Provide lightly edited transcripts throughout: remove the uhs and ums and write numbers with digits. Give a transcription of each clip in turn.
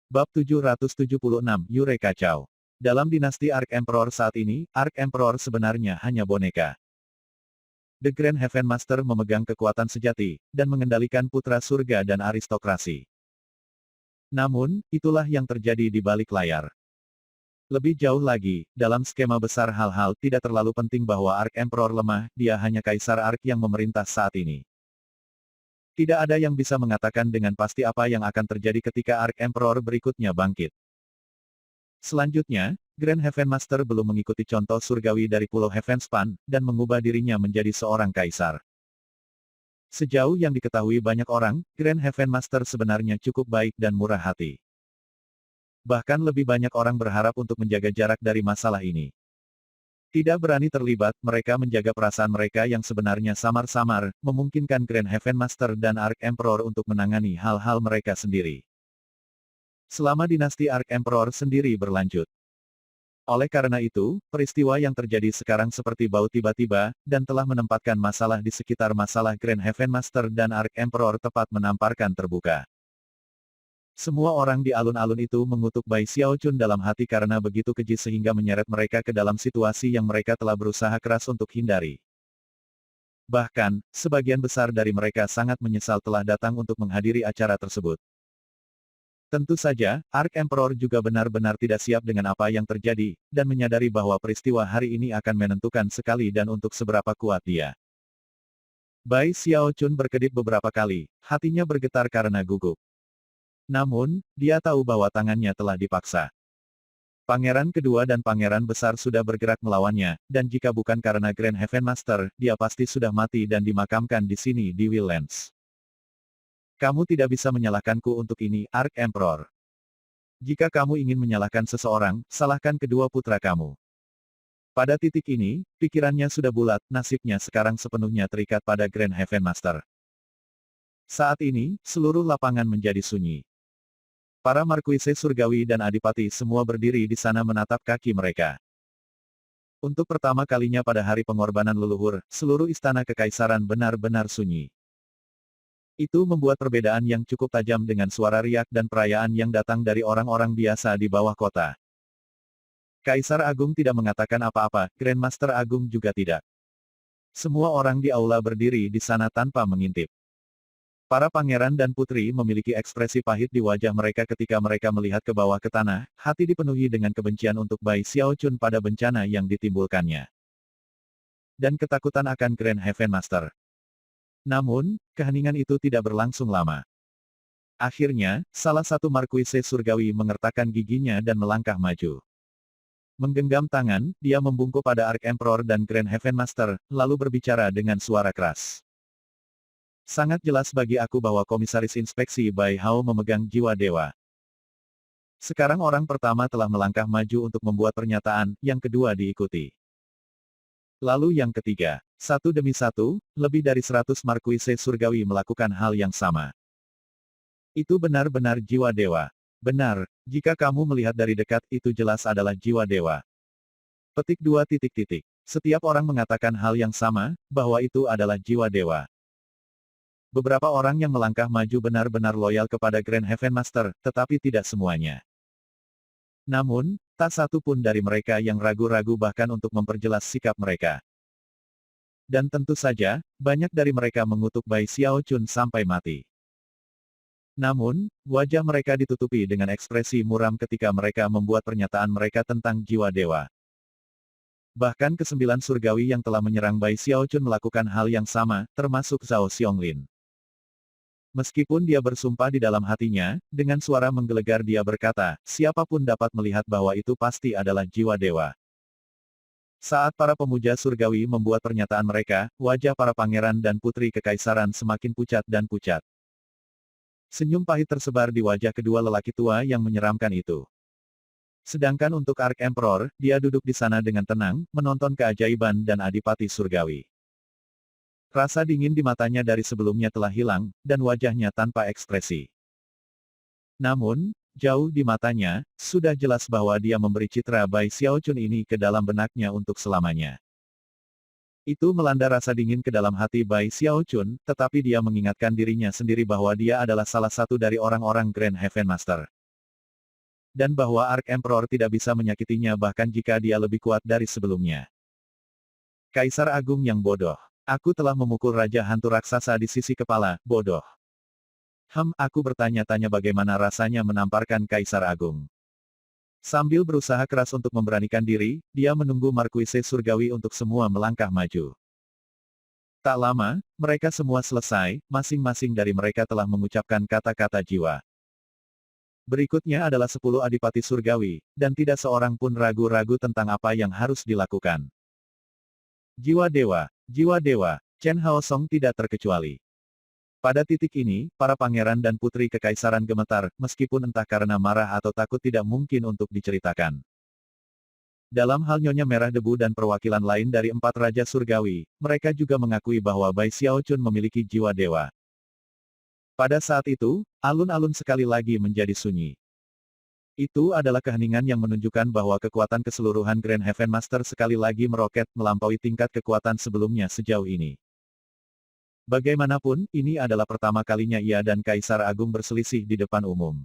Bab 776, Yure Kacau. Dalam dinasti Ark Emperor saat ini, Ark Emperor sebenarnya hanya boneka. The Grand Heaven Master memegang kekuatan sejati, dan mengendalikan putra surga dan aristokrasi. Namun, itulah yang terjadi di balik layar. Lebih jauh lagi, dalam skema besar hal-hal tidak terlalu penting bahwa Ark Emperor lemah, dia hanya Kaisar Ark yang memerintah saat ini. Tidak ada yang bisa mengatakan dengan pasti apa yang akan terjadi ketika Ark Emperor berikutnya bangkit. Selanjutnya, Grand Heaven Master belum mengikuti contoh surgawi dari Pulau Heavenspan, dan mengubah dirinya menjadi seorang kaisar. Sejauh yang diketahui banyak orang, Grand Heaven Master sebenarnya cukup baik dan murah hati. Bahkan lebih banyak orang berharap untuk menjaga jarak dari masalah ini. Tidak berani terlibat, mereka menjaga perasaan mereka yang sebenarnya samar-samar, memungkinkan Grand Heaven Master dan Ark Emperor untuk menangani hal-hal mereka sendiri. Selama dinasti Ark Emperor sendiri berlanjut. Oleh karena itu, peristiwa yang terjadi sekarang seperti bau tiba-tiba, dan telah menempatkan masalah di sekitar masalah Grand Heaven Master dan Ark Emperor tepat menamparkan terbuka. Semua orang di alun-alun itu mengutuk Bai Xiaochun dalam hati karena begitu keji sehingga menyeret mereka ke dalam situasi yang mereka telah berusaha keras untuk hindari. Bahkan, sebagian besar dari mereka sangat menyesal telah datang untuk menghadiri acara tersebut. Tentu saja, Ark Emperor juga benar-benar tidak siap dengan apa yang terjadi, dan menyadari bahwa peristiwa hari ini akan menentukan sekali dan untuk seberapa kuat dia. Bai Xiaochun berkedip beberapa kali, hatinya bergetar karena gugup. Namun, dia tahu bahwa tangannya telah dipaksa. Pangeran kedua dan pangeran besar sudah bergerak melawannya, dan jika bukan karena Grand Heaven Master, dia pasti sudah mati dan dimakamkan di sini di Willlands. Kamu tidak bisa menyalahkanku untuk ini, Ark Emperor. Jika kamu ingin menyalahkan seseorang, salahkan kedua putra kamu. Pada titik ini, pikirannya sudah bulat, nasibnya sekarang sepenuhnya terikat pada Grand Heaven Master. Saat ini, seluruh lapangan menjadi sunyi. Para markuise surgawi dan adipati semua berdiri di sana menatap kaki mereka. Untuk pertama kalinya pada hari pengorbanan leluhur, seluruh istana kekaisaran benar-benar sunyi. Itu membuat perbedaan yang cukup tajam dengan suara riak dan perayaan yang datang dari orang-orang biasa di bawah kota. Kaisar Agung tidak mengatakan apa-apa, Grand Master Agung juga tidak. Semua orang di aula berdiri di sana tanpa mengintip. Para pangeran dan putri memiliki ekspresi pahit di wajah mereka ketika mereka melihat ke bawah ke tanah, hati dipenuhi dengan kebencian untuk Bai Xiaochun pada bencana yang ditimbulkannya. Dan ketakutan akan Grand Heaven Master. Namun, keheningan itu tidak berlangsung lama. Akhirnya, salah satu markuise surgawi mengertakkan giginya dan melangkah maju. Menggenggam tangan, dia membungkuk pada Ark Emperor dan Grand Heaven Master, lalu berbicara dengan suara keras. Sangat jelas bagi aku bahwa Komisaris Inspeksi Bai Hao memegang jiwa dewa. Sekarang orang pertama telah melangkah maju untuk membuat pernyataan, yang kedua diikuti. Lalu yang ketiga, satu demi satu, lebih dari 100 markuise surgawi melakukan hal yang sama. Itu benar-benar jiwa dewa. Benar, jika kamu melihat dari dekat, itu jelas adalah jiwa dewa. Petik 2 titik. Setiap orang mengatakan hal yang sama, bahwa itu adalah jiwa dewa. Beberapa orang yang melangkah maju benar-benar loyal kepada Grand Heaven Master, tetapi tidak semuanya. Namun, tak satu pun dari mereka yang ragu-ragu bahkan untuk memperjelas sikap mereka. Dan tentu saja, banyak dari mereka mengutuk Bai Xiaochun sampai mati. Namun, wajah mereka ditutupi dengan ekspresi muram ketika mereka membuat pernyataan mereka tentang jiwa dewa. Bahkan kesembilan surgawi yang telah menyerang Bai Xiaochun melakukan hal yang sama, termasuk Zhao Xiongling. Meskipun dia bersumpah di dalam hatinya, dengan suara menggelegar dia berkata, siapapun dapat melihat bahwa itu pasti adalah jiwa dewa. Saat para pemuja surgawi membuat pernyataan mereka, wajah para pangeran dan putri kekaisaran semakin pucat dan pucat. Senyum pahit tersebar di wajah kedua lelaki tua yang menyeramkan itu. Sedangkan untuk Ark Emperor, dia duduk di sana dengan tenang, menonton keajaiban dan adipati surgawi. Rasa dingin di matanya dari sebelumnya telah hilang, dan wajahnya tanpa ekspresi. Namun, jauh di matanya, sudah jelas bahwa dia memberi citra Bai Xiaochun ini ke dalam benaknya untuk selamanya. Itu melanda rasa dingin ke dalam hati Bai Xiaochun, tetapi dia mengingatkan dirinya sendiri bahwa dia adalah salah satu dari orang-orang Grand Heaven Master. Dan bahwa Ark Emperor tidak bisa menyakitinya bahkan jika dia lebih kuat dari sebelumnya. Kaisar Agung yang bodoh. Aku telah memukul Raja Hantu Raksasa di sisi kepala, bodoh. Aku bertanya-tanya bagaimana rasanya menamparkan Kaisar Agung. Sambil berusaha keras untuk memberanikan diri, dia menunggu Markuise Surgawi untuk semua melangkah maju. Tak lama, mereka semua selesai, masing-masing dari mereka telah mengucapkan kata-kata jiwa. Berikutnya adalah 10 Adipati Surgawi, dan tidak seorang pun ragu-ragu tentang apa yang harus dilakukan. Jiwa Dewa, Chen Haosong tidak terkecuali. Pada titik ini, para pangeran dan putri kekaisaran gemetar, meskipun entah karena marah atau takut tidak mungkin untuk diceritakan. Dalam hal Nyonya Merah Debu dan perwakilan lain dari 4 Raja Surgawi, mereka juga mengakui bahwa Bai Xiaochun memiliki jiwa dewa. Pada saat itu, alun-alun sekali lagi menjadi sunyi. Itu adalah keheningan yang menunjukkan bahwa kekuatan keseluruhan Grand Heaven Master sekali lagi meroket melampaui tingkat kekuatan sebelumnya sejauh ini. Bagaimanapun, ini adalah pertama kalinya ia dan Kaisar Agung berselisih di depan umum.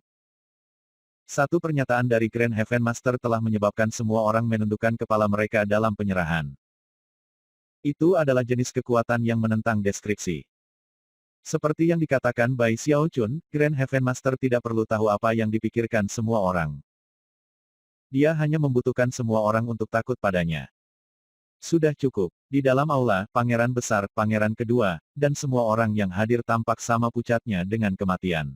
Satu pernyataan dari Grand Heaven Master telah menyebabkan semua orang menundukkan kepala mereka dalam penyerahan. Itu adalah jenis kekuatan yang menentang deskripsi. Seperti yang dikatakan Bai Xiaochun, Grand Heaven Master tidak perlu tahu apa yang dipikirkan semua orang. Dia hanya membutuhkan semua orang untuk takut padanya. Sudah cukup. Di dalam aula, Pangeran Besar, Pangeran Kedua, dan semua orang yang hadir tampak sama pucatnya dengan kematian.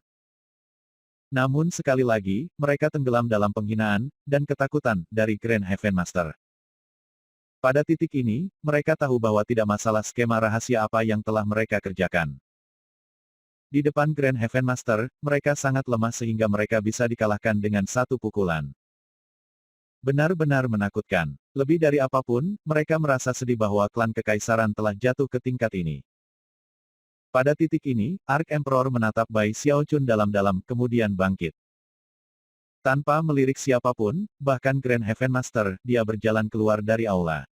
Namun sekali lagi, mereka tenggelam dalam penghinaan, dan ketakutan, dari Grand Heaven Master. Pada titik ini, mereka tahu bahwa tidak masalah skema rahasia apa yang telah mereka kerjakan. Di depan Grand Heaven Master, mereka sangat lemah sehingga mereka bisa dikalahkan dengan satu pukulan. Benar-benar menakutkan. Lebih dari apapun, mereka merasa sedih bahwa klan kekaisaran telah jatuh ke tingkat ini. Pada titik ini, Ark Emperor menatap Bai Xiaochun dalam-dalam, kemudian bangkit. Tanpa melirik siapapun, bahkan Grand Heaven Master, dia berjalan keluar dari aula.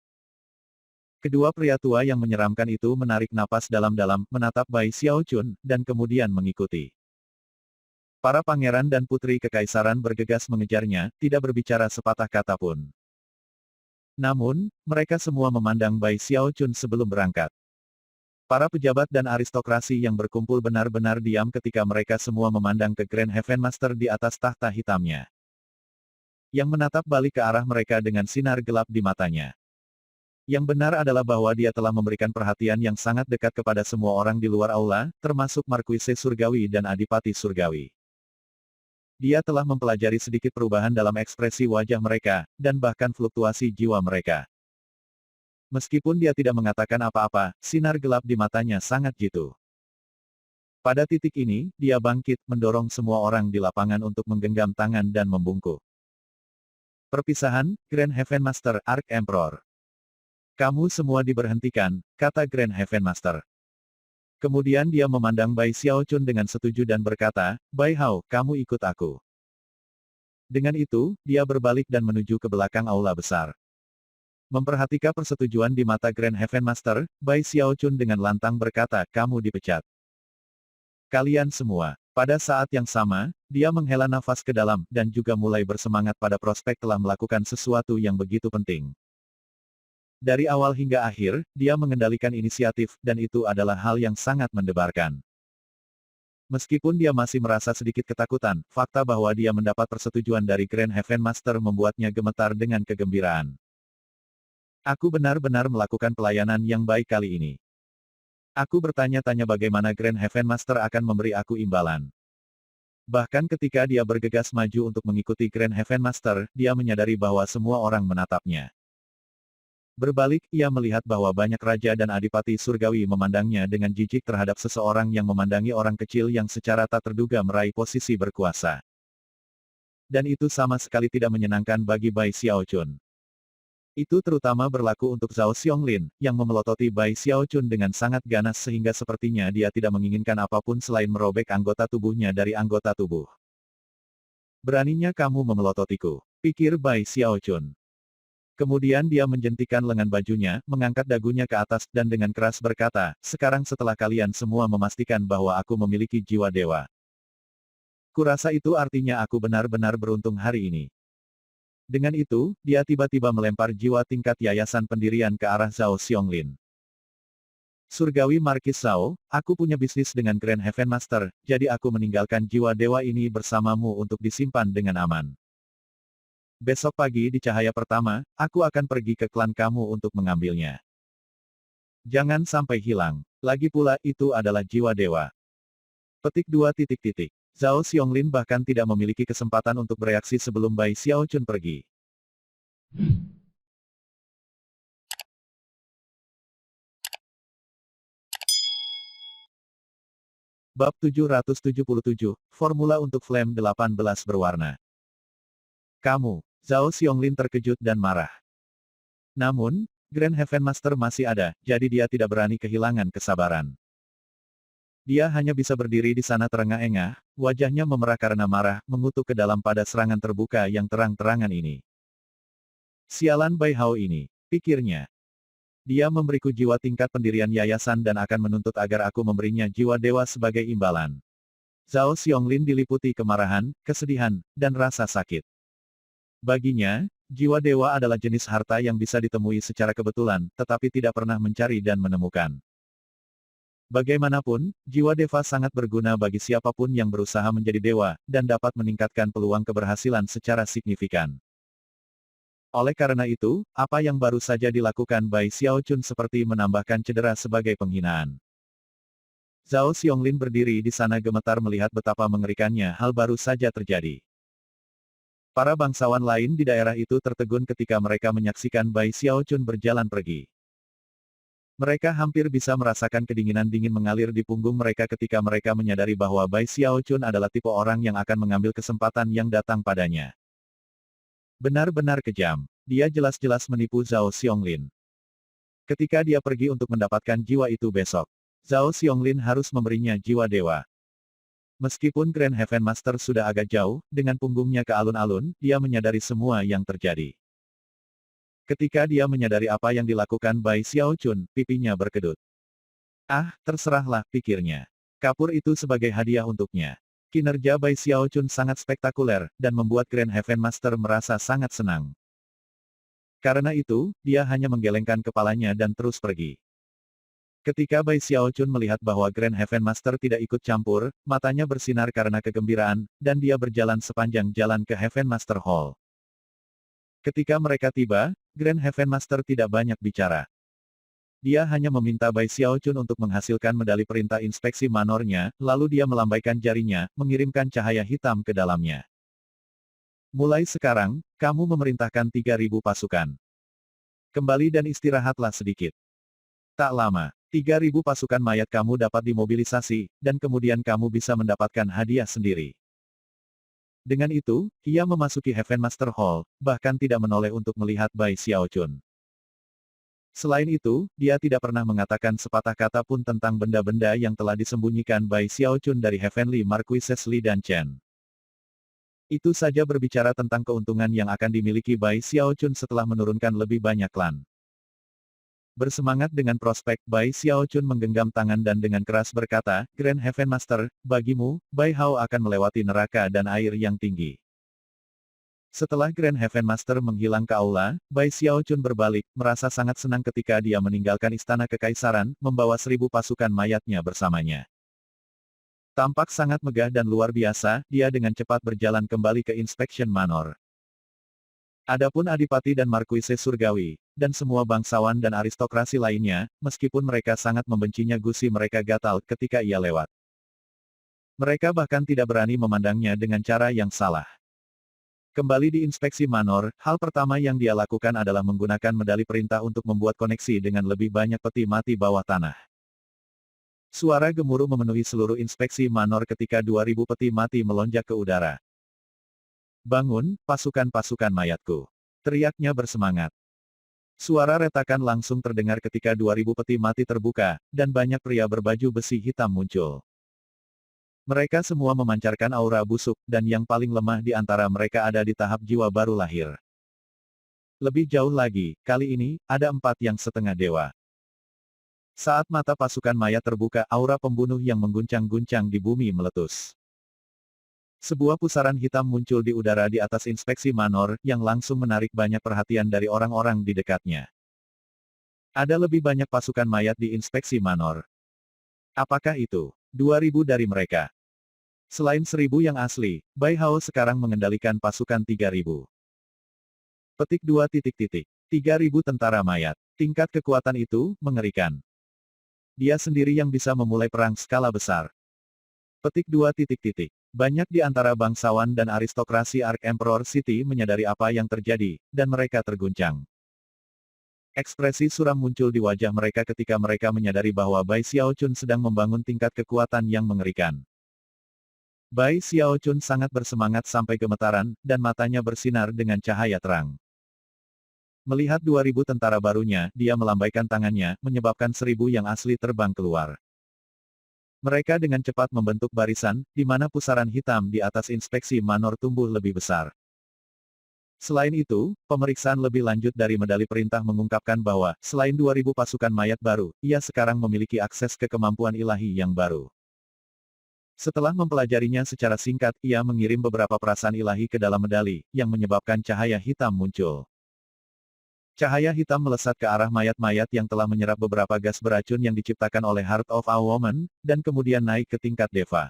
Kedua pria tua yang menyeramkan itu menarik napas dalam-dalam, menatap Bai Xiaochun, dan kemudian mengikuti. Para pangeran dan putri kekaisaran bergegas mengejarnya, tidak berbicara sepatah kata pun. Namun, mereka semua memandang Bai Xiaochun sebelum berangkat. Para pejabat dan aristokrasi yang berkumpul benar-benar diam ketika mereka semua memandang ke Grand Heaven Master di atas tahta hitamnya. Yang menatap balik ke arah mereka dengan sinar gelap di matanya. Yang benar adalah bahwa dia telah memberikan perhatian yang sangat dekat kepada semua orang di luar aula, termasuk Markuise Surgawi dan Adipati Surgawi. Dia telah mempelajari sedikit perubahan dalam ekspresi wajah mereka, dan bahkan fluktuasi jiwa mereka. Meskipun dia tidak mengatakan apa-apa, sinar gelap di matanya sangat jitu. Pada titik ini, dia bangkit, mendorong semua orang di lapangan untuk menggenggam tangan dan membungkuk. Perpisahan, Grand Heaven Master, Ark Emperor. Kamu semua diberhentikan, kata Grand Heaven Master. Kemudian dia memandang Bai Xiaochun dengan setuju dan berkata, Bai Hao, kamu ikut aku. Dengan itu, dia berbalik dan menuju ke belakang aula besar. Memperhatikan persetujuan di mata Grand Heaven Master, Bai Xiaochun dengan lantang berkata, kamu dipecat. Kalian semua. Pada saat yang sama, dia menghela nafas ke dalam, dan juga mulai bersemangat pada prospek telah melakukan sesuatu yang begitu penting. Dari awal hingga akhir, dia mengendalikan inisiatif, dan itu adalah hal yang sangat mendebarkan. Meskipun dia masih merasa sedikit ketakutan, fakta bahwa dia mendapat persetujuan dari Grand Heaven Master membuatnya gemetar dengan kegembiraan. Aku benar-benar melakukan pelayanan yang baik kali ini. Aku bertanya-tanya bagaimana Grand Heaven Master akan memberi aku imbalan. Bahkan ketika dia bergegas maju untuk mengikuti Grand Heaven Master, dia menyadari bahwa semua orang menatapnya. Berbalik, ia melihat bahwa banyak raja dan adipati surgawi memandangnya dengan jijik terhadap seseorang yang memandangi orang kecil yang secara tak terduga meraih posisi berkuasa. Dan itu sama sekali tidak menyenangkan bagi Bai Xiaochun. Itu terutama berlaku untuk Zhao Xionglin, yang memelototi Bai Xiaochun dengan sangat ganas sehingga sepertinya dia tidak menginginkan apapun selain merobek anggota tubuhnya dari anggota tubuh. Beraninya kamu memelototiku, pikir Bai Xiaochun. Kemudian dia menjentikan lengan bajunya, mengangkat dagunya ke atas, dan dengan keras berkata, sekarang setelah kalian semua memastikan bahwa aku memiliki jiwa dewa. Kurasa itu artinya aku benar-benar beruntung hari ini. Dengan itu, dia tiba-tiba melempar jiwa tingkat yayasan pendirian ke arah Zhao Xionglin. Surgawi Markis Zhao, aku punya bisnis dengan Grand Heaven Master, jadi aku meninggalkan jiwa dewa ini bersamamu untuk disimpan dengan aman. Besok pagi di cahaya pertama, aku akan pergi ke klan kamu untuk mengambilnya. Jangan sampai hilang. Lagi pula itu adalah jiwa dewa. Petik 2 titik titik. Zhao Xionglin bahkan tidak memiliki kesempatan untuk bereaksi sebelum Bai Xiaochun pergi. Bab 777, Formula untuk Flame 18 berwarna. Kamu, Zhao Xionglin terkejut dan marah. Namun, Grand Heaven Master masih ada, jadi dia tidak berani kehilangan kesabaran. Dia hanya bisa berdiri di sana terengah-engah, wajahnya memerah karena marah, mengutuk ke dalam pada serangan terbuka yang terang-terangan ini. Sialan Bai Hao ini, pikirnya. Dia memberiku jiwa tingkat pendirian yayasan dan akan menuntut agar aku memberinya jiwa dewa sebagai imbalan. Zhao Xionglin diliputi kemarahan, kesedihan, dan rasa sakit. Baginya, jiwa dewa adalah jenis harta yang bisa ditemui secara kebetulan, tetapi tidak pernah mencari dan menemukan. Bagaimanapun, jiwa deva sangat berguna bagi siapapun yang berusaha menjadi dewa, dan dapat meningkatkan peluang keberhasilan secara signifikan. Oleh karena itu, apa yang baru saja dilakukan Bai Xiaochun seperti menambahkan cedera sebagai penghinaan. Zhao Xionglin berdiri di sana gemetar melihat betapa mengerikannya hal baru saja terjadi. Para bangsawan lain di daerah itu tertegun ketika mereka menyaksikan Bai Xiaochun berjalan pergi. Mereka hampir bisa merasakan kedinginan dingin mengalir di punggung mereka ketika mereka menyadari bahwa Bai Xiaochun adalah tipe orang yang akan mengambil kesempatan yang datang padanya. Benar-benar kejam. Dia jelas-jelas menipu Zhao Xionglin. Ketika dia pergi untuk mendapatkan jiwa itu besok, Zhao Xionglin harus memberinya jiwa dewa. Meskipun Grand Heaven Master sudah agak jauh, dengan punggungnya ke alun-alun, dia menyadari semua yang terjadi. Ketika dia menyadari apa yang dilakukan Bai Xiaochun, pipinya berkedut. Ah, terserahlah, pikirnya. Kapur itu sebagai hadiah untuknya. Kinerja Bai Xiaochun sangat spektakuler, dan membuat Grand Heaven Master merasa sangat senang. Karena itu, dia hanya menggelengkan kepalanya dan terus pergi. Ketika Bai Xiaochun melihat bahwa Grand Heaven Master tidak ikut campur, matanya bersinar karena kegembiraan, dan dia berjalan sepanjang jalan ke Heaven Master Hall. Ketika mereka tiba, Grand Heaven Master tidak banyak bicara. Dia hanya meminta Bai Xiaochun untuk menghasilkan medali perintah inspeksi manornya, lalu dia melambaikan jarinya, mengirimkan cahaya hitam ke dalamnya. Mulai sekarang, kamu memerintahkan 3.000 pasukan. Kembali dan istirahatlah sedikit. Tak lama, 3.000 pasukan mayat kamu dapat dimobilisasi, dan kemudian kamu bisa mendapatkan hadiah sendiri. Dengan itu, ia memasuki Heaven Master Hall, bahkan tidak menoleh untuk melihat Bai Xiaochun. Selain itu, dia tidak pernah mengatakan sepatah kata pun tentang benda-benda yang telah disembunyikan Bai Xiaochun dari Heavenly Marquises Li dan Chen. Itu saja berbicara tentang keuntungan yang akan dimiliki Bai Xiaochun setelah menurunkan lebih banyak klan. Bersemangat dengan prospek, Bai Xiaochun menggenggam tangan dan dengan keras berkata, Grand Heaven Master, bagimu, Bai Hao akan melewati neraka dan air yang tinggi. Setelah Grand Heaven Master menghilang ke aula, Bai Xiaochun berbalik, merasa sangat senang ketika dia meninggalkan istana kekaisaran, membawa 1.000 pasukan mayatnya bersamanya. Tampak sangat megah dan luar biasa, dia dengan cepat berjalan kembali ke Inspection Manor. Adapun Adipati dan Marquise Surgawi, dan semua bangsawan dan aristokrasi lainnya, meskipun mereka sangat membencinya gusi mereka gatal ketika ia lewat. Mereka bahkan tidak berani memandangnya dengan cara yang salah. Kembali di inspeksi Manor, hal pertama yang dia lakukan adalah menggunakan medali perintah untuk membuat koneksi dengan lebih banyak peti mati bawah tanah. Suara gemuruh memenuhi seluruh inspeksi Manor ketika 2.000 peti mati melonjak ke udara. Bangun, pasukan-pasukan mayatku. Teriaknya bersemangat. Suara retakan langsung terdengar ketika 2.000 peti mati terbuka, dan banyak pria berbaju besi hitam muncul. Mereka semua memancarkan aura busuk, dan yang paling lemah di antara mereka ada di tahap jiwa baru lahir. Lebih jauh lagi, kali ini, ada 4 yang setengah dewa. Saat mata pasukan mayat terbuka, aura pembunuh yang mengguncang-guncang di bumi meletus. Sebuah pusaran hitam muncul di udara di atas inspeksi Manor, yang langsung menarik banyak perhatian dari orang-orang di dekatnya. Ada lebih banyak pasukan mayat di inspeksi Manor. Apakah itu 2.000 dari mereka? Selain 1.000 yang asli, Bai Hao sekarang mengendalikan pasukan 3.000. Petik 2 titik titik. 3.000 tentara mayat. Tingkat kekuatan itu mengerikan. Dia sendiri yang bisa memulai perang skala besar. Petik 2 titik titik. Banyak di antara bangsawan dan aristokrasi Ark Emperor City menyadari apa yang terjadi, dan mereka terguncang. Ekspresi suram muncul di wajah mereka ketika mereka menyadari bahwa Bai Xiaochun sedang membangun tingkat kekuatan yang mengerikan. Bai Xiaochun sangat bersemangat sampai gemetaran, dan matanya bersinar dengan cahaya terang. Melihat 2.000 tentara barunya, dia melambaikan tangannya, menyebabkan 1.000 yang asli terbang keluar. Mereka dengan cepat membentuk barisan, di mana pusaran hitam di atas inspeksi Manor tumbuh lebih besar. Selain itu, pemeriksaan lebih lanjut dari medali perintah mengungkapkan bahwa, selain 2.000 pasukan mayat baru, ia sekarang memiliki akses ke kemampuan ilahi yang baru. Setelah mempelajarinya secara singkat, ia mengirim beberapa perasaan ilahi ke dalam medali, yang menyebabkan cahaya hitam muncul. Cahaya hitam melesat ke arah mayat-mayat yang telah menyerap beberapa gas beracun yang diciptakan oleh Heart of a Woman, dan kemudian naik ke tingkat Deva.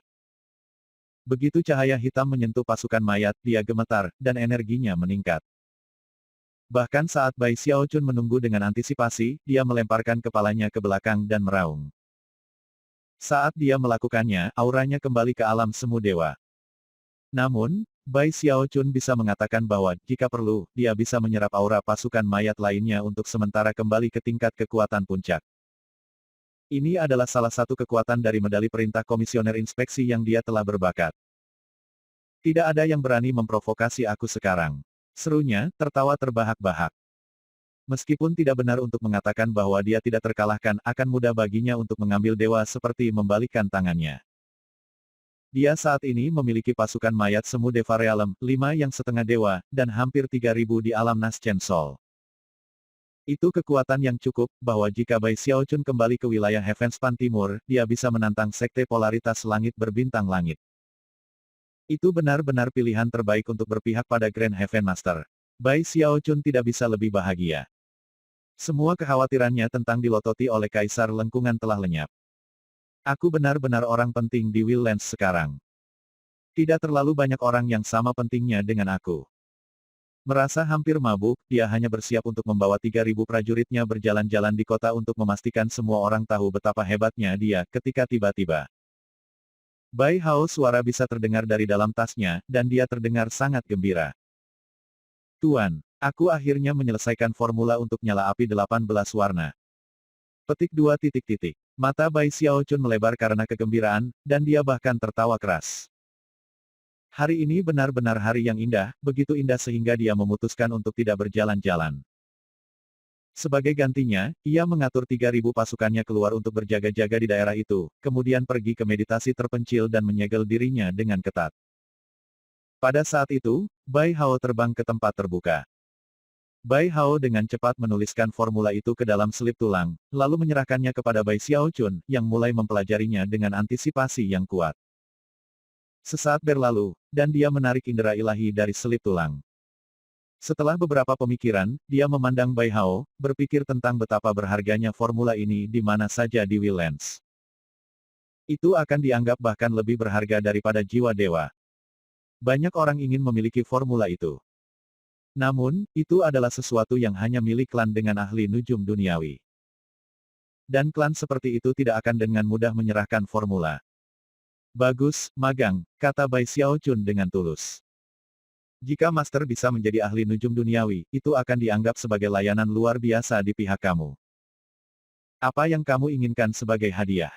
Begitu cahaya hitam menyentuh pasukan mayat, dia gemetar, dan energinya meningkat. Bahkan saat Bai Xiaochun menunggu dengan antisipasi, dia melemparkan kepalanya ke belakang dan meraung. Saat dia melakukannya, auranya kembali ke alam semu dewa. Namun, Bai Xiaochun bisa mengatakan bahwa, jika perlu, dia bisa menyerap aura pasukan mayat lainnya untuk sementara kembali ke tingkat kekuatan puncak. Ini adalah salah satu kekuatan dari medali perintah komisioner inspeksi yang dia telah berbakat. Tidak ada yang berani memprovokasi aku sekarang. Serunya, tertawa terbahak-bahak. Meskipun tidak benar untuk mengatakan bahwa dia tidak terkalahkan, akan mudah baginya untuk mengambil dewa seperti membalikkan tangannya. Dia saat ini memiliki pasukan mayat semu Deva Realm, 5 yang setengah dewa, dan hampir 3.000 di alam Naschen Sol. Itu kekuatan yang cukup, bahwa jika Bai Xiaochun kembali ke wilayah Heavenspan Timur, dia bisa menantang sekte polaritas langit berbintang langit. Itu benar-benar pilihan terbaik untuk berpihak pada Grand Heaven Master. Bai Xiaochun tidak bisa lebih bahagia. Semua kekhawatirannya tentang dilototi oleh Kaisar Lengkungan telah lenyap. Aku benar-benar orang penting di Willlands sekarang. Tidak terlalu banyak orang yang sama pentingnya dengan aku. Merasa hampir mabuk, dia hanya bersiap untuk membawa 3.000 prajuritnya berjalan-jalan di kota untuk memastikan semua orang tahu betapa hebatnya dia, ketika tiba-tiba. Bai Hao suara bisa terdengar dari dalam tasnya, dan dia terdengar sangat gembira. Tuan, aku akhirnya menyelesaikan formula untuk nyala api 18 warna. Petik 2 titik titik. Mata Bai Xiaochun melebar karena kegembiraan, dan dia bahkan tertawa keras. Hari ini benar-benar hari yang indah, begitu indah sehingga dia memutuskan untuk tidak berjalan-jalan. Sebagai gantinya, ia mengatur 3.000 pasukannya keluar untuk berjaga-jaga di daerah itu, kemudian pergi ke meditasi terpencil dan menyegel dirinya dengan ketat. Pada saat itu, Bai Hao terbang ke tempat terbuka. Bai Hao dengan cepat menuliskan formula itu ke dalam selip tulang, lalu menyerahkannya kepada Bai Xiaochun, yang mulai mempelajarinya dengan antisipasi yang kuat. Sesaat berlalu, dan dia menarik indera ilahi dari selip tulang. Setelah beberapa pemikiran, dia memandang Bai Hao, berpikir tentang betapa berharganya formula ini di mana saja di Willlands. Itu akan dianggap bahkan lebih berharga daripada jiwa dewa. Banyak orang ingin memiliki formula itu. Namun, itu adalah sesuatu yang hanya milik klan dengan ahli nujum duniawi. Dan klan seperti itu tidak akan dengan mudah menyerahkan formula. Bagus, magang, kata Bai Xiaochun dengan tulus. Jika Master bisa menjadi ahli nujum duniawi, itu akan dianggap sebagai layanan luar biasa di pihak kamu. Apa yang kamu inginkan sebagai hadiah?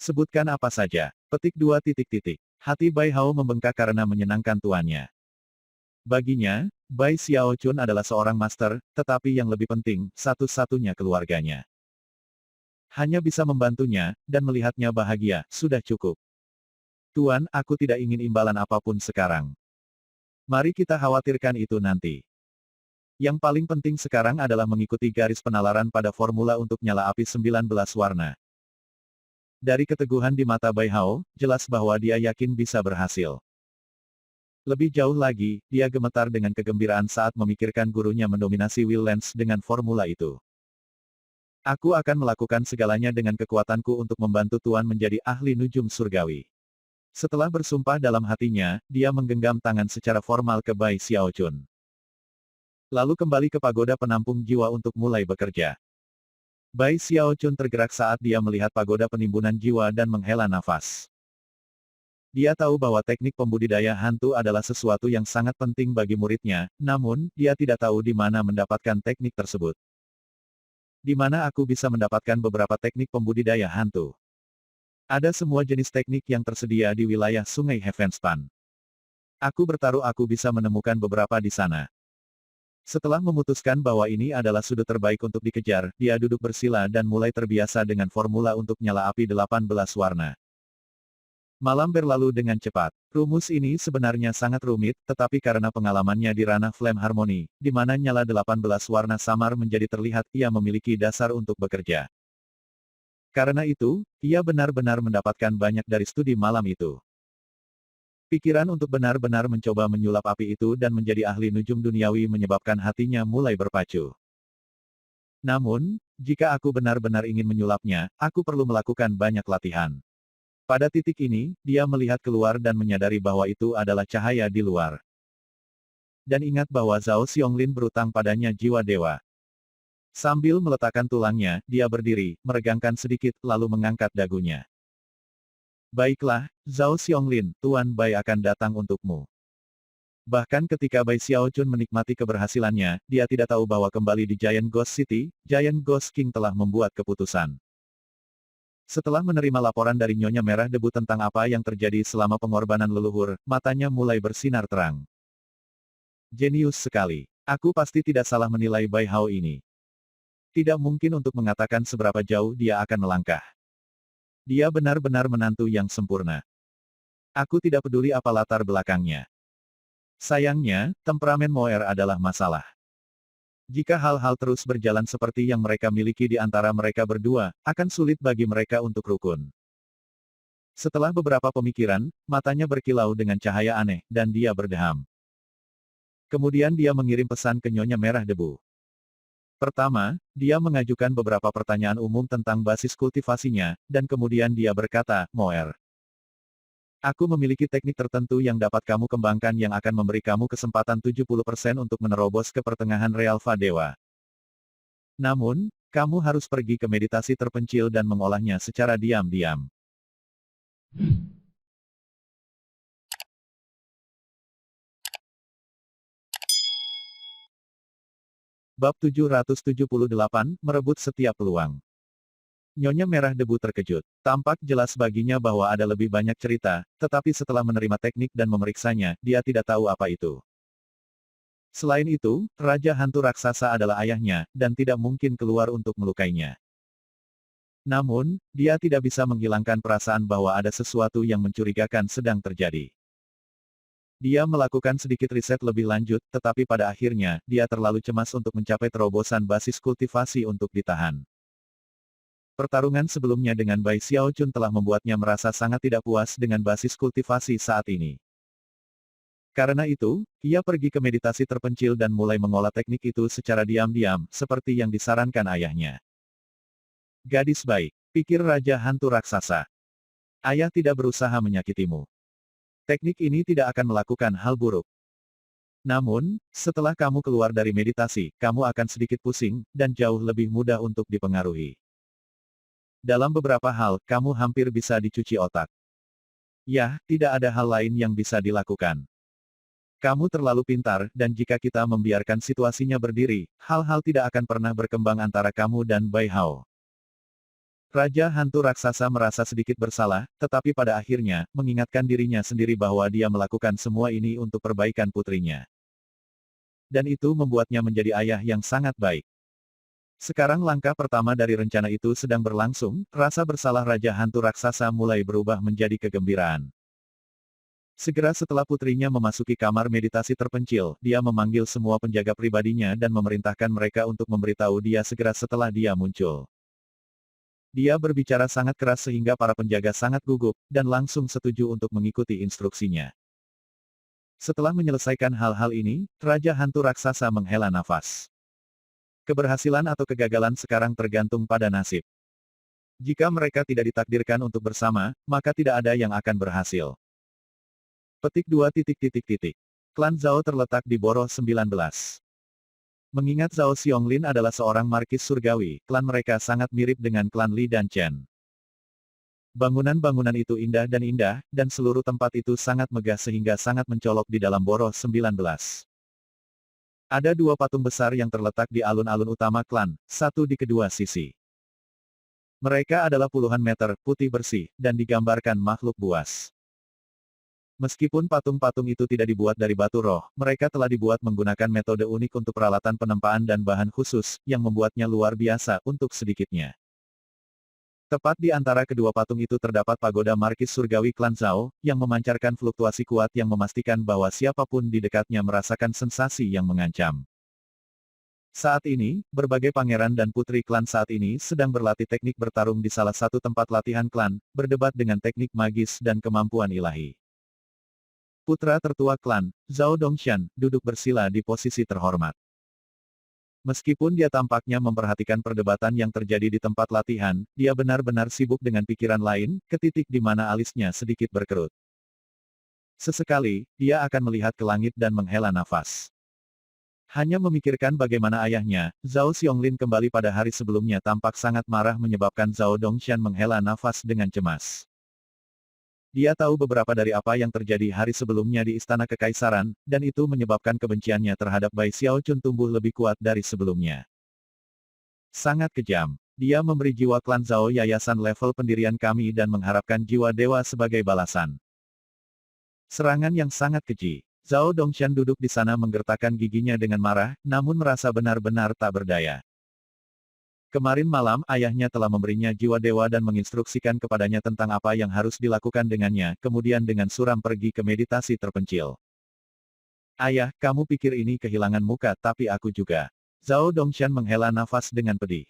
Sebutkan apa saja. Petik 2 titik titik. Hati Bai Hao membengkak karena menyenangkan tuannya. Baginya, Bai Xiaochun adalah seorang master, tetapi yang lebih penting, satu-satunya keluarganya. Hanya bisa membantunya, dan melihatnya bahagia, sudah cukup. Tuan, aku tidak ingin imbalan apapun sekarang. Mari kita khawatirkan itu nanti. Yang paling penting sekarang adalah mengikuti garis penalaran pada formula untuk nyala api 19 warna. Dari keteguhan di mata Bai Hao, jelas bahwa dia yakin bisa berhasil. Lebih jauh lagi, dia gemetar dengan kegembiraan saat memikirkan gurunya mendominasi Will Lance dengan formula itu. Aku akan melakukan segalanya dengan kekuatanku untuk membantu Tuan menjadi ahli nujum surgawi. Setelah bersumpah dalam hatinya, dia menggenggam tangan secara formal ke Bai Xiaochun. Lalu kembali ke pagoda penampung jiwa untuk mulai bekerja. Bai Xiaochun tergerak saat dia melihat pagoda penimbunan jiwa dan menghela nafas. Dia tahu bahwa teknik pembudidaya hantu adalah sesuatu yang sangat penting bagi muridnya, namun, dia tidak tahu di mana mendapatkan teknik tersebut. Di mana aku bisa mendapatkan beberapa teknik pembudidaya hantu? Ada semua jenis teknik yang tersedia di wilayah Sungai Heavenspan. Aku bertaruh aku bisa menemukan beberapa di sana. Setelah memutuskan bahwa ini adalah sudut terbaik untuk dikejar, dia duduk bersila dan mulai terbiasa dengan formula untuk nyala api 18 warna. Malam berlalu dengan cepat. Rumus ini sebenarnya sangat rumit, tetapi karena pengalamannya di ranah Flame Harmony, di mana nyala 18 warna samar menjadi terlihat, ia memiliki dasar untuk bekerja. Karena itu, ia benar-benar mendapatkan banyak dari studi malam itu. Pikiran untuk benar-benar mencoba menyulap api itu dan menjadi ahli nujum duniawi menyebabkan hatinya mulai berpacu. Namun, jika aku benar-benar ingin menyulapnya, aku perlu melakukan banyak latihan. Pada titik ini, dia melihat keluar dan menyadari bahwa itu adalah cahaya di luar. Dan ingat bahwa Zhao Xionglin berutang padanya jiwa dewa. Sambil meletakkan tulangnya, dia berdiri, meregangkan sedikit, lalu mengangkat dagunya. Baiklah, Zhao Xionglin, Tuan Bai akan datang untukmu. Bahkan ketika Bai Xiaochun menikmati keberhasilannya, dia tidak tahu bahwa kembali di Giant Ghost City, Giant Ghost King telah membuat keputusan. Setelah menerima laporan dari Nyonya Merah Debu tentang apa yang terjadi selama pengorbanan leluhur, matanya mulai bersinar terang. Jenius sekali. Aku pasti tidak salah menilai Bai Hao ini. Tidak mungkin untuk mengatakan seberapa jauh dia akan melangkah. Dia benar-benar menantu yang sempurna. Aku tidak peduli apa latar belakangnya. Sayangnya, temperamen Moer adalah masalah. Jika hal-hal terus berjalan seperti yang mereka miliki di antara mereka berdua, akan sulit bagi mereka untuk rukun. Setelah beberapa pemikiran, matanya berkilau dengan cahaya aneh, dan dia berdeham. Kemudian dia mengirim pesan ke Nyonya Merah Debu. Pertama, dia mengajukan beberapa pertanyaan umum tentang basis kultivasinya, dan kemudian dia berkata, Moer. Aku memiliki teknik tertentu yang dapat kamu kembangkan yang akan memberi kamu kesempatan 70% untuk menerobos ke pertengahan realfa dewa. Namun, kamu harus pergi ke meditasi terpencil dan mengolahnya secara diam-diam. Bab 778, merebut setiap peluang. Nyonya Merah Debu terkejut. Tampak jelas baginya bahwa ada lebih banyak cerita, tetapi setelah menerima teknik dan memeriksanya, dia tidak tahu apa itu. Selain itu, Raja Hantu Raksasa adalah ayahnya, dan tidak mungkin keluar untuk melukainya. Namun, dia tidak bisa menghilangkan perasaan bahwa ada sesuatu yang mencurigakan sedang terjadi. Dia melakukan sedikit riset lebih lanjut, tetapi pada akhirnya, dia terlalu cemas untuk mencapai terobosan basis kultivasi untuk ditahan. Pertarungan sebelumnya dengan Bai Xiaochun telah membuatnya merasa sangat tidak puas dengan basis kultivasi saat ini. Karena itu, ia pergi ke meditasi terpencil dan mulai mengolah teknik itu secara diam-diam, seperti yang disarankan ayahnya. Gadis baik, pikir Raja Hantu Raksasa. Ayah tidak berusaha menyakitimu. Teknik ini tidak akan melakukan hal buruk. Namun, setelah kamu keluar dari meditasi, kamu akan sedikit pusing, dan jauh lebih mudah untuk dipengaruhi. Dalam beberapa hal, kamu hampir bisa dicuci otak. Ya, tidak ada hal lain yang bisa dilakukan. Kamu terlalu pintar, dan jika kita membiarkan situasinya berdiri, hal-hal tidak akan pernah berkembang antara kamu dan Bai Hao. Raja Hantu Raksasa merasa sedikit bersalah, tetapi pada akhirnya, mengingatkan dirinya sendiri bahwa dia melakukan semua ini untuk perbaikan putrinya. Dan itu membuatnya menjadi ayah yang sangat baik. Sekarang langkah pertama dari rencana itu sedang berlangsung, rasa bersalah Raja Hantu Raksasa mulai berubah menjadi kegembiraan. Segera setelah putrinya memasuki kamar meditasi terpencil, dia memanggil semua penjaga pribadinya dan memerintahkan mereka untuk memberitahu dia segera setelah dia muncul. Dia berbicara sangat keras sehingga para penjaga sangat gugup, dan langsung setuju untuk mengikuti instruksinya. Setelah menyelesaikan hal-hal ini, Raja Hantu Raksasa menghela nafas. Keberhasilan atau kegagalan sekarang tergantung pada nasib. Jika mereka tidak ditakdirkan untuk bersama, maka tidak ada yang akan berhasil. Petik 2. Klan Zhao terletak di Borough 19. Mengingat Zhao Xionglin adalah seorang markis surgawi, klan mereka sangat mirip dengan klan Li dan Chen. Bangunan-bangunan itu indah, dan seluruh tempat itu sangat megah sehingga sangat mencolok di dalam Borough 19. Ada dua patung besar yang terletak di alun-alun utama klan, satu di kedua sisi. Mereka adalah puluhan meter, putih bersih, dan digambarkan makhluk buas. Meskipun patung-patung itu tidak dibuat dari batu roh, mereka telah dibuat menggunakan metode unik untuk peralatan penempaan dan bahan khusus, yang membuatnya luar biasa untuk sedikitnya. Tepat di antara kedua patung itu terdapat pagoda markis surgawi klan Zhao, yang memancarkan fluktuasi kuat yang memastikan bahwa siapapun di dekatnya merasakan sensasi yang mengancam. Saat ini, berbagai pangeran dan putri klan saat ini sedang berlatih teknik bertarung di salah satu tempat latihan klan, berdebat dengan teknik magis dan kemampuan ilahi. Putra tertua klan, Zhao Dongshan, duduk bersila di posisi terhormat. Meskipun dia tampaknya memperhatikan perdebatan yang terjadi di tempat latihan, dia benar-benar sibuk dengan pikiran lain, ketitik di mana alisnya sedikit berkerut. Sesekali, dia akan melihat ke langit dan menghela nafas. Hanya memikirkan bagaimana ayahnya, Zhao Xionglin kembali pada hari sebelumnya tampak sangat marah menyebabkan Zhao Dongshan menghela nafas dengan cemas. Dia tahu beberapa dari apa yang terjadi hari sebelumnya di Istana Kekaisaran, dan itu menyebabkan kebenciannya terhadap Bai Xiaochun tumbuh lebih kuat dari sebelumnya. Sangat kejam. Dia memberi jiwa klan Zhao yayasan level pendirian kami dan mengharapkan jiwa dewa sebagai balasan. Serangan yang sangat keji. Zhao Dongshan duduk di sana menggertakkan giginya dengan marah, namun merasa benar-benar tak berdaya. Kemarin malam ayahnya telah memberinya jiwa dewa dan menginstruksikan kepadanya tentang apa yang harus dilakukan dengannya, kemudian dengan suram pergi ke meditasi terpencil. Ayah, kamu pikir ini kehilangan muka, tapi aku juga. Zhao Dongshan menghela nafas dengan pedih.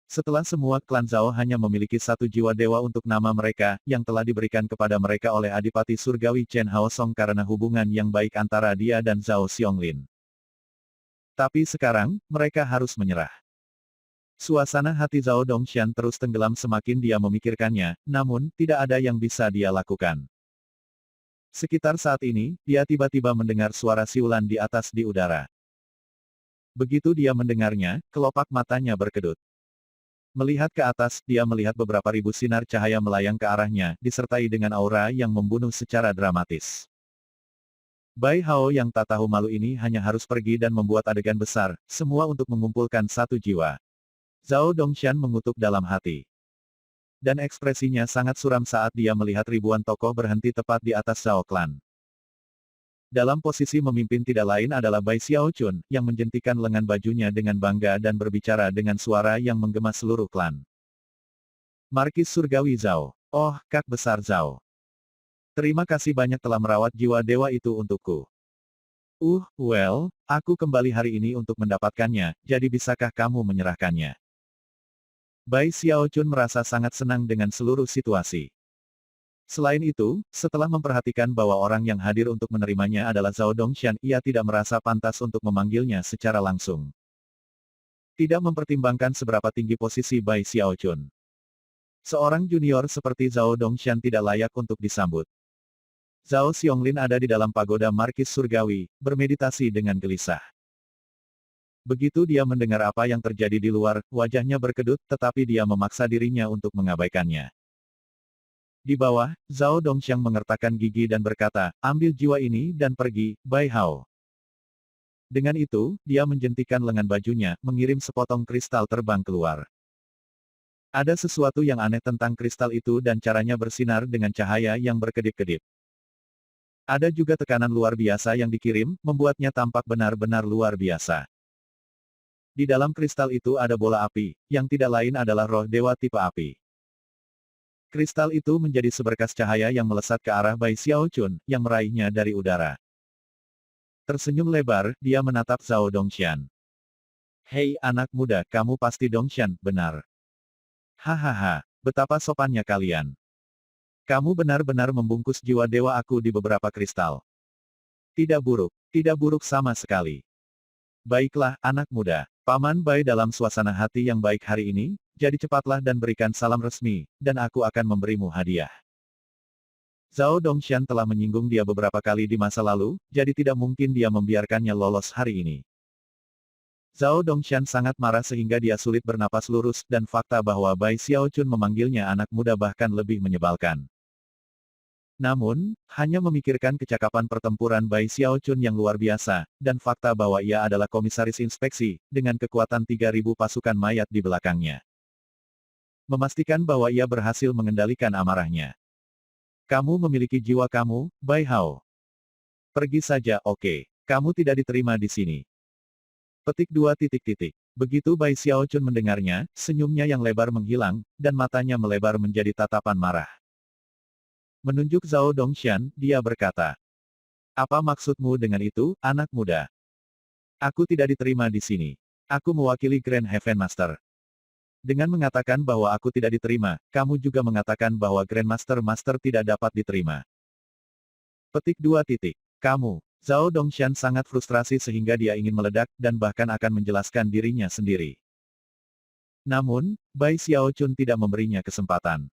Setelah semua klan Zhao hanya memiliki satu jiwa dewa untuk nama mereka, yang telah diberikan kepada mereka oleh Adipati Surgawi Chen Haosong karena hubungan yang baik antara dia dan Zhao Xionglin. Tapi sekarang, mereka harus menyerah. Suasana hati Zhao Dongshan terus tenggelam semakin dia memikirkannya, namun, tidak ada yang bisa dia lakukan. Sekitar saat ini, dia tiba-tiba mendengar suara siulan di atas di udara. Begitu dia mendengarnya, kelopak matanya berkedut. Melihat ke atas, dia melihat beberapa ribu sinar cahaya melayang ke arahnya, disertai dengan aura yang membunuh secara dramatis. Bai Hao yang tak tahu malu ini hanya harus pergi dan membuat adegan besar, semua untuk mengumpulkan satu jiwa. Zhao Dongshan mengutuk dalam hati. Dan ekspresinya sangat suram saat dia melihat ribuan tokoh berhenti tepat di atas Zhao Clan. Dalam posisi memimpin tidak lain adalah Bai Xiaochun, yang menjentikan lengan bajunya dengan bangga dan berbicara dengan suara yang menggema seluruh klan. Markis Surgawi Zhao. Oh, Kak Besar Zhao. Terima kasih banyak telah merawat jiwa dewa itu untukku. Aku kembali hari ini untuk mendapatkannya, jadi bisakah kamu menyerahkannya? Bai Xiaochun merasa sangat senang dengan seluruh situasi. Selain itu, setelah memperhatikan bahwa orang yang hadir untuk menerimanya adalah Zhao Dongshan, ia tidak merasa pantas untuk memanggilnya secara langsung. Tidak mempertimbangkan seberapa tinggi posisi Bai Xiaochun. Seorang junior seperti Zhao Dongshan tidak layak untuk disambut. Zhao Xionglin ada di dalam pagoda markis surgawi, bermeditasi dengan gelisah. Begitu dia mendengar apa yang terjadi di luar, wajahnya berkedut, tetapi dia memaksa dirinya untuk mengabaikannya. Di bawah, Zhao Dongshan mengertakkan gigi dan berkata, ambil jiwa ini dan pergi, Bai Hao. Dengan itu, dia menjentikan lengan bajunya, mengirim sepotong kristal terbang keluar. Ada sesuatu yang aneh tentang kristal itu dan caranya bersinar dengan cahaya yang berkedip-kedip. Ada juga tekanan luar biasa yang dikirim, membuatnya tampak benar-benar luar biasa. Di dalam kristal itu ada bola api, yang tidak lain adalah roh dewa tipe api. Kristal itu menjadi seberkas cahaya yang melesat ke arah Bai Xiaochun, yang meraihnya dari udara. Tersenyum lebar, dia menatap Zhao Dongshan. Hei anak muda, kamu pasti Dongshan, benar? Hahaha, betapa sopannya kalian. Kamu benar-benar membungkus jiwa dewa aku di beberapa kristal. Tidak buruk sama sekali. Baiklah, anak muda. Paman Bai dalam suasana hati yang baik hari ini, jadi cepatlah dan berikan salam resmi, dan aku akan memberimu hadiah. Zhao Dongshan telah menyinggung dia beberapa kali di masa lalu, jadi tidak mungkin dia membiarkannya lolos hari ini. Zhao Dongshan sangat marah sehingga dia sulit bernapas lurus, dan fakta bahwa Bai Xiaochun memanggilnya anak muda bahkan lebih menyebalkan. Namun, hanya memikirkan kecakapan pertempuran Bai Xiaochun yang luar biasa, dan fakta bahwa ia adalah komisaris inspeksi, dengan kekuatan 3.000 pasukan mayat di belakangnya. Memastikan bahwa ia berhasil mengendalikan amarahnya. Kamu memiliki jiwa kamu, Bai Hao. Pergi saja, oke. Kamu tidak diterima di sini. Petik 2 titik titik. Begitu Bai Xiaochun mendengarnya, senyumnya yang lebar menghilang, dan matanya melebar menjadi tatapan marah. Menunjuk Zhao Dongshan, dia berkata, "Apa maksudmu dengan itu, anak muda? Aku tidak diterima di sini. Aku mewakili Grand Heaven Master. Dengan mengatakan bahwa aku tidak diterima, kamu juga mengatakan bahwa Grand Master tidak dapat diterima." Petik 2 titik. Kamu. Zhao Dongshan sangat frustrasi sehingga dia ingin meledak, dan bahkan akan menjelaskan dirinya sendiri. Namun, Bai Xiaochun tidak memberinya kesempatan.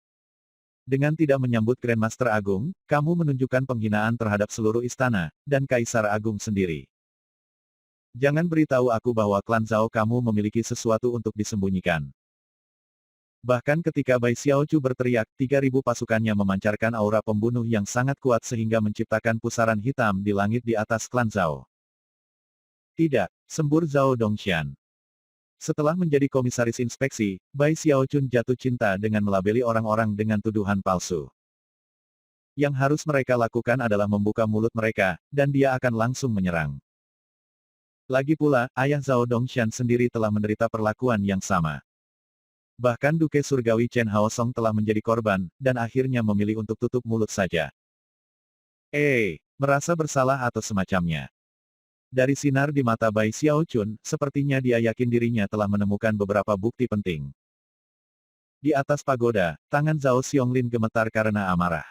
Dengan tidak menyambut Grandmaster Agung, kamu menunjukkan penghinaan terhadap seluruh istana, dan Kaisar Agung sendiri. Jangan beritahu aku bahwa klan Zhao kamu memiliki sesuatu untuk disembunyikan. Bahkan ketika Bai Xiaochu berteriak, 3.000 pasukannya memancarkan aura pembunuh yang sangat kuat sehingga menciptakan pusaran hitam di langit di atas klan Zhao. Tidak, sembur Zhao Dongshan. Setelah menjadi komisaris inspeksi, Bai Xiaochun jatuh cinta dengan melabeli orang-orang dengan tuduhan palsu. Yang harus mereka lakukan adalah membuka mulut mereka, dan dia akan langsung menyerang. Lagi pula, ayah Zhao Dongshan sendiri telah menderita perlakuan yang sama. Bahkan Duke Surgawi Chen Haosong telah menjadi korban, dan akhirnya memilih untuk tutup mulut saja. Merasa bersalah atau semacamnya. Dari sinar di mata Bai Xiaochun, sepertinya dia yakin dirinya telah menemukan beberapa bukti penting. Di atas pagoda, tangan Zhao Xionglin gemetar karena amarah.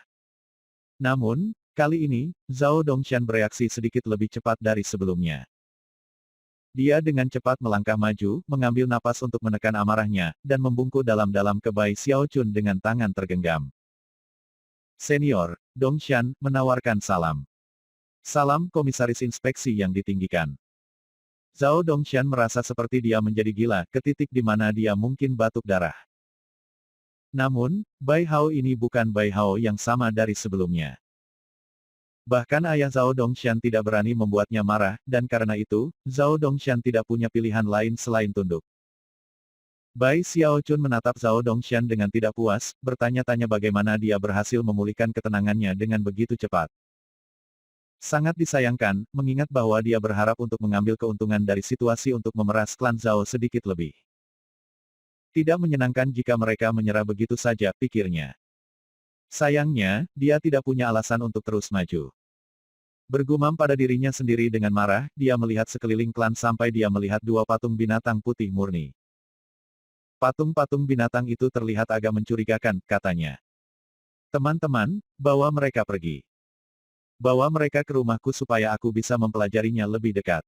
Namun, kali ini, Zhao Dongshan bereaksi sedikit lebih cepat dari sebelumnya. Dia dengan cepat melangkah maju, mengambil napas untuk menekan amarahnya, dan membungkuk dalam-dalam ke Bai Xiaochun dengan tangan tergenggam. Senior, Dongshan, menawarkan salam. Salam komisaris inspeksi yang ditinggikan. Zhao Dongshan merasa seperti dia menjadi gila, ke titik di mana dia mungkin batuk darah. Namun, Bai Hao ini bukan Bai Hao yang sama dari sebelumnya. Bahkan ayah Zhao Dongshan tidak berani membuatnya marah, dan karena itu, Zhao Dongshan tidak punya pilihan lain selain tunduk. Bai Xiaochun menatap Zhao Dongshan dengan tidak puas, bertanya-tanya bagaimana dia berhasil memulihkan ketenangannya dengan begitu cepat. Sangat disayangkan, mengingat bahwa dia berharap untuk mengambil keuntungan dari situasi untuk memeras klan Zhao sedikit lebih. Tidak menyenangkan jika mereka menyerah begitu saja, pikirnya. Sayangnya, dia tidak punya alasan untuk terus maju. Bergumam pada dirinya sendiri dengan marah, dia melihat sekeliling klan sampai dia melihat dua patung binatang putih murni. Patung-patung binatang itu terlihat agak mencurigakan, katanya. Teman-teman, bawa mereka pergi. Bawa mereka ke rumahku supaya aku bisa mempelajarinya lebih dekat.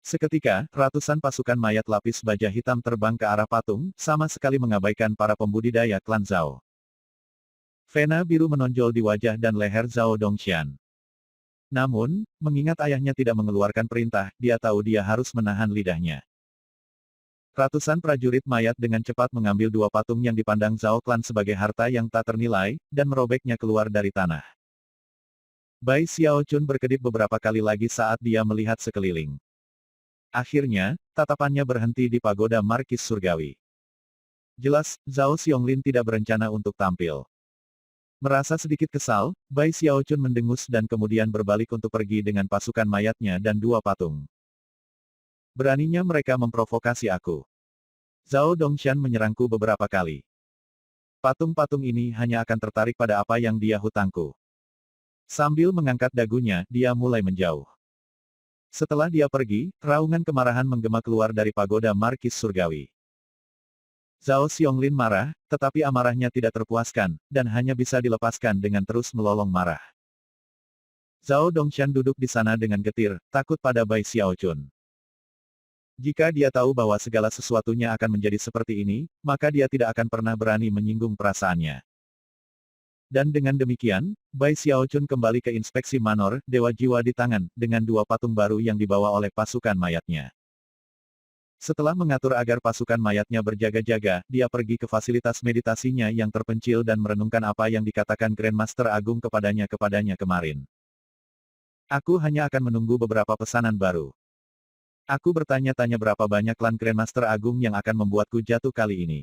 Seketika, ratusan pasukan mayat lapis baja hitam terbang ke arah patung, sama sekali mengabaikan para pembudidaya klan Zhao. Vena biru menonjol di wajah dan leher Zhao Dongshan. Namun, mengingat ayahnya tidak mengeluarkan perintah, dia tahu dia harus menahan lidahnya. Ratusan prajurit mayat dengan cepat mengambil dua patung yang dipandang Zhao klan sebagai harta yang tak ternilai, dan merobeknya keluar dari tanah. Bai Xiaochun berkedip beberapa kali lagi saat dia melihat sekeliling. Akhirnya, tatapannya berhenti di pagoda Markis Surgawi. Jelas, Zhao Xionglin tidak berencana untuk tampil. Merasa sedikit kesal, Bai Xiaochun mendengus dan kemudian berbalik untuk pergi dengan pasukan mayatnya dan dua patung. Beraninya mereka memprovokasi aku. Zhao Dongshan menyerangku beberapa kali. Patung-patung ini hanya akan tertarik pada apa yang dia hutangku. Sambil mengangkat dagunya, dia mulai menjauh. Setelah dia pergi, raungan kemarahan menggema keluar dari pagoda Markis Surgawi. Zhao Xionglin marah, tetapi amarahnya tidak terpuaskan, dan hanya bisa dilepaskan dengan terus melolong marah. Zhao Dongshan duduk di sana dengan getir, takut pada Bai Xiaochun. Jika dia tahu bahwa segala sesuatunya akan menjadi seperti ini, maka dia tidak akan pernah berani menyinggung perasaannya. Dan dengan demikian, Bai Xiaochun kembali ke inspeksi Manor, Dewa Jiwa di tangan, dengan dua patung baru yang dibawa oleh pasukan mayatnya. Setelah mengatur agar pasukan mayatnya berjaga-jaga, dia pergi ke fasilitas meditasinya yang terpencil dan merenungkan apa yang dikatakan Grandmaster Agung kepadanya kemarin. Aku hanya akan menunggu beberapa pesanan baru. Aku bertanya-tanya berapa banyak klan Grandmaster Agung yang akan membuatku jatuh kali ini.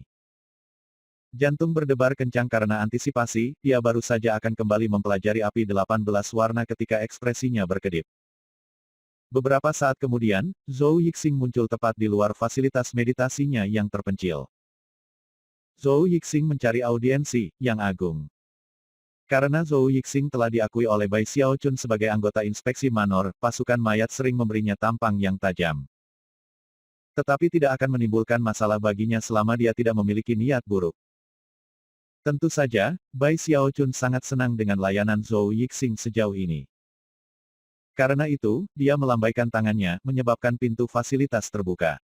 Jantung berdebar kencang karena antisipasi, dia baru saja akan kembali mempelajari api 18 warna ketika ekspresinya berkedip. Beberapa saat kemudian, Zhou Yixing muncul tepat di luar fasilitas meditasinya yang terpencil. Zhou Yixing mencari audiensi, yang agung. Karena Zhou Yixing telah diakui oleh Bai Xiaochun sebagai anggota inspeksi Manor, pasukan mayat sering memberinya tampang yang tajam. Tetapi tidak akan menimbulkan masalah baginya selama dia tidak memiliki niat buruk. Tentu saja, Bai Xiaochun sangat senang dengan layanan Zhou Yixing sejauh ini. Karena itu, dia melambaikan tangannya, menyebabkan pintu fasilitas terbuka.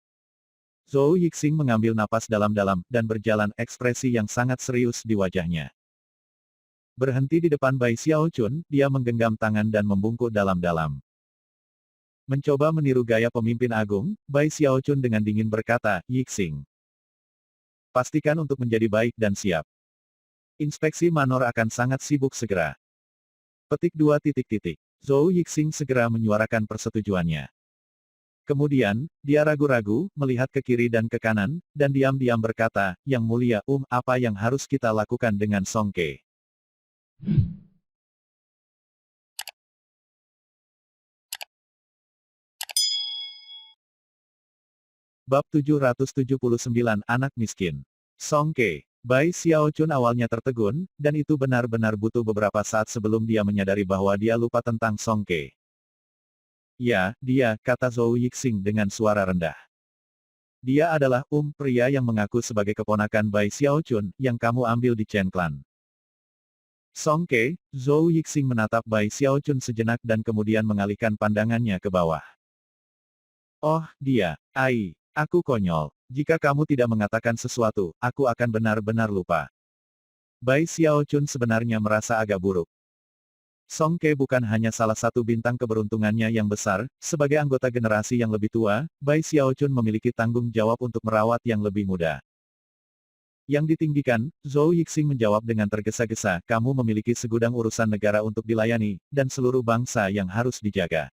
Zhou Yixing mengambil napas dalam-dalam, dan berjalan ekspresi yang sangat serius di wajahnya. Berhenti di depan Bai Xiaochun, dia menggenggam tangan dan membungkuk dalam-dalam. Mencoba meniru gaya pemimpin agung, Bai Xiaochun dengan dingin berkata, Yixing. Pastikan untuk menjadi baik dan siap. Inspeksi Manor akan sangat sibuk segera. Petik 2. Zhou Yixing segera menyuarakan persetujuannya. Kemudian, dia ragu-ragu, melihat ke kiri dan ke kanan, dan diam-diam berkata, Yang Mulia, apa yang harus kita lakukan dengan Song Ke? Bab 779 Anak Miskin. Song Ke. Bai Xiaochun awalnya tertegun, dan itu benar-benar butuh beberapa saat sebelum dia menyadari bahwa dia lupa tentang Song Ke. Ya, dia, kata Zhou Yixing dengan suara rendah. Dia adalah, pria yang mengaku sebagai keponakan Bai Xiaochun, yang kamu ambil di Chen Clan. Song Ke, Zhou Yixing menatap Bai Xiaochun sejenak dan kemudian mengalihkan pandangannya ke bawah. Oh, dia. Aku konyol. Jika kamu tidak mengatakan sesuatu, aku akan benar-benar lupa. Bai Xiaochun sebenarnya merasa agak buruk. Song Ke bukan hanya salah satu bintang keberuntungannya yang besar, sebagai anggota generasi yang lebih tua, Bai Xiaochun memiliki tanggung jawab untuk merawat yang lebih muda. Yang ditinggikan, Zhou Yixing menjawab dengan tergesa-gesa, kamu memiliki segudang urusan negara untuk dilayani, dan seluruh bangsa yang harus dijaga.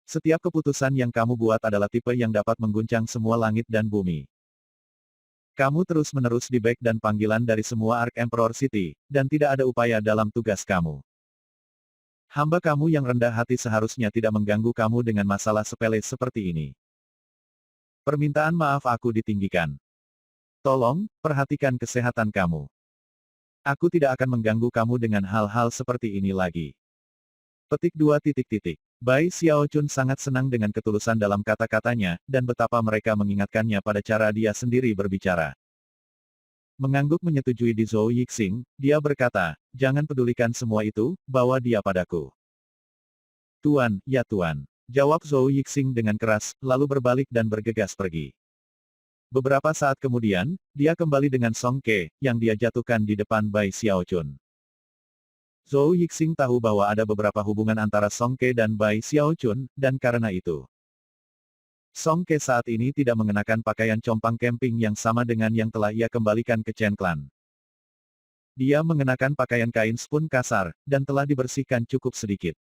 Setiap keputusan yang kamu buat adalah tipe yang dapat mengguncang semua langit dan bumi. Kamu terus-menerus di back dan panggilan dari semua Ark Emperor City, dan tidak ada upaya dalam tugas kamu. Hamba kamu yang rendah hati seharusnya tidak mengganggu kamu dengan masalah sepele seperti ini. Permintaan maaf aku ditinggikan. Tolong, perhatikan kesehatan kamu. Aku tidak akan mengganggu kamu dengan hal-hal seperti ini lagi. Petik 2. Bai Xiaochun sangat senang dengan ketulusan dalam kata-katanya, dan betapa mereka mengingatkannya pada cara dia sendiri berbicara. Mengangguk menyetujui di Zhou Yixing, dia berkata, jangan pedulikan semua itu, bawa dia padaku. Tuan, ya Tuan. Jawab Zhou Yixing dengan keras, lalu berbalik dan bergegas pergi. Beberapa saat kemudian, dia kembali dengan Song Ke, yang dia jatuhkan di depan Bai Xiaochun. Zhou Yixing tahu bahwa ada beberapa hubungan antara Song Ke dan Bai Xiaochun, dan karena itu, Song Ke saat ini tidak mengenakan pakaian compang camping yang sama dengan yang telah ia kembalikan ke Chen Clan. Dia mengenakan pakaian kain spun kasar, dan telah dibersihkan cukup sedikit.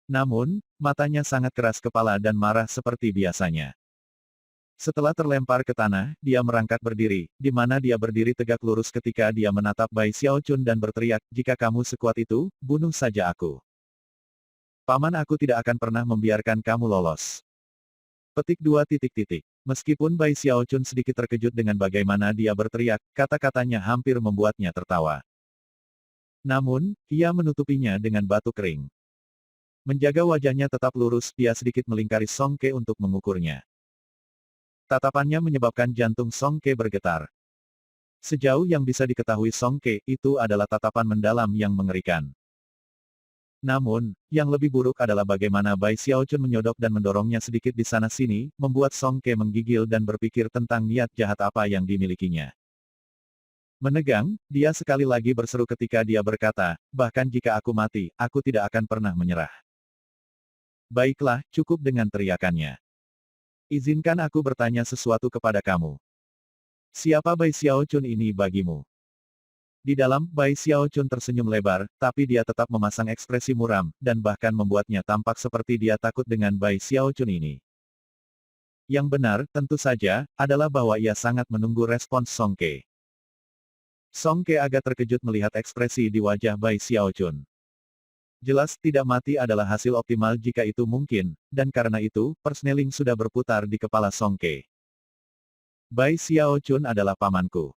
Namun, matanya sangat keras kepala dan marah seperti biasanya. Setelah terlempar ke tanah, dia merangkak berdiri, di mana dia berdiri tegak lurus ketika dia menatap Bai Xiaochun dan berteriak, jika kamu sekuat itu, bunuh saja aku. Paman aku tidak akan pernah membiarkan kamu lolos. Petik 2. Meskipun Bai Xiaochun sedikit terkejut dengan bagaimana dia berteriak, kata-katanya hampir membuatnya tertawa. Namun, ia menutupinya dengan batu kering. Menjaga wajahnya tetap lurus, dia sedikit melingkari Song Ke untuk mengukurnya. Tatapannya menyebabkan jantung Song Ke bergetar. Sejauh yang bisa diketahui Song Ke, itu adalah tatapan mendalam yang mengerikan. Namun, yang lebih buruk adalah bagaimana Bai Xiaochun menyodok dan mendorongnya sedikit di sana-sini, membuat Song Ke menggigil dan berpikir tentang niat jahat apa yang dimilikinya. Menegang, dia sekali lagi berseru ketika dia berkata, bahkan jika aku mati, aku tidak akan pernah menyerah. Baiklah, cukup dengan teriakannya. Izinkan aku bertanya sesuatu kepada kamu. Siapa Bai Xiaochun ini bagimu? Di dalam, Bai Xiaochun tersenyum lebar, tapi dia tetap memasang ekspresi muram, dan bahkan membuatnya tampak seperti dia takut dengan Bai Xiaochun ini. Yang benar, tentu saja, adalah bahwa ia sangat menunggu respons Song Ke. Song Ke agak terkejut melihat ekspresi di wajah Bai Xiaochun. Jelas tidak mati adalah hasil optimal jika itu mungkin, dan karena itu, persneling sudah berputar di kepala Song Ke. Bai Xiaochun adalah pamanku.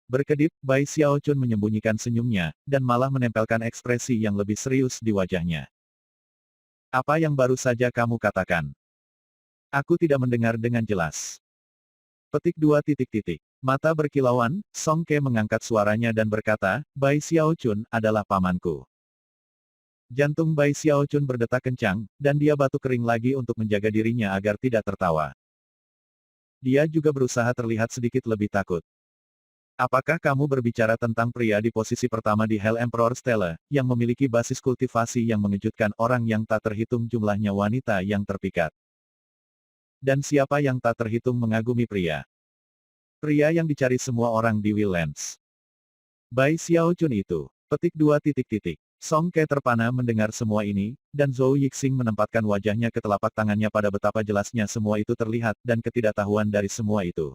Berkedip, Bai Xiaochun menyembunyikan senyumnya, dan malah menempelkan ekspresi yang lebih serius di wajahnya. Apa yang baru saja kamu katakan? Aku tidak mendengar dengan jelas. Petik 2 titik titik. Mata berkilauan, Song Ke mengangkat suaranya dan berkata, Bai Xiaochun adalah pamanku. Jantung Bai Xiaochun berdetak kencang, dan dia batuk kering lagi untuk menjaga dirinya agar tidak tertawa. Dia juga berusaha terlihat sedikit lebih takut. Apakah kamu berbicara tentang pria di posisi pertama di Hell Emperor Stella, yang memiliki basis kultivasi yang mengejutkan orang yang tak terhitung jumlahnya wanita yang terpikat? Dan siapa yang tak terhitung mengagumi pria? Pria yang dicari semua orang di Willlands. Bai Xiaochun itu. Petik 2 titik titik. Song Ke terpana mendengar semua ini, dan Zhou Yixing menempatkan wajahnya ke telapak tangannya pada betapa jelasnya semua itu terlihat, dan ketidaktahuan dari semua itu.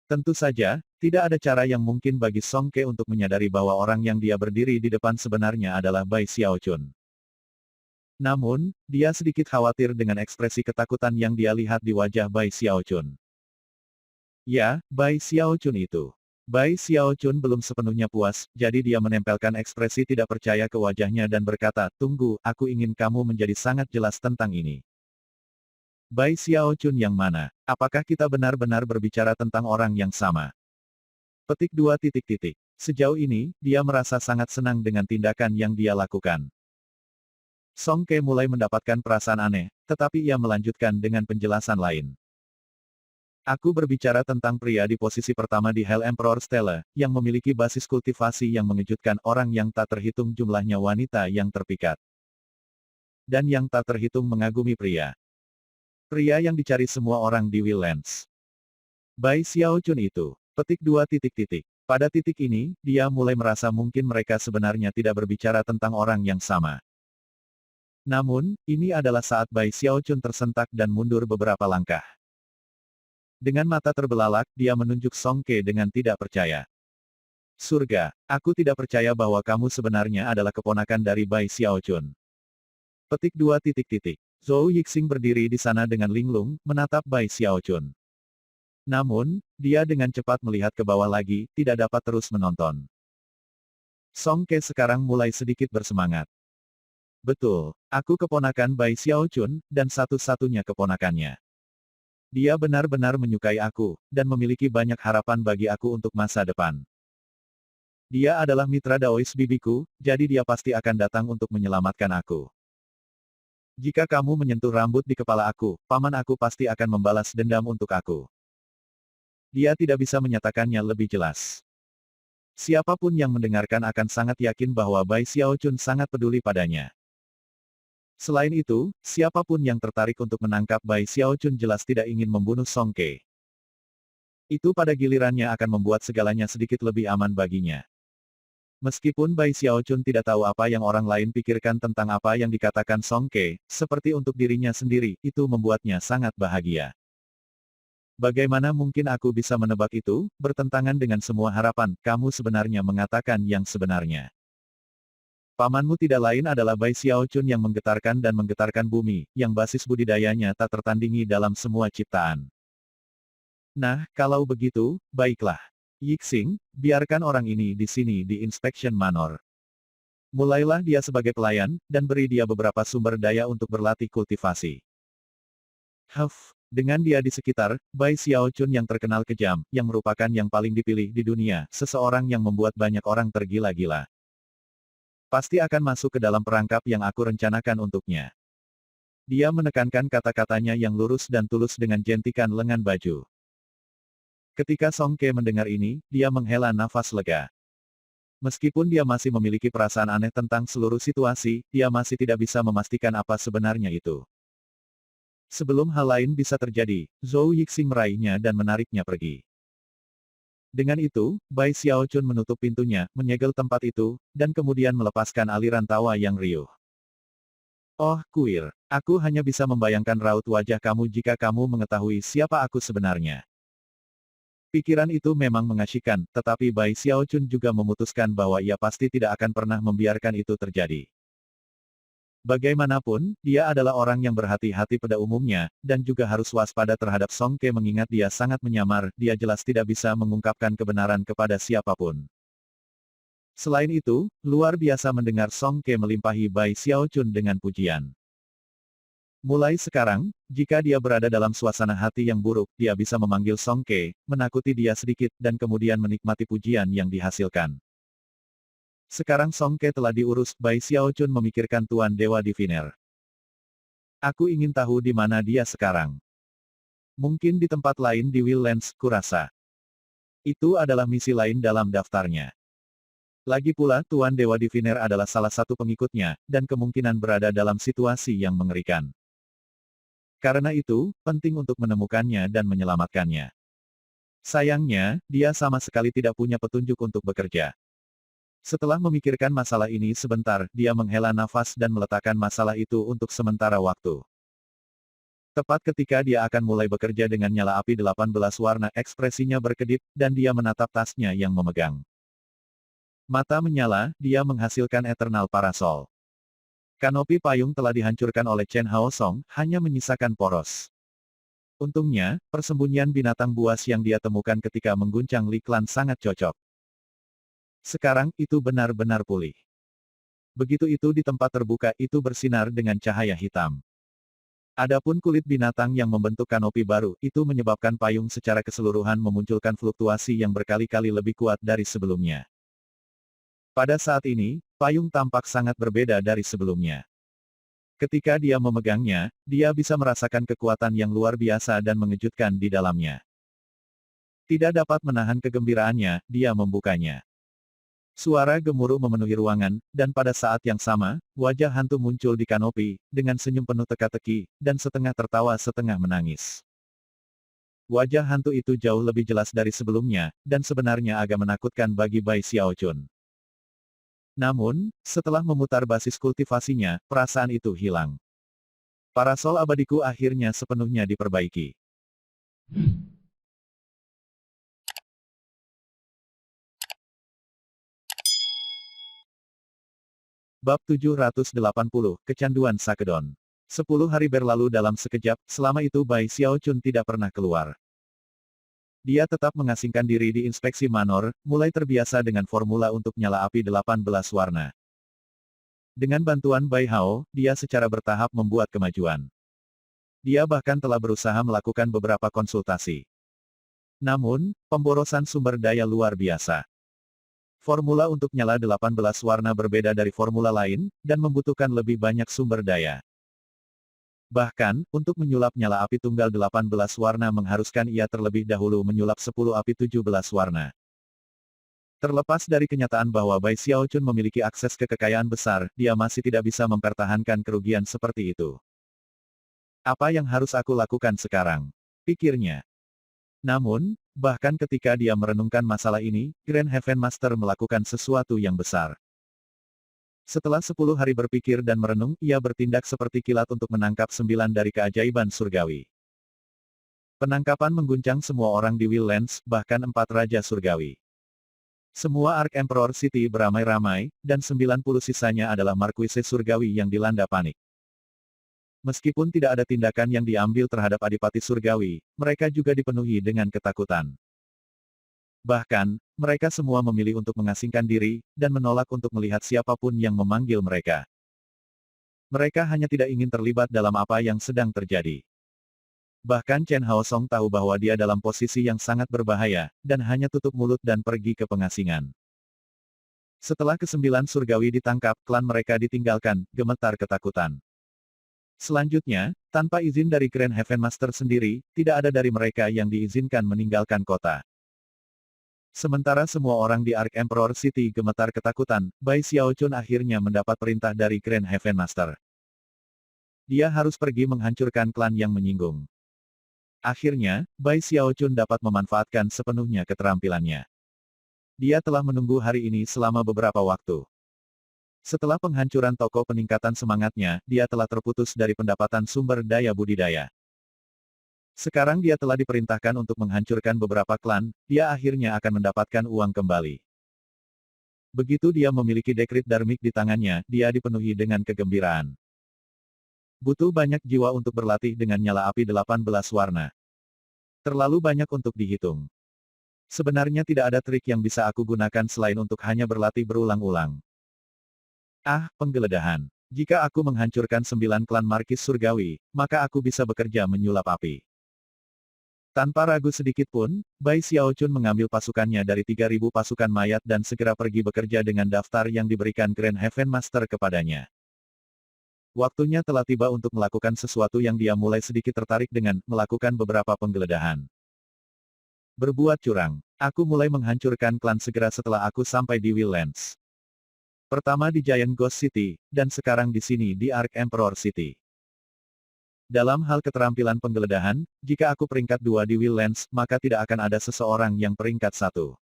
Tentu saja, tidak ada cara yang mungkin bagi Song Ke untuk menyadari bahwa orang yang dia berdiri di depan sebenarnya adalah Bai Xiaochun. Namun, dia sedikit khawatir dengan ekspresi ketakutan yang dia lihat di wajah Bai Xiaochun. Ya, Bai Xiaochun itu. Bai Xiaochun belum sepenuhnya puas, jadi dia menempelkan ekspresi tidak percaya ke wajahnya dan berkata, tunggu, aku ingin kamu menjadi sangat jelas tentang ini. Bai Xiaochun yang mana? Apakah kita benar-benar berbicara tentang orang yang sama? Petik 2 titik titik. Sejauh ini, dia merasa sangat senang dengan tindakan yang dia lakukan. Song Ke mulai mendapatkan perasaan aneh, tetapi ia melanjutkan dengan penjelasan lain. Aku berbicara tentang pria di posisi pertama di Hell Emperor Stella, yang memiliki basis kultivasi yang mengejutkan orang yang tak terhitung jumlahnya wanita yang terpikat. Dan yang tak terhitung mengagumi pria. Pria yang dicari semua orang di Willlands. Bai Xiaochun itu. Petik 2 titik titik. Pada titik ini, dia mulai merasa mungkin mereka sebenarnya tidak berbicara tentang orang yang sama. Namun, ini adalah saat Bai Xiaochun tersentak dan mundur beberapa langkah. Dengan mata terbelalak, dia menunjuk Song Ke dengan tidak percaya. Surga, aku tidak percaya bahwa kamu sebenarnya adalah keponakan dari Bai Xiaochun. Petik 2 titik titik. Zhou Yixing berdiri di sana dengan linglung, menatap Bai Xiaochun. Namun, dia dengan cepat melihat ke bawah lagi, tidak dapat terus menonton. Song Ke sekarang mulai sedikit bersemangat. Betul, aku keponakan Bai Xiaochun, dan satu-satunya keponakannya. Dia benar-benar menyukai aku, dan memiliki banyak harapan bagi aku untuk masa depan. Dia adalah mitra Daois bibiku, jadi dia pasti akan datang untuk menyelamatkan aku. Jika kamu menyentuh rambut di kepala aku, paman aku pasti akan membalas dendam untuk aku. Dia tidak bisa menyatakannya lebih jelas. Siapapun yang mendengarkan akan sangat yakin bahwa Bai Xiaochun sangat peduli padanya. Selain itu, siapapun yang tertarik untuk menangkap Bai Xiaochun jelas tidak ingin membunuh Song Ke. Itu pada gilirannya akan membuat segalanya sedikit lebih aman baginya. Meskipun Bai Xiaochun tidak tahu apa yang orang lain pikirkan tentang apa yang dikatakan Song Ke, seperti untuk dirinya sendiri, itu membuatnya sangat bahagia. Bagaimana mungkin aku bisa menebak itu, bertentangan dengan semua harapan, kamu sebenarnya mengatakan yang sebenarnya. Pamanmu tidak lain adalah Bai Xiaochun yang menggetarkan dan menggetarkan bumi, yang basis budidayanya tak tertandingi dalam semua ciptaan. Nah, kalau begitu, baiklah. Yixing, biarkan orang ini di sini di Inspection Manor. Mulailah dia sebagai pelayan, dan beri dia beberapa sumber daya untuk berlatih kultivasi. Dengan dia di sekitar, Bai Xiaochun yang terkenal kejam, yang merupakan yang paling dipilih di dunia, seseorang yang membuat banyak orang tergila-gila. Pasti akan masuk ke dalam perangkap yang aku rencanakan untuknya. Dia menekankan kata-katanya yang lurus dan tulus dengan jentikan lengan baju. Ketika Song Ke mendengar ini, dia menghela nafas lega. Meskipun dia masih memiliki perasaan aneh tentang seluruh situasi, dia masih tidak bisa memastikan apa sebenarnya itu. Sebelum hal lain bisa terjadi, Zhou Yixing meraihnya dan menariknya pergi. Dengan itu, Bai Xiaochun menutup pintunya, menyegel tempat itu, dan kemudian melepaskan aliran tawa yang riuh. Oh, kuil. Aku hanya bisa membayangkan raut wajah kamu jika kamu mengetahui siapa aku sebenarnya. Pikiran itu memang mengasyikkan, tetapi Bai Xiaochun juga memutuskan bahwa ia pasti tidak akan pernah membiarkan itu terjadi. Bagaimanapun, dia adalah orang yang berhati-hati pada umumnya, dan juga harus waspada terhadap Song Ke mengingat dia sangat menyamar, dia jelas tidak bisa mengungkapkan kebenaran kepada siapapun. Selain itu, luar biasa mendengar Song Ke melimpahi Bai Xiaochun dengan pujian. Mulai sekarang, jika dia berada dalam suasana hati yang buruk, dia bisa memanggil Song Ke, menakuti dia sedikit, dan kemudian menikmati pujian yang dihasilkan. Sekarang Song Ke telah diurus, Bai Xiaochun memikirkan Tuan Dewa Diviner. Aku ingin tahu di mana dia sekarang. Mungkin di tempat lain di Willlands, kurasa. Itu adalah misi lain dalam daftarnya. Lagi pula Tuan Dewa Diviner adalah salah satu pengikutnya, dan kemungkinan berada dalam situasi yang mengerikan. Karena itu, penting untuk menemukannya dan menyelamatkannya. Sayangnya, dia sama sekali tidak punya petunjuk untuk bekerja. Setelah memikirkan masalah ini sebentar, dia menghela nafas dan meletakkan masalah itu untuk sementara waktu. Tepat ketika dia akan mulai bekerja dengan nyala api 18 warna, ekspresinya berkedip, dan dia menatap tasnya yang memegang. Mata menyala, dia menghasilkan Eternal Parasol. Kanopi payung telah dihancurkan oleh Chen Hao Song, hanya menyisakan poros. Untungnya, persembunyian binatang buas yang dia temukan ketika mengguncang Li Klan sangat cocok. Sekarang, itu benar-benar pulih. Begitu itu di tempat terbuka itu bersinar dengan cahaya hitam. Adapun kulit binatang yang membentuk kanopi baru, itu menyebabkan payung secara keseluruhan memunculkan fluktuasi yang berkali-kali lebih kuat dari sebelumnya. Pada saat ini, payung tampak sangat berbeda dari sebelumnya. Ketika dia memegangnya, dia bisa merasakan kekuatan yang luar biasa dan mengejutkan di dalamnya. Tidak dapat menahan kegembiraannya, dia membukanya. Suara gemuruh memenuhi ruangan, dan pada saat yang sama, wajah hantu muncul di kanopi, dengan senyum penuh teka-teki, dan setengah tertawa setengah menangis. Wajah hantu itu jauh lebih jelas dari sebelumnya, dan sebenarnya agak menakutkan bagi Bai Xiaochun. Namun, setelah memutar basis kultivasinya, perasaan itu hilang. Parasol abadiku akhirnya sepenuhnya diperbaiki. Bab 780, Kecanduan Sakedon. 10 hari berlalu dalam sekejap, selama itu Bai Xiaochun tidak pernah keluar. Dia tetap mengasingkan diri di inspeksi manor, mulai terbiasa dengan formula untuk nyala api 18 warna. Dengan bantuan Bai Hao, dia secara bertahap membuat kemajuan. Dia bahkan telah berusaha melakukan beberapa konsultasi. Namun, pemborosan sumber daya luar biasa. Formula untuk nyala 18 warna berbeda dari formula lain, dan membutuhkan lebih banyak sumber daya. Bahkan, untuk menyulap nyala api tunggal 18 warna mengharuskan ia terlebih dahulu menyulap 10 api 17 warna. Terlepas dari kenyataan bahwa Bai Xiaochun memiliki akses ke kekayaan besar, dia masih tidak bisa mempertahankan kerugian seperti itu. Apa yang harus aku lakukan sekarang? Pikirnya. Namun, bahkan ketika dia merenungkan masalah ini, Grand Heaven Master melakukan sesuatu yang besar. Setelah 10 hari berpikir dan merenung, ia bertindak seperti kilat untuk menangkap 9 dari keajaiban surgawi. Penangkapan mengguncang semua orang di Willlands, bahkan 4 Raja Surgawi. Semua Ark Emperor City beramai-ramai, dan 90 sisanya adalah Marquise Surgawi yang dilanda panik. Meskipun tidak ada tindakan yang diambil terhadap Adipati Surgawi, mereka juga dipenuhi dengan ketakutan. Bahkan, mereka semua memilih untuk mengasingkan diri, dan menolak untuk melihat siapapun yang memanggil mereka. Mereka hanya tidak ingin terlibat dalam apa yang sedang terjadi. Bahkan Chen Hao Song tahu bahwa dia dalam posisi yang sangat berbahaya, dan hanya tutup mulut dan pergi ke pengasingan. Setelah kesembilan surgawi ditangkap, klan mereka ditinggalkan, gemetar ketakutan. Selanjutnya, tanpa izin dari Grand Heaven Master sendiri, tidak ada dari mereka yang diizinkan meninggalkan kota. Sementara semua orang di Ark Emperor City gemetar ketakutan, Bai Xiaochun akhirnya mendapat perintah dari Grand Heaven Master. Dia harus pergi menghancurkan klan yang menyinggung. Akhirnya, Bai Xiaochun dapat memanfaatkan sepenuhnya keterampilannya. Dia telah menunggu hari ini selama beberapa waktu. Setelah penghancuran toko peningkatan semangatnya, dia telah terputus dari pendapatan sumber daya budidaya. Sekarang dia telah diperintahkan untuk menghancurkan beberapa klan, dia akhirnya akan mendapatkan uang kembali. Begitu dia memiliki dekrit Dharmik di tangannya, dia dipenuhi dengan kegembiraan. Butuh banyak jiwa untuk berlatih dengan nyala api 18 warna. Terlalu banyak untuk dihitung. Sebenarnya tidak ada trik yang bisa aku gunakan selain untuk hanya berlatih berulang-ulang. Ah, penggeledahan. Jika aku menghancurkan 9 klan Markis Surgawi, maka aku bisa bekerja menyulap api. Tanpa ragu sedikit pun, Bai Xiaochun mengambil pasukannya dari 3.000 pasukan mayat dan segera pergi bekerja dengan daftar yang diberikan Grand Heaven Master kepadanya. Waktunya telah tiba untuk melakukan sesuatu yang dia mulai sedikit tertarik dengan, melakukan beberapa penggeledahan. Berbuat curang. Aku mulai menghancurkan klan segera setelah aku sampai di Willlands. Pertama di Giant Ghost City, dan sekarang di sini di Ark Emperor City. Dalam hal keterampilan penggeledahan, jika aku peringkat 2 di Willlands, maka tidak akan ada seseorang yang peringkat 1.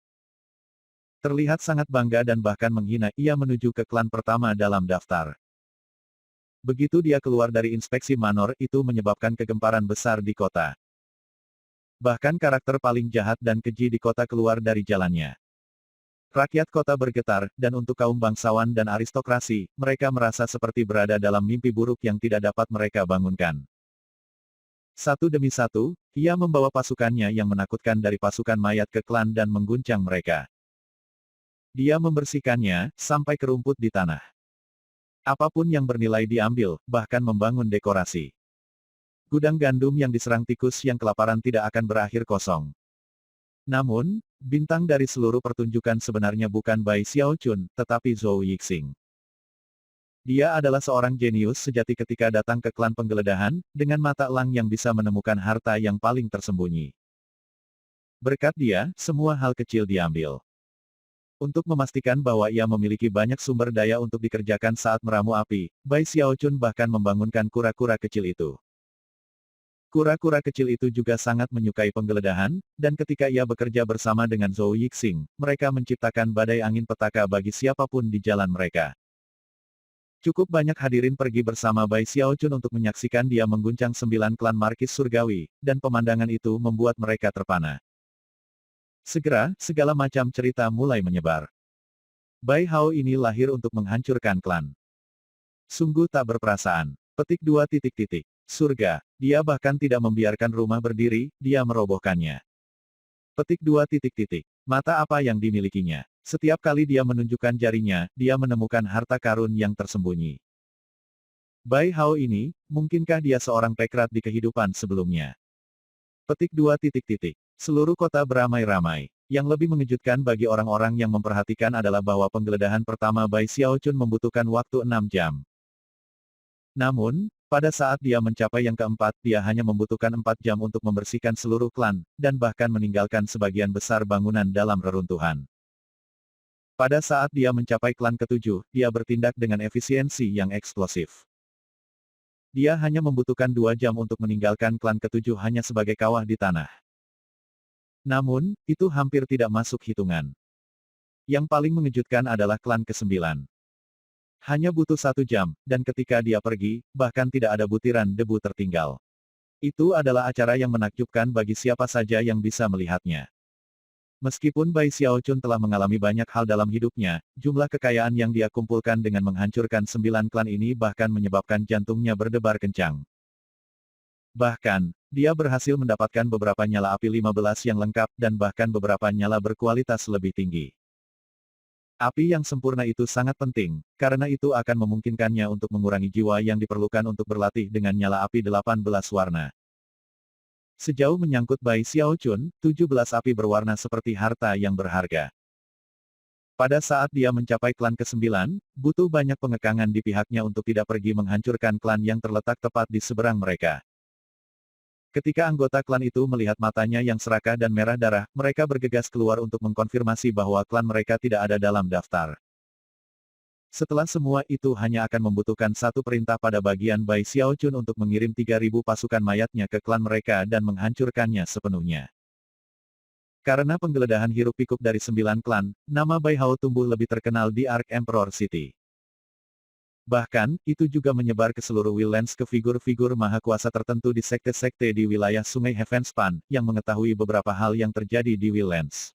Terlihat sangat bangga dan bahkan menghina, ia menuju ke klan pertama dalam daftar. Begitu dia keluar dari inspeksi manor, itu menyebabkan kegemparan besar di kota. Bahkan karakter paling jahat dan keji di kota keluar dari jalannya. Rakyat kota bergetar, dan untuk kaum bangsawan dan aristokrasi, mereka merasa seperti berada dalam mimpi buruk yang tidak dapat mereka bangunkan. Satu demi satu, ia membawa pasukannya yang menakutkan dari pasukan mayat ke klan dan mengguncang mereka. Dia membersihkannya, sampai ke rumput di tanah. Apapun yang bernilai diambil, bahkan membangun dekorasi. Gudang gandum yang diserang tikus yang kelaparan tidak akan berakhir kosong. Namun, bintang dari seluruh pertunjukan sebenarnya bukan Bai Xiaochun, tetapi Zhou Yixing. Dia adalah seorang jenius sejati ketika datang ke klan penggeledahan, dengan mata elang yang bisa menemukan harta yang paling tersembunyi. Berkat dia, semua hal kecil diambil. Untuk memastikan bahwa ia memiliki banyak sumber daya untuk dikerjakan saat meramu api, Bai Xiaochun bahkan membangunkan kura-kura kecil itu. Kura-kura kecil itu juga sangat menyukai penggeledahan, dan ketika ia bekerja bersama dengan Zhou Yixing, mereka menciptakan badai angin petaka bagi siapapun di jalan mereka. Cukup banyak hadirin pergi bersama Bai Xiaochun untuk menyaksikan dia mengguncang 9 klan Markis Surgawi, dan pemandangan itu membuat mereka terpana. Segera, segala macam cerita mulai menyebar. Bai Hao ini lahir untuk menghancurkan klan. Sungguh tak berperasaan. Petik 2 titik titik. Surga. Dia bahkan tidak membiarkan rumah berdiri, dia merobohkannya. Petik 2 titik titik. Mata apa yang dimilikinya? Setiap kali dia menunjukkan jarinya, dia menemukan harta karun yang tersembunyi. Bai Hao ini, mungkinkah dia seorang pekrat di kehidupan sebelumnya? Petik 2 titik titik. Seluruh kota beramai-ramai. Yang lebih mengejutkan bagi orang-orang yang memperhatikan adalah bahwa penggeledahan pertama Bai Xiaochun membutuhkan waktu 6 jam. Namun, pada saat dia mencapai yang keempat, dia hanya membutuhkan 4 jam untuk membersihkan seluruh klan, dan bahkan meninggalkan sebagian besar bangunan dalam reruntuhan. Pada saat dia mencapai klan ketujuh, dia bertindak dengan efisiensi yang eksplosif. Dia hanya membutuhkan 2 jam untuk meninggalkan klan ketujuh hanya sebagai kawah di tanah. Namun, itu hampir tidak masuk hitungan. Yang paling mengejutkan adalah klan ke-9. Hanya butuh 1 jam, dan ketika dia pergi, bahkan tidak ada butiran debu tertinggal. Itu adalah acara yang menakjubkan bagi siapa saja yang bisa melihatnya. Meskipun Bai Xiaochun telah mengalami banyak hal dalam hidupnya, jumlah kekayaan yang dia kumpulkan dengan menghancurkan 9 klan ini bahkan menyebabkan jantungnya berdebar kencang. Bahkan, dia berhasil mendapatkan beberapa nyala api 15 yang lengkap dan bahkan beberapa nyala berkualitas lebih tinggi. Api yang sempurna itu sangat penting, karena itu akan memungkinkannya untuk mengurangi jiwa yang diperlukan untuk berlatih dengan nyala api 18 warna. Sejauh menyangkut Bai Xiaochun, 17 api berwarna seperti harta yang berharga. Pada saat dia mencapai klan ke-9, butuh banyak pengekangan di pihaknya untuk tidak pergi menghancurkan klan yang terletak tepat di seberang mereka. Ketika anggota klan itu melihat matanya yang serakah dan merah darah, mereka bergegas keluar untuk mengkonfirmasi bahwa klan mereka tidak ada dalam daftar. Setelah semua itu hanya akan membutuhkan satu perintah pada bagian Bai Xiaochun untuk mengirim 3.000 pasukan mayatnya ke klan mereka dan menghancurkannya sepenuhnya. Karena penggeledahan hiruk-pikuk dari 9 klan, nama Bai Hao tumbuh lebih terkenal di Ark Emperor City. Bahkan, itu juga menyebar ke seluruh Willands ke figur-figur maha kuasa tertentu di sekte-sekte di wilayah Sungai Heavenspan, yang mengetahui beberapa hal yang terjadi di Willands.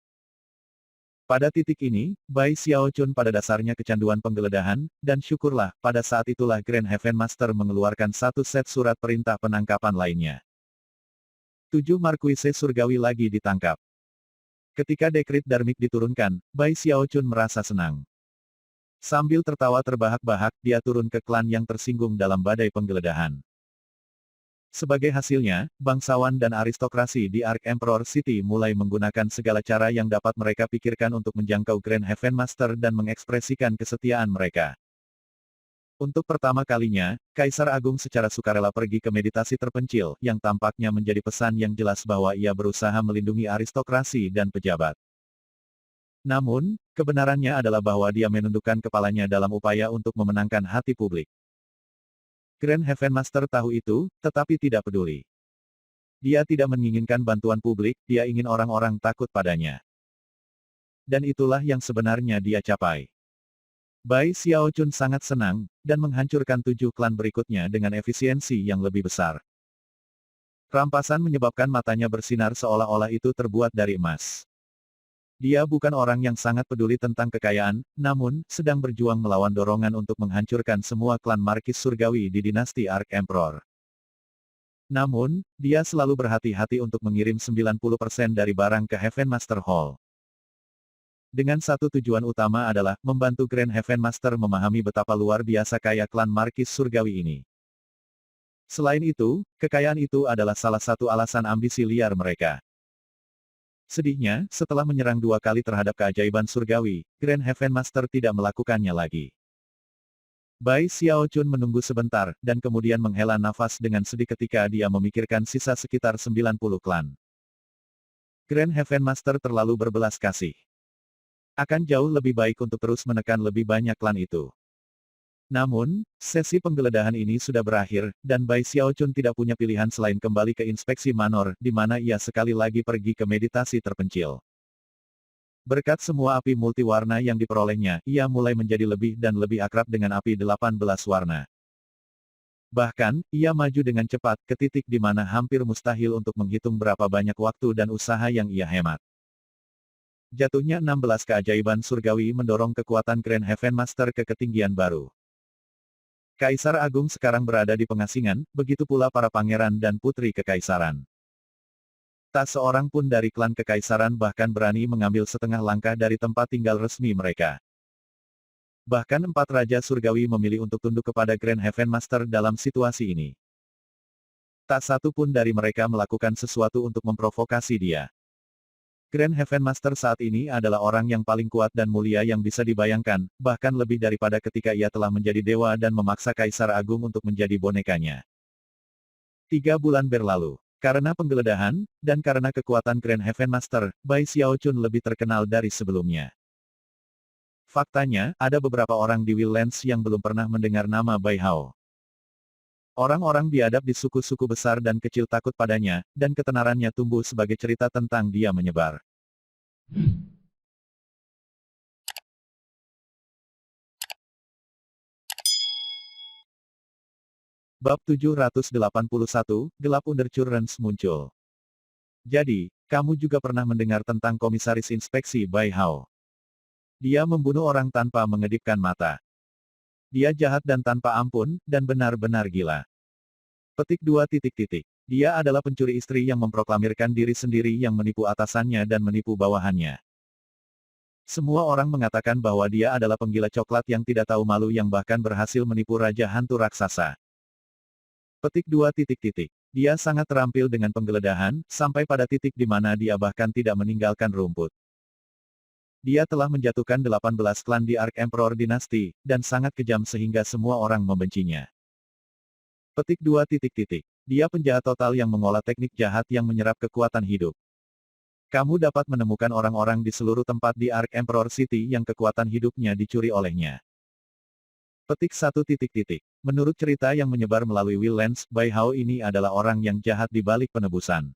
Pada titik ini, Bai Xiaochun pada dasarnya kecanduan penggeledahan, dan syukurlah, pada saat itulah Grand Heaven Master mengeluarkan satu set surat perintah penangkapan lainnya. 7 Markuise Surgawi lagi ditangkap. Ketika dekrit Dharmik diturunkan, Bai Xiaochun merasa senang. Sambil tertawa terbahak-bahak, dia turun ke klan yang tersinggung dalam badai penggeledahan. Sebagai hasilnya, bangsawan dan aristokrasi di Ark Emperor City mulai menggunakan segala cara yang dapat mereka pikirkan untuk menjangkau Grand Heaven Master dan mengekspresikan kesetiaan mereka. Untuk pertama kalinya, Kaisar Agung secara sukarela pergi ke meditasi terpencil, yang tampaknya menjadi pesan yang jelas bahwa ia berusaha melindungi aristokrasi dan pejabat. Namun, kebenarannya adalah bahwa dia menundukkan kepalanya dalam upaya untuk memenangkan hati publik. Grand Heaven Master tahu itu, tetapi tidak peduli. Dia tidak menginginkan bantuan publik, dia ingin orang-orang takut padanya. Dan itulah yang sebenarnya dia capai. Bai Xiaochun sangat senang, dan menghancurkan 7 klan berikutnya dengan efisiensi yang lebih besar. Rampasan menyebabkan matanya bersinar seolah-olah itu terbuat dari emas. Dia bukan orang yang sangat peduli tentang kekayaan, namun, sedang berjuang melawan dorongan untuk menghancurkan semua klan Markis Surgawi di dinasti Ark Emperor. Namun, dia selalu berhati-hati untuk mengirim 90% dari barang ke Heaven Master Hall. Dengan satu tujuan utama adalah, membantu Grand Heaven Master memahami betapa luar biasa kaya klan Markis Surgawi ini. Selain itu, kekayaan itu adalah salah satu alasan ambisi liar mereka. Sedihnya, setelah menyerang 2 kali terhadap keajaiban surgawi, Grand Heaven Master tidak melakukannya lagi. Bai Xiaochun menunggu sebentar, dan kemudian menghela nafas dengan sedih ketika dia memikirkan sisa sekitar 90 klan. Grand Heaven Master terlalu berbelas kasih. Akan jauh lebih baik untuk terus menekan lebih banyak klan itu. Namun, sesi penggeledahan ini sudah berakhir, dan Bai Xiaochun tidak punya pilihan selain kembali ke inspeksi manor, di mana ia sekali lagi pergi ke meditasi terpencil. Berkat semua api multiwarna yang diperolehnya, ia mulai menjadi lebih dan lebih akrab dengan api 18 warna. Bahkan, ia maju dengan cepat ke titik di mana hampir mustahil untuk menghitung berapa banyak waktu dan usaha yang ia hemat. Jatuhnya 16 keajaiban surgawi mendorong kekuatan Grand Heaven Master ke ketinggian baru. Kaisar Agung sekarang berada di pengasingan, begitu pula para pangeran dan putri kekaisaran. Tak seorang pun dari klan kekaisaran bahkan berani mengambil setengah langkah dari tempat tinggal resmi mereka. Bahkan 4 raja surgawi memilih untuk tunduk kepada Grand Heaven Master dalam situasi ini. Tak satu pun dari mereka melakukan sesuatu untuk memprovokasi dia. Grand Heaven Master saat ini adalah orang yang paling kuat dan mulia yang bisa dibayangkan, bahkan lebih daripada ketika ia telah menjadi dewa dan memaksa Kaisar Agung untuk menjadi bonekanya. 3 bulan berlalu. Karena penggeledahan, dan karena kekuatan Grand Heaven Master, Bai Xiaochun lebih terkenal dari sebelumnya. Faktanya, ada beberapa orang di Willands yang belum pernah mendengar nama Bai Hao. Orang-orang biadab di suku-suku besar dan kecil takut padanya, dan ketenarannya tumbuh sebagai cerita tentang dia menyebar. Bab 781, Gelap Undercurrents muncul. Jadi, kamu juga pernah mendengar tentang Komisaris Inspeksi Bai Hao. Dia membunuh orang tanpa mengedipkan mata. Dia jahat dan tanpa ampun, dan benar-benar gila. Petik 2 titik. Dia adalah pencuri istri yang memproklamirkan diri sendiri yang menipu atasannya dan menipu bawahannya. Semua orang mengatakan bahwa dia adalah penggila coklat yang tidak tahu malu yang bahkan berhasil menipu Raja Hantu Raksasa. Petik 2 titik. Dia sangat terampil dengan penggeledahan, sampai pada titik di mana dia bahkan tidak meninggalkan rumput. Dia telah menjatuhkan 18 klan di Ark Emperor Dynasty, dan sangat kejam sehingga semua orang membencinya. Petik 2. Dia penjahat total yang mengolah teknik jahat yang menyerap kekuatan hidup. Kamu dapat menemukan orang-orang di seluruh tempat di Ark Emperor City yang kekuatan hidupnya dicuri olehnya. Petik 1. Menurut cerita yang menyebar melalui Will Lens, Bai Hao ini adalah orang yang jahat di balik penebusan.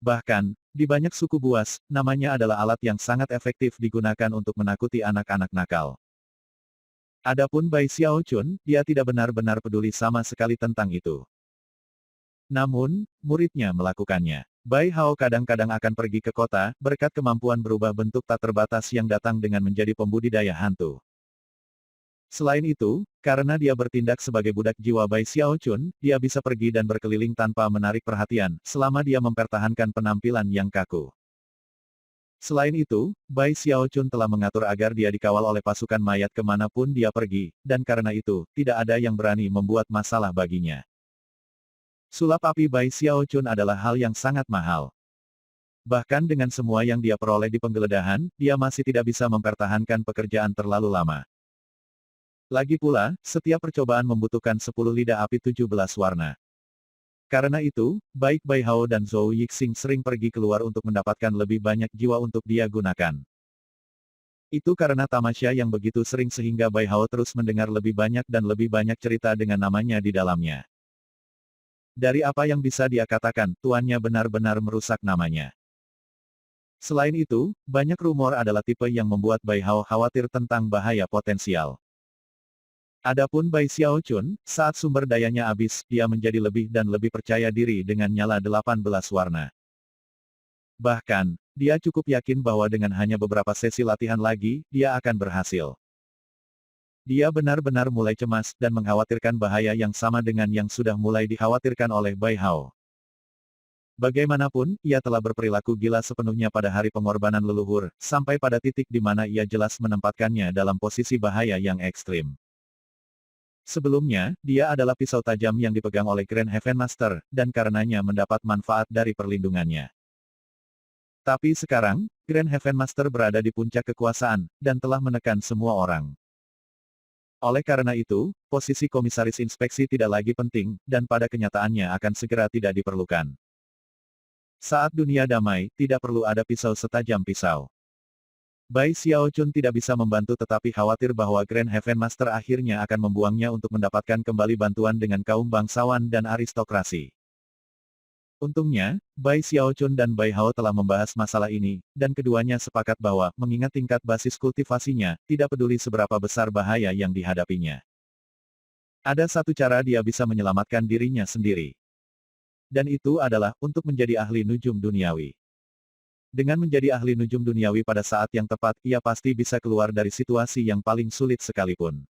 Bahkan, di banyak suku buas, namanya adalah alat yang sangat efektif digunakan untuk menakuti anak-anak nakal. Adapun Bai Xiaochun, dia tidak benar-benar peduli sama sekali tentang itu. Namun, muridnya melakukannya. Bai Hao kadang-kadang akan pergi ke kota, berkat kemampuan berubah bentuk tak terbatas yang datang dengan menjadi pembudidaya hantu. Selain itu, karena dia bertindak sebagai budak jiwa Bai Xiaochun, dia bisa pergi dan berkeliling tanpa menarik perhatian, selama dia mempertahankan penampilan yang kaku. Selain itu, Bai Xiaochun telah mengatur agar dia dikawal oleh pasukan mayat kemanapun dia pergi, dan karena itu, tidak ada yang berani membuat masalah baginya. Sulap api Bai Xiaochun adalah hal yang sangat mahal. Bahkan dengan semua yang dia peroleh di penggeledahan, dia masih tidak bisa mempertahankan pekerjaan terlalu lama. Lagi pula, setiap percobaan membutuhkan 10 lidah api 17 warna. Karena itu, baik Bai Hao dan Zhou Yixing sering pergi keluar untuk mendapatkan lebih banyak jiwa untuk dia gunakan. Itu karena tamasya yang begitu sering sehingga Bai Hao terus mendengar lebih banyak dan lebih banyak cerita dengan namanya di dalamnya. Dari apa yang bisa dia katakan, tuannya benar-benar merusak namanya. Selain itu, banyak rumor adalah tipe yang membuat Bai Hao khawatir tentang bahaya potensial. Adapun Bai Xiaochun, saat sumber dayanya habis, dia menjadi lebih dan lebih percaya diri dengan nyala 18 warna. Bahkan, dia cukup yakin bahwa dengan hanya beberapa sesi latihan lagi, dia akan berhasil. Dia benar-benar mulai cemas dan mengkhawatirkan bahaya yang sama dengan yang sudah mulai dikhawatirkan oleh Bai Hao. Bagaimanapun, ia telah berperilaku gila sepenuhnya pada hari pengorbanan leluhur, sampai pada titik di mana ia jelas menempatkannya dalam posisi bahaya yang ekstrim. Sebelumnya, dia adalah pisau tajam yang dipegang oleh Grand Heaven Master, dan karenanya mendapat manfaat dari perlindungannya. Tapi sekarang, Grand Heaven Master berada di puncak kekuasaan, dan telah menekan semua orang. Oleh karena itu, posisi komisaris inspeksi tidak lagi penting, dan pada kenyataannya akan segera tidak diperlukan. Saat dunia damai, tidak perlu ada pisau setajam pisau. Bai Xiaochun tidak bisa membantu tetapi khawatir bahwa Grand Heaven Master akhirnya akan membuangnya untuk mendapatkan kembali bantuan dengan kaum bangsawan dan aristokrasi. Untungnya, Bai Xiaochun dan Bai Hao telah membahas masalah ini, dan keduanya sepakat bahwa, mengingat tingkat basis kultivasinya, tidak peduli seberapa besar bahaya yang dihadapinya. Ada satu cara dia bisa menyelamatkan dirinya sendiri. Dan itu adalah, untuk menjadi ahli nujum duniawi. Dengan menjadi ahli nujum duniawi pada saat yang tepat, ia pasti bisa keluar dari situasi yang paling sulit sekalipun.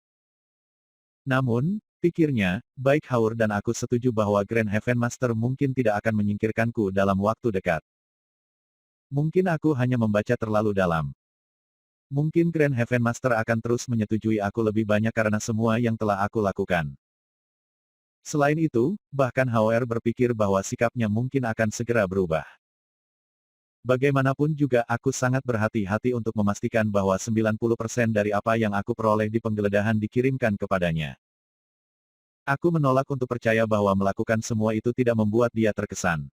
Namun, pikirnya, baik Haur dan aku setuju bahwa Grand Heaven Master mungkin tidak akan menyingkirkanku dalam waktu dekat. Mungkin aku hanya membaca terlalu dalam. Mungkin Grand Heaven Master akan terus menyetujui aku lebih banyak karena semua yang telah aku lakukan. Selain itu, bahkan Haur berpikir bahwa sikapnya mungkin akan segera berubah. Bagaimanapun juga aku sangat berhati-hati untuk memastikan bahwa 90% dari apa yang aku peroleh di penggeledahan dikirimkan kepadanya. Aku menolak untuk percaya bahwa melakukan semua itu tidak membuat dia terkesan.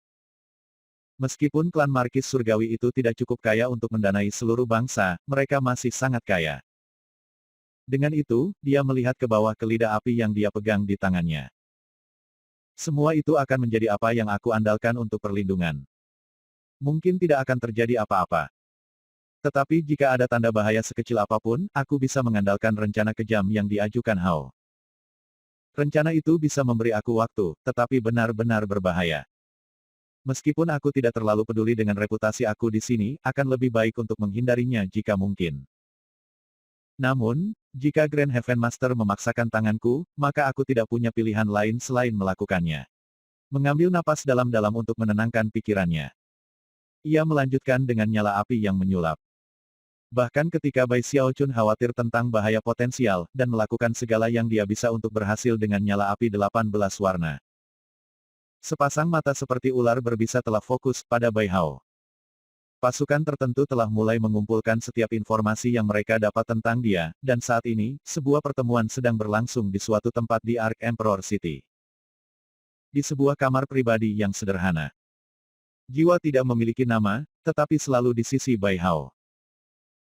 Meskipun klan Markis Surgawi itu tidak cukup kaya untuk mendanai seluruh bangsa, mereka masih sangat kaya. Dengan itu, dia melihat ke bawah ke lidah api yang dia pegang di tangannya. Semua itu akan menjadi apa yang aku andalkan untuk perlindungan. Mungkin tidak akan terjadi apa-apa. Tetapi jika ada tanda bahaya sekecil apapun, aku bisa mengandalkan rencana kejam yang diajukan Hao. Rencana itu bisa memberi aku waktu, tetapi benar-benar berbahaya. Meskipun aku tidak terlalu peduli dengan reputasi aku di sini, akan lebih baik untuk menghindarinya jika mungkin. Namun, jika Grand Heaven Master memaksakan tanganku, maka aku tidak punya pilihan lain selain melakukannya. Mengambil napas dalam-dalam untuk menenangkan pikirannya. Ia melanjutkan dengan nyala api yang menyulap. Bahkan ketika Bai Xiaochun khawatir tentang bahaya potensial, dan melakukan segala yang dia bisa untuk berhasil dengan nyala api 18 warna. Sepasang mata seperti ular berbisa telah fokus pada Bai Hao. Pasukan tertentu telah mulai mengumpulkan setiap informasi yang mereka dapat tentang dia, dan saat ini, sebuah pertemuan sedang berlangsung di suatu tempat di Ark Emperor City. Di sebuah kamar pribadi yang sederhana. Jiwa tidak memiliki nama, tetapi selalu di sisi Bai Hao.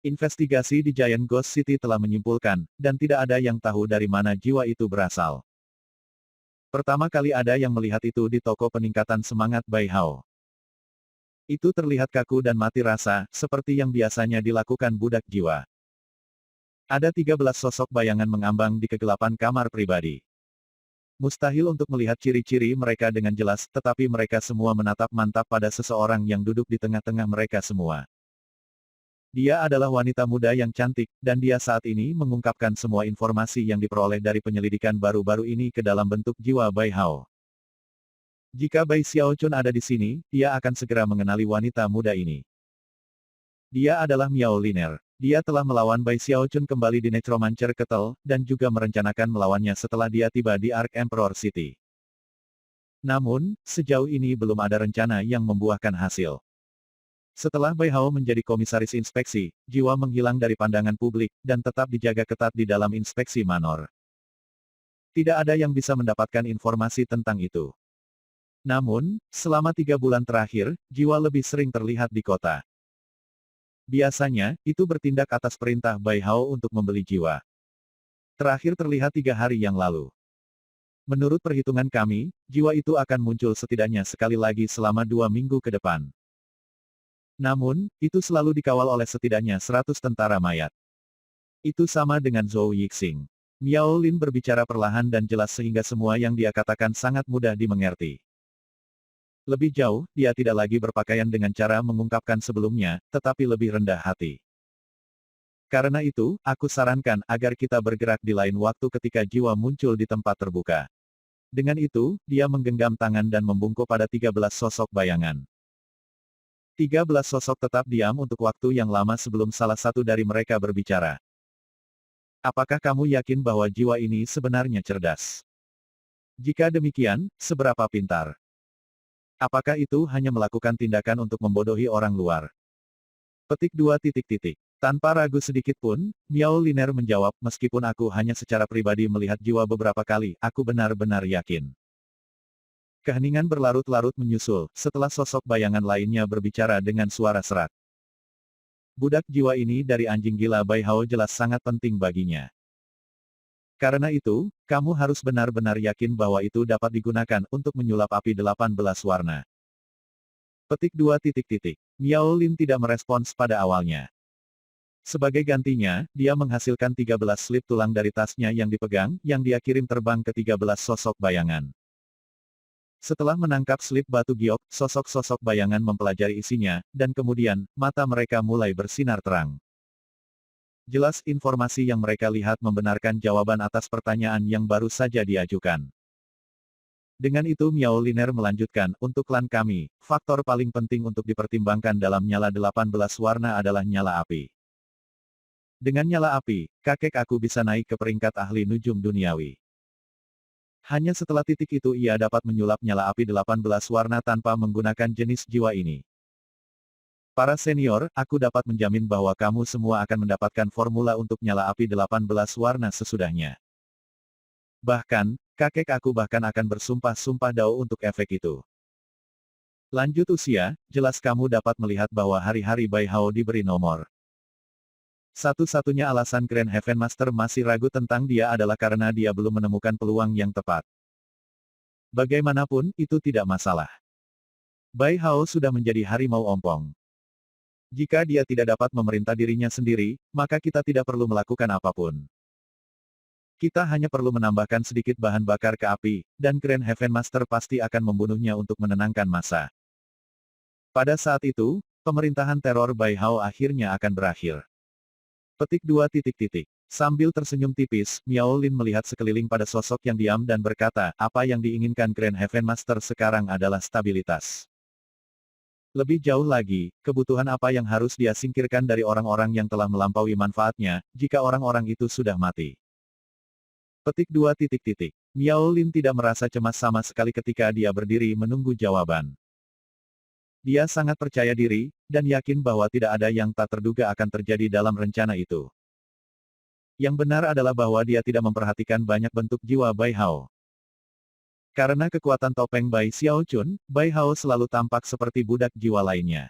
Investigasi di Giant Ghost City telah menyimpulkan, dan tidak ada yang tahu dari mana jiwa itu berasal. Pertama kali ada yang melihat itu di toko peningkatan semangat Bai Hao. Itu terlihat kaku dan mati rasa, seperti yang biasanya dilakukan budak jiwa. Ada 13 sosok bayangan mengambang di kegelapan kamar pribadi. Mustahil untuk melihat ciri-ciri mereka dengan jelas, tetapi mereka semua menatap mantap pada seseorang yang duduk di tengah-tengah mereka semua. Dia adalah wanita muda yang cantik, dan dia saat ini mengungkapkan semua informasi yang diperoleh dari penyelidikan baru-baru ini ke dalam bentuk jiwa Bai Hao. Jika Bai Xiaochun ada di sini, dia akan segera mengenali wanita muda ini. Dia adalah Miao Liner. Dia telah melawan Bai Xiaochun kembali di Necromancer Kettle, dan juga merencanakan melawannya setelah dia tiba di Ark Emperor City. Namun, sejauh ini belum ada rencana yang membuahkan hasil. Setelah Bai Hao menjadi komisaris inspeksi, jiwa menghilang dari pandangan publik, dan tetap dijaga ketat di dalam inspeksi manor. Tidak ada yang bisa mendapatkan informasi tentang itu. Namun, selama 3 bulan terakhir, jiwa lebih sering terlihat di kota. Biasanya, itu bertindak atas perintah Bai Hao untuk membeli jiwa. Terakhir terlihat 3 hari yang lalu. Menurut perhitungan kami, jiwa itu akan muncul setidaknya sekali lagi selama 2 minggu ke depan. Namun, itu selalu dikawal oleh setidaknya 100 tentara mayat. Itu sama dengan Zhou Yixing. Miao Lin berbicara perlahan dan jelas sehingga semua yang dia katakan sangat mudah dimengerti. Lebih jauh, dia tidak lagi berpakaian dengan cara mengungkapkan sebelumnya, tetapi lebih rendah hati. Karena itu, aku sarankan agar kita bergerak di lain waktu ketika jiwa muncul di tempat terbuka. Dengan itu, dia menggenggam tangan dan membungkuk pada 13 sosok bayangan. 13 sosok tetap diam untuk waktu yang lama sebelum salah satu dari mereka berbicara. Apakah kamu yakin bahwa jiwa ini sebenarnya cerdas? Jika demikian, seberapa pintar? Apakah itu hanya melakukan tindakan untuk membodohi orang luar? Petik 2. Tanpa ragu sedikit pun, Miao Liner menjawab, meskipun aku hanya secara pribadi melihat jiwa beberapa kali, aku benar-benar yakin. Keheningan berlarut-larut menyusul, setelah sosok bayangan lainnya berbicara dengan suara serak. Budak jiwa ini dari anjing gila Bai Hao jelas sangat penting baginya. Karena itu, kamu harus benar-benar yakin bahwa itu dapat digunakan untuk menyulap api 18 warna. Petik 2. Miao Lin tidak merespons pada awalnya. Sebagai gantinya, dia menghasilkan 13 slip tulang dari tasnya yang dipegang, yang dia kirim terbang ke 13 sosok bayangan. Setelah menangkap slip batu giok, sosok-sosok bayangan mempelajari isinya, dan kemudian, mata mereka mulai bersinar terang. Jelas informasi yang mereka lihat membenarkan jawaban atas pertanyaan yang baru saja diajukan. Dengan itu Miao Liner melanjutkan, untuk klan kami, faktor paling penting untuk dipertimbangkan dalam nyala 18 warna adalah nyala api. Dengan nyala api, kakek aku bisa naik ke peringkat ahli nujum duniawi. Hanya setelah titik itu ia dapat menyulap nyala api 18 warna tanpa menggunakan jenis jiwa ini. Para senior, aku dapat menjamin bahwa kamu semua akan mendapatkan formula untuk nyala api 18 warna sesudahnya. Bahkan, kakek aku bahkan akan bersumpah-sumpah dao untuk efek itu. Lanjut usia, jelas kamu dapat melihat bahwa hari-hari Bai Hao diberi nomor. Satu-satunya alasan Grand Heaven Master masih ragu tentang dia adalah karena dia belum menemukan peluang yang tepat. Bagaimanapun, itu tidak masalah. Bai Hao sudah menjadi harimau ompong. Jika dia tidak dapat memerintah dirinya sendiri, maka kita tidak perlu melakukan apapun. Kita hanya perlu menambahkan sedikit bahan bakar ke api, dan Grand Heaven Master pasti akan membunuhnya untuk menenangkan massa. Pada saat itu, pemerintahan teror Bai Hao akhirnya akan berakhir. Petik 2. Sambil tersenyum tipis, Miao Lin melihat sekeliling pada sosok yang diam dan berkata, apa yang diinginkan Grand Heaven Master sekarang adalah stabilitas. Lebih jauh lagi, kebutuhan apa yang harus dia singkirkan dari orang-orang yang telah melampaui manfaatnya, jika orang-orang itu sudah mati. Petik 2. Miao Lin tidak merasa cemas sama sekali ketika dia berdiri menunggu jawaban. Dia sangat percaya diri, dan yakin bahwa tidak ada yang tak terduga akan terjadi dalam rencana itu. Yang benar adalah bahwa dia tidak memperhatikan banyak bentuk jiwa Bai Hao. Karena kekuatan topeng Bai Xiaochun, Bai Hao selalu tampak seperti budak jiwa lainnya.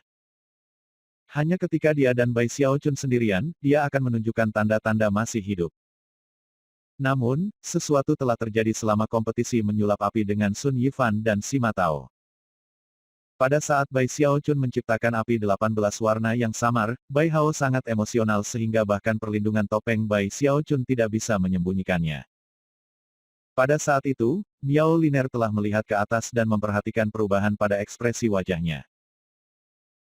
Hanya ketika dia dan Bai Xiaochun sendirian, dia akan menunjukkan tanda-tanda masih hidup. Namun, sesuatu telah terjadi selama kompetisi menyulap api dengan Sun Yifan dan Sima Tao. Pada saat Bai Xiaochun menciptakan api 18 warna yang samar, Bai Hao sangat emosional sehingga bahkan perlindungan topeng Bai Xiaochun tidak bisa menyembunyikannya. Pada saat itu, Miao Liner telah melihat ke atas dan memperhatikan perubahan pada ekspresi wajahnya.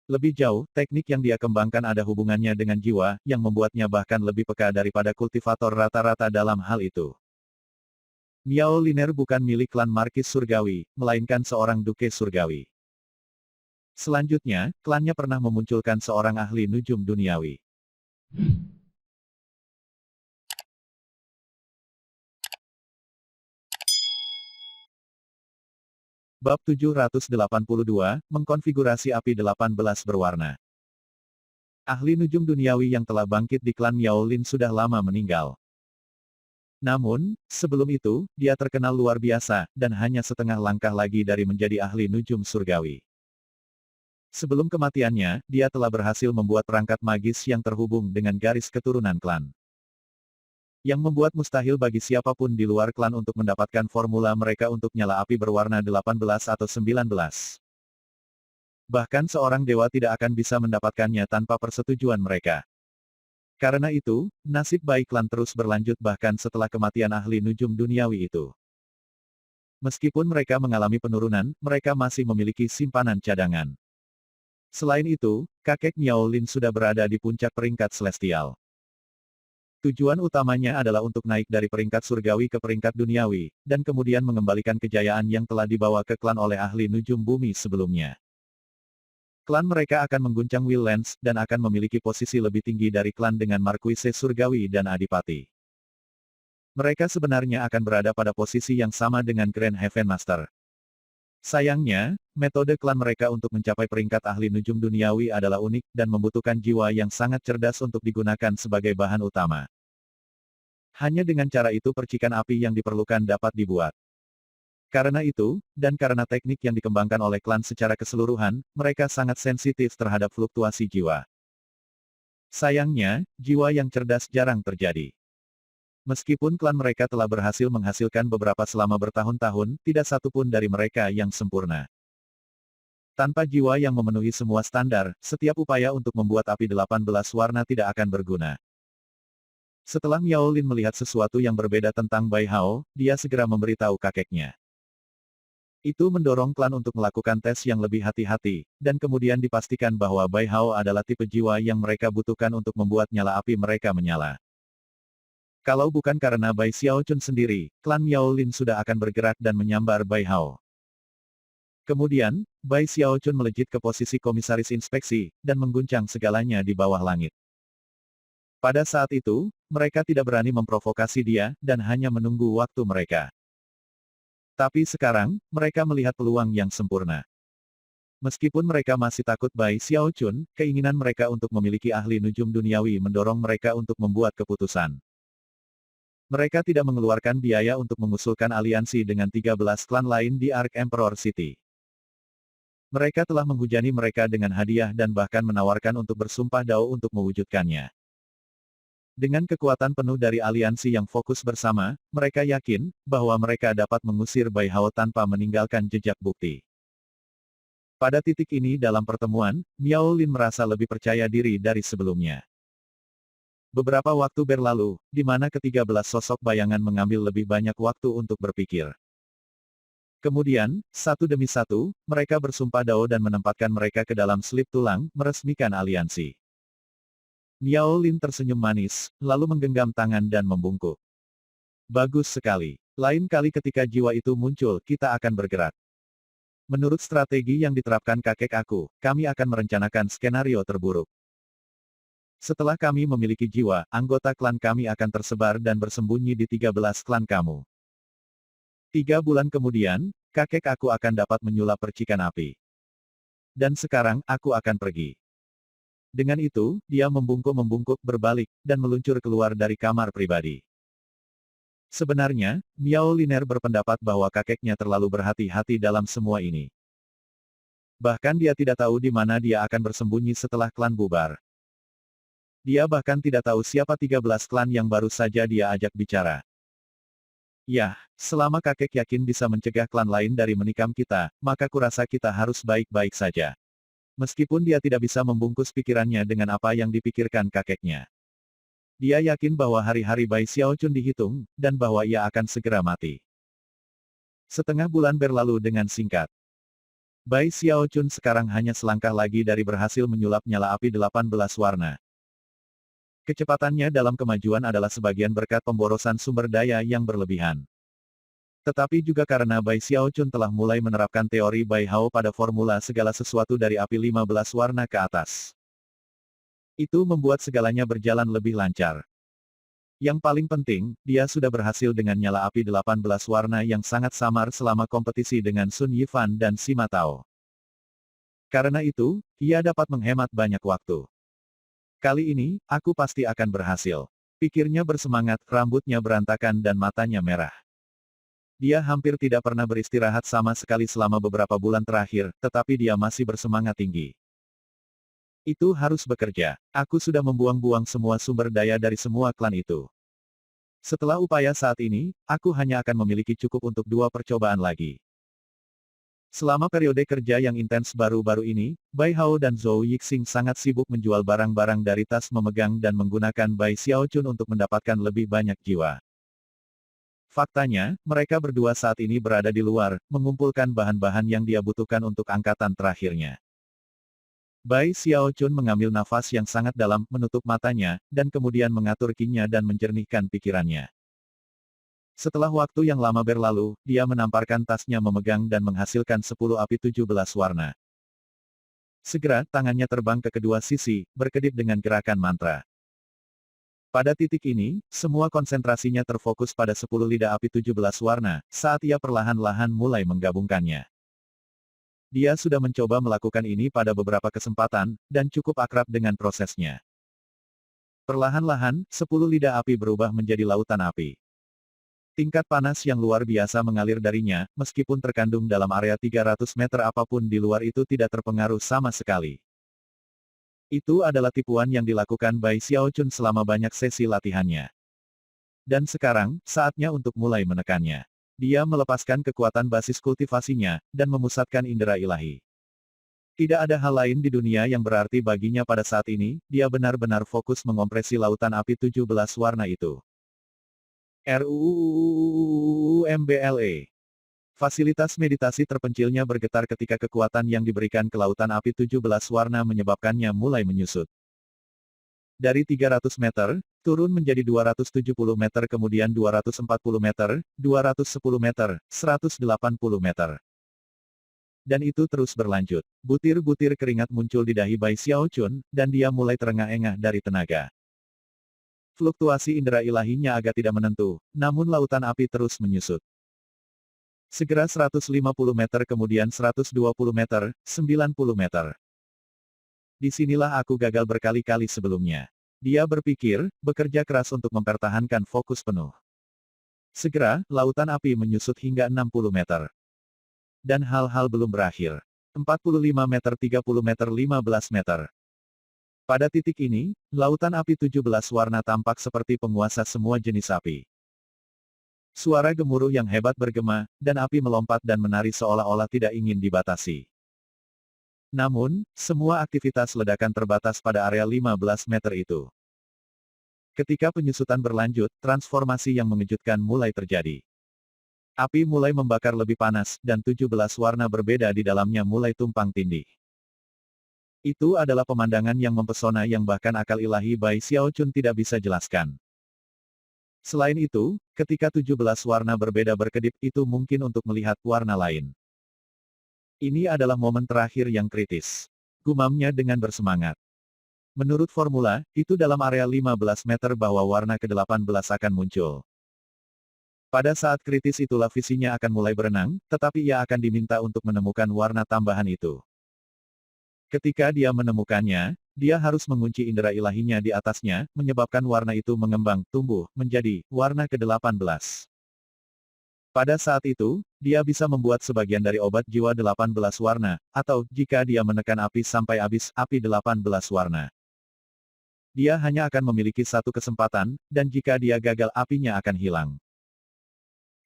Lebih jauh, teknik yang dia kembangkan ada hubungannya dengan jiwa, yang membuatnya bahkan lebih peka daripada kultivator rata-rata dalam hal itu. Miao Liner bukan milik klan Markis Surgawi, melainkan seorang Duke Surgawi. Selanjutnya, klannya pernah memunculkan seorang ahli nujum duniawi. Bab 782, mengkonfigurasi api 18 berwarna. Ahli nujum duniawi yang telah bangkit di klan Miao Lin sudah lama meninggal. Namun, sebelum itu, dia terkenal luar biasa, dan hanya setengah langkah lagi dari menjadi ahli nujum surgawi. Sebelum kematiannya, dia telah berhasil membuat perangkat magis yang terhubung dengan garis keturunan klan. Yang membuat mustahil bagi siapapun di luar klan untuk mendapatkan formula mereka untuk nyala api berwarna 18 atau 19. Bahkan seorang dewa tidak akan bisa mendapatkannya tanpa persetujuan mereka. Karena itu, nasib baik klan terus berlanjut bahkan setelah kematian ahli nujum duniawi itu. Meskipun mereka mengalami penurunan, mereka masih memiliki simpanan cadangan. Selain itu, kakek Miao Lin sudah berada di puncak peringkat celestial. Tujuan utamanya adalah untuk naik dari peringkat surgawi ke peringkat duniawi, dan kemudian mengembalikan kejayaan yang telah dibawa ke klan oleh ahli nujum bumi sebelumnya. Klan mereka akan mengguncang Willlands, dan akan memiliki posisi lebih tinggi dari klan dengan Marquise Surgawi dan Adipati. Mereka sebenarnya akan berada pada posisi yang sama dengan Grand Heaven Master. Sayangnya, metode klan mereka untuk mencapai peringkat ahli nujum duniawi adalah unik, dan membutuhkan jiwa yang sangat cerdas untuk digunakan sebagai bahan utama. Hanya dengan cara itu percikan api yang diperlukan dapat dibuat. Karena itu, dan karena teknik yang dikembangkan oleh klan secara keseluruhan, mereka sangat sensitif terhadap fluktuasi jiwa. Sayangnya, jiwa yang cerdas jarang terjadi. Meskipun klan mereka telah berhasil menghasilkan beberapa selama bertahun-tahun, tidak satu pun dari mereka yang sempurna. Tanpa jiwa yang memenuhi semua standar, setiap upaya untuk membuat api 18 warna tidak akan berguna. Setelah Miao Lin melihat sesuatu yang berbeda tentang Bai Hao, dia segera memberitahu kakeknya. Itu mendorong klan untuk melakukan tes yang lebih hati-hati, dan kemudian dipastikan bahwa Bai Hao adalah tipe jiwa yang mereka butuhkan untuk membuat nyala api mereka menyala. Kalau bukan karena Bai Xiaochun sendiri, klan Miao Lin sudah akan bergerak dan menyambar Bai Hao. Kemudian, Bai Xiaochun melejit ke posisi komisaris inspeksi, dan mengguncang segalanya di bawah langit. Pada saat itu, mereka tidak berani memprovokasi dia, dan hanya menunggu waktu mereka. Tapi sekarang, mereka melihat peluang yang sempurna. Meskipun mereka masih takut Bai Xiaochun, keinginan mereka untuk memiliki ahli nujum duniawi mendorong mereka untuk membuat keputusan. Mereka tidak mengeluarkan biaya untuk mengusulkan aliansi dengan 13 klan lain di Ark Emperor City. Mereka telah menghujani mereka dengan hadiah dan bahkan menawarkan untuk bersumpah dao untuk mewujudkannya. Dengan kekuatan penuh dari aliansi yang fokus bersama, mereka yakin bahwa mereka dapat mengusir Bai Hao tanpa meninggalkan jejak bukti. Pada titik ini dalam pertemuan, Miao Lin merasa lebih percaya diri dari sebelumnya. Beberapa waktu berlalu, di mana ke-13 sosok bayangan mengambil lebih banyak waktu untuk berpikir. Kemudian, satu demi satu, mereka bersumpah dao dan menempatkan mereka ke dalam selip tulang, meresmikan aliansi. Miao Lin tersenyum manis, lalu menggenggam tangan dan membungkuk. Bagus sekali. Lain kali ketika jiwa itu muncul, kita akan bergerak. Menurut strategi yang diterapkan kakek aku, kami akan merencanakan skenario terburuk. Setelah kami memiliki jiwa, anggota klan kami akan tersebar dan bersembunyi di 13 klan kamu. 3 bulan kemudian, kakek aku akan dapat menyulap percikan api. Dan sekarang, aku akan pergi. Dengan itu, dia membungkuk-membungkuk berbalik, dan meluncur keluar dari kamar pribadi. Sebenarnya, Miao Liner berpendapat bahwa kakeknya terlalu berhati-hati dalam semua ini. Bahkan dia tidak tahu di mana dia akan bersembunyi setelah klan bubar. Dia bahkan tidak tahu siapa 13 klan yang baru saja dia ajak bicara. Yah, selama kakek yakin bisa mencegah klan lain dari menikam kita, maka kurasa kita harus baik-baik saja. Meskipun dia tidak bisa membungkus pikirannya dengan apa yang dipikirkan kakeknya. Dia yakin bahwa hari-hari Bai Xiaochun dihitung, dan bahwa ia akan segera mati. Setengah bulan berlalu dengan singkat. Bai Xiaochun sekarang hanya selangkah lagi dari berhasil menyulap nyala api 18 warna. Kecepatannya dalam kemajuan adalah sebagian berkat pemborosan sumber daya yang berlebihan. Tetapi juga karena Bai Xiaochun telah mulai menerapkan teori Bai Hao pada formula segala sesuatu dari api 15 warna ke atas. Itu membuat segalanya berjalan lebih lancar. Yang paling penting, dia sudah berhasil dengan nyala api 18 warna yang sangat samar selama kompetisi dengan Sun Yifan dan Sima Tao. Karena itu, ia dapat menghemat banyak waktu. Kali ini, aku pasti akan berhasil. Pikirnya bersemangat, rambutnya berantakan dan matanya merah. Dia hampir tidak pernah beristirahat sama sekali selama beberapa bulan terakhir, tetapi dia masih bersemangat tinggi. Itu harus bekerja. Aku sudah membuang-buang semua sumber daya dari semua klan itu. Setelah upaya saat ini, aku hanya akan memiliki cukup untuk 2 percobaan lagi. Selama periode kerja yang intens baru-baru ini, Bai Hao dan Zhou Yixing sangat sibuk menjual barang-barang dari tas memegang dan menggunakan Bai Xiaochun untuk mendapatkan lebih banyak jiwa. Faktanya, mereka berdua saat ini berada di luar, mengumpulkan bahan-bahan yang dia butuhkan untuk angkatan terakhirnya. Bai Xiaochun mengambil nafas yang sangat dalam, menutup matanya, dan kemudian mengatur qi-nya dan menjernihkan pikirannya. Setelah waktu yang lama berlalu, dia menamparkan tasnya memegang dan menghasilkan 10 api 17 warna. Segera, tangannya terbang ke kedua sisi, berkedip dengan gerakan mantra. Pada titik ini, semua konsentrasinya terfokus pada 10 lidah api 17 warna, saat ia perlahan-lahan mulai menggabungkannya. Dia sudah mencoba melakukan ini pada beberapa kesempatan, dan cukup akrab dengan prosesnya. Perlahan-lahan, 10 lidah api berubah menjadi lautan api. Tingkat panas yang luar biasa mengalir darinya, meskipun terkandung dalam area 300 meter apapun di luar itu tidak terpengaruh sama sekali. Itu adalah tipuan yang dilakukan Bai Xiaochun selama banyak sesi latihannya. Dan sekarang, saatnya untuk mulai menekannya. Dia melepaskan kekuatan basis kultivasinya, dan memusatkan indera ilahi. Tidak ada hal lain di dunia yang berarti baginya pada saat ini, dia benar-benar fokus mengompresi lautan api 17 warna itu. RUUMBLE. Fasilitas meditasi terpencilnya bergetar ketika kekuatan yang diberikan ke lautan api 17 warna menyebabkannya mulai menyusut. Dari 300 meter, turun menjadi 270 meter kemudian 240 meter, 210 meter, 180 meter. Dan itu terus berlanjut. Butir-butir keringat muncul di dahi Bai Xiaochun, dan dia mulai terengah-engah dari tenaga. Fluktuasi indera ilahinya agak tidak menentu, namun lautan api terus menyusut. Segera 150 meter kemudian 120 meter, 90 meter. Disinilah aku gagal berkali-kali sebelumnya. Dia berpikir, bekerja keras untuk mempertahankan fokus penuh. Segera, lautan api menyusut hingga 60 meter. Dan hal-hal belum berakhir. 45 meter 30 meter 15 meter. Pada titik ini, lautan api 17 warna tampak seperti penguasa semua jenis api. Suara gemuruh yang hebat bergema, dan api melompat dan menari seolah-olah tidak ingin dibatasi. Namun, semua aktivitas ledakan terbatas pada area 15 meter itu. Ketika penyusutan berlanjut, transformasi yang mengejutkan mulai terjadi. Api mulai membakar lebih panas, dan 17 warna berbeda di dalamnya mulai tumpang tindih. Itu adalah pemandangan yang mempesona yang bahkan akal ilahi Bai Xiaochun tidak bisa jelaskan. Selain itu, ketika 17 warna berbeda berkedip itu mungkin untuk melihat warna lain. Ini adalah momen terakhir yang kritis. Gumamnya dengan bersemangat. Menurut formula, itu dalam area 15 meter bahwa warna ke-18 akan muncul. Pada saat kritis itulah visinya akan mulai berenang, tetapi ia akan diminta untuk menemukan warna tambahan itu. Ketika dia menemukannya, dia harus mengunci indera ilahinya di atasnya, menyebabkan warna itu mengembang, tumbuh, menjadi warna ke-18. Pada saat itu, dia bisa membuat sebagian dari obat jiwa 18 warna, atau, jika dia menekan api sampai habis, api 18 warna. Dia hanya akan memiliki satu kesempatan, dan jika dia gagal apinya akan hilang.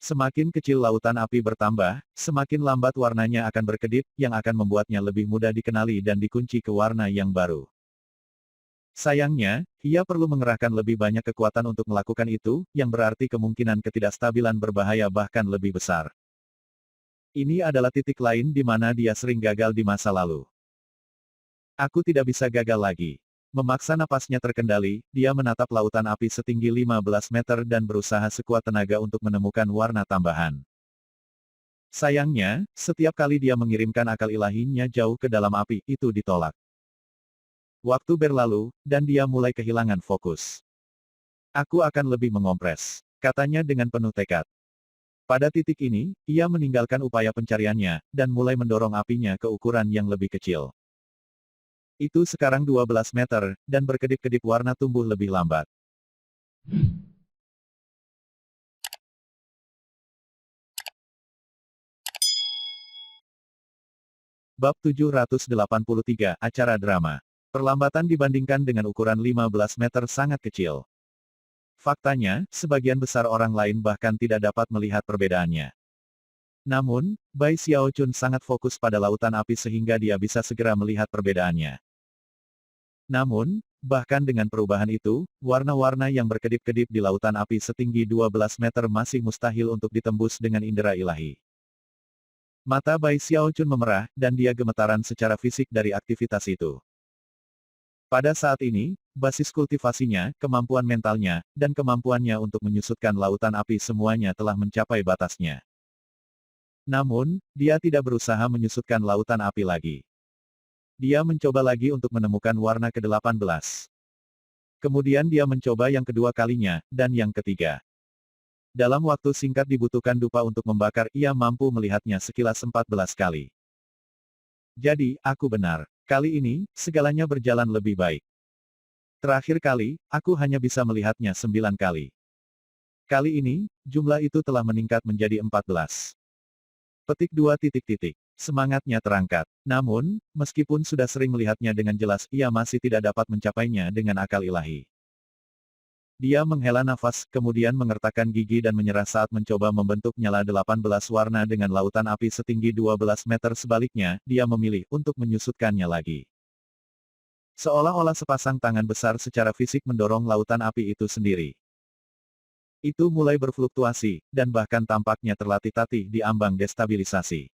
Semakin kecil lautan api bertambah, semakin lambat warnanya akan berkedip, yang akan membuatnya lebih mudah dikenali dan dikunci ke warna yang baru. Sayangnya, ia perlu mengerahkan lebih banyak kekuatan untuk melakukan itu, yang berarti kemungkinan ketidakstabilan berbahaya bahkan lebih besar. Ini adalah titik lain di mana dia sering gagal di masa lalu. Aku tidak bisa gagal lagi. Memaksa napasnya terkendali, dia menatap lautan api setinggi 15 meter dan berusaha sekuat tenaga untuk menemukan warna tambahan. Sayangnya, setiap kali dia mengirimkan akal ilahinya jauh ke dalam api, itu ditolak. Waktu berlalu, dan dia mulai kehilangan fokus. Aku akan lebih mengompres, katanya dengan penuh tekad. Pada titik ini, ia meninggalkan upaya pencariannya, dan mulai mendorong apinya ke ukuran yang lebih kecil. Itu sekarang 12 meter, dan berkedip-kedip warna tumbuh lebih lambat. Bab 783, Acara Drama. Perlambatan dibandingkan dengan ukuran 15 meter sangat kecil. Faktanya, sebagian besar orang lain bahkan tidak dapat melihat perbedaannya. Namun, Bai Xiaochun sangat fokus pada lautan api sehingga dia bisa segera melihat perbedaannya. Namun, bahkan dengan perubahan itu, warna-warna yang berkedip-kedip di lautan api setinggi 12 meter masih mustahil untuk ditembus dengan indera ilahi. Mata Bai Xiaochun memerah, dan dia gemetaran secara fisik dari aktivitas itu. Pada saat ini, basis kultivasinya, kemampuan mentalnya, dan kemampuannya untuk menyusutkan lautan api semuanya telah mencapai batasnya. Namun, dia tidak berusaha menyusutkan lautan api lagi. Dia mencoba lagi untuk menemukan warna ke-18. Kemudian dia mencoba yang kedua kalinya, dan yang ketiga. Dalam waktu singkat dibutuhkan dupa untuk membakar, ia mampu melihatnya sekilas 14 kali. Jadi, aku benar. Kali ini, segalanya berjalan lebih baik. Terakhir kali, aku hanya bisa melihatnya 9 kali. Kali ini, jumlah itu telah meningkat menjadi 14. Petik 2 titik-titik. Semangatnya terangkat. Namun, meskipun sudah sering melihatnya dengan jelas, ia masih tidak dapat mencapainya dengan akal ilahi. Dia menghela nafas, kemudian mengertakkan gigi dan menyerah saat mencoba membentuk nyala 18 warna dengan lautan api setinggi 12 meter sebaliknya, dia memilih untuk menyusutkannya lagi. Seolah-olah sepasang tangan besar secara fisik mendorong lautan api itu sendiri. Itu mulai berfluktuasi, dan bahkan tampaknya terlatih-tatih di ambang destabilisasi.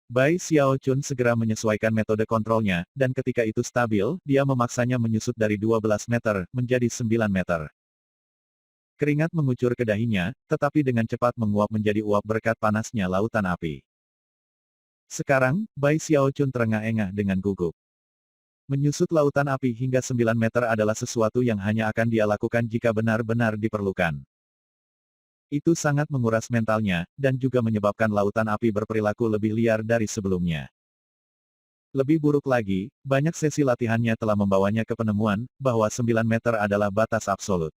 Bai Xiaochun segera menyesuaikan metode kontrolnya, dan ketika itu stabil, dia memaksanya menyusut dari 12 meter, menjadi 9 meter. Keringat mengucur ke dahinya, tetapi dengan cepat menguap menjadi uap berkat panasnya lautan api. Sekarang, Bai Xiaochun terengah-engah dengan gugup. Menyusut lautan api hingga 9 meter adalah sesuatu yang hanya akan dia lakukan jika benar-benar diperlukan. Itu sangat menguras mentalnya, dan juga menyebabkan lautan api berperilaku lebih liar dari sebelumnya. Lebih buruk lagi, banyak sesi latihannya telah membawanya ke penemuan, bahwa 9 meter adalah batas absolut.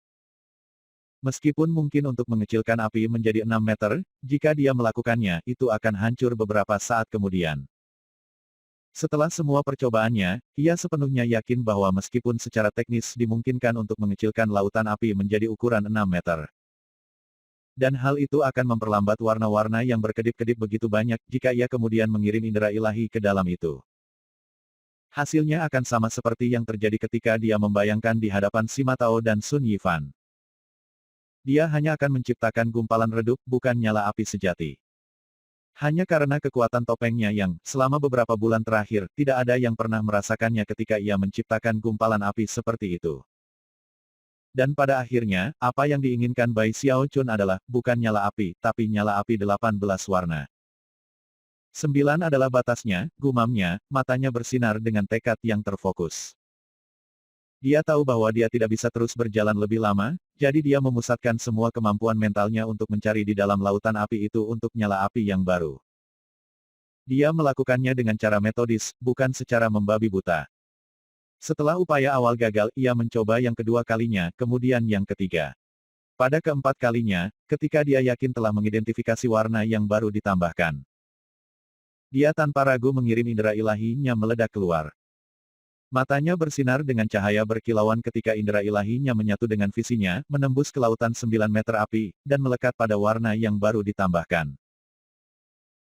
Meskipun mungkin untuk mengecilkan api menjadi 6 meter, jika dia melakukannya, itu akan hancur beberapa saat kemudian. Setelah semua percobaannya, ia sepenuhnya yakin bahwa meskipun secara teknis dimungkinkan untuk mengecilkan lautan api menjadi ukuran 6 meter. Dan hal itu akan memperlambat warna-warna yang berkedip-kedip begitu banyak, jika ia kemudian mengirim indera ilahi ke dalam itu. Hasilnya akan sama seperti yang terjadi ketika dia membayangkan di hadapan Sima Tao dan Sun Yifan. Dia hanya akan menciptakan gumpalan redup, bukan nyala api sejati. Hanya karena kekuatan topengnya yang, selama beberapa bulan terakhir, tidak ada yang pernah merasakannya ketika ia menciptakan gumpalan api seperti itu. Dan pada akhirnya, apa yang diinginkan Bai Xiaochun adalah, bukan nyala api, tapi nyala api 18 warna. 9 adalah batasnya, gumamnya, matanya bersinar dengan tekad yang terfokus. Dia tahu bahwa dia tidak bisa terus berjalan lebih lama, jadi dia memusatkan semua kemampuan mentalnya untuk mencari di dalam lautan api itu untuk nyala api yang baru. Dia melakukannya dengan cara metodis, bukan secara membabi buta. Setelah upaya awal gagal, ia mencoba yang kedua kalinya, kemudian yang ketiga. Pada keempat kalinya, ketika dia yakin telah mengidentifikasi warna yang baru ditambahkan, dia tanpa ragu mengirim indera ilahinya meledak keluar. Matanya bersinar dengan cahaya berkilauan ketika indera ilahinya menyatu dengan visinya, menembus ke lautan 9 meter api, dan melekat pada warna yang baru ditambahkan.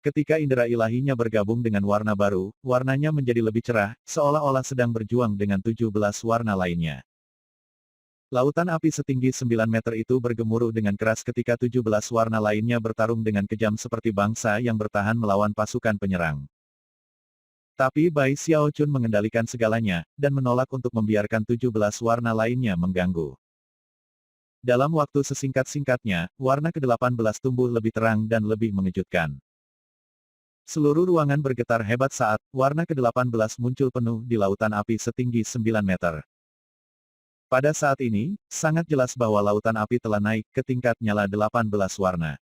Ketika indera ilahinya bergabung dengan warna baru, warnanya menjadi lebih cerah, seolah-olah sedang berjuang dengan 17 warna lainnya. Lautan api setinggi 9 meter itu bergemuruh dengan keras ketika 17 warna lainnya bertarung dengan kejam seperti bangsa yang bertahan melawan pasukan penyerang. Tapi Bai Xiaochun mengendalikan segalanya, dan menolak untuk membiarkan 17 warna lainnya mengganggu. Dalam waktu sesingkat-singkatnya, warna ke-18 tumbuh lebih terang dan lebih mengejutkan. Seluruh ruangan bergetar hebat saat warna ke-18 muncul penuh di lautan api setinggi 9 meter. Pada saat ini, sangat jelas bahwa lautan api telah naik ke tingkat nyala 18 warna.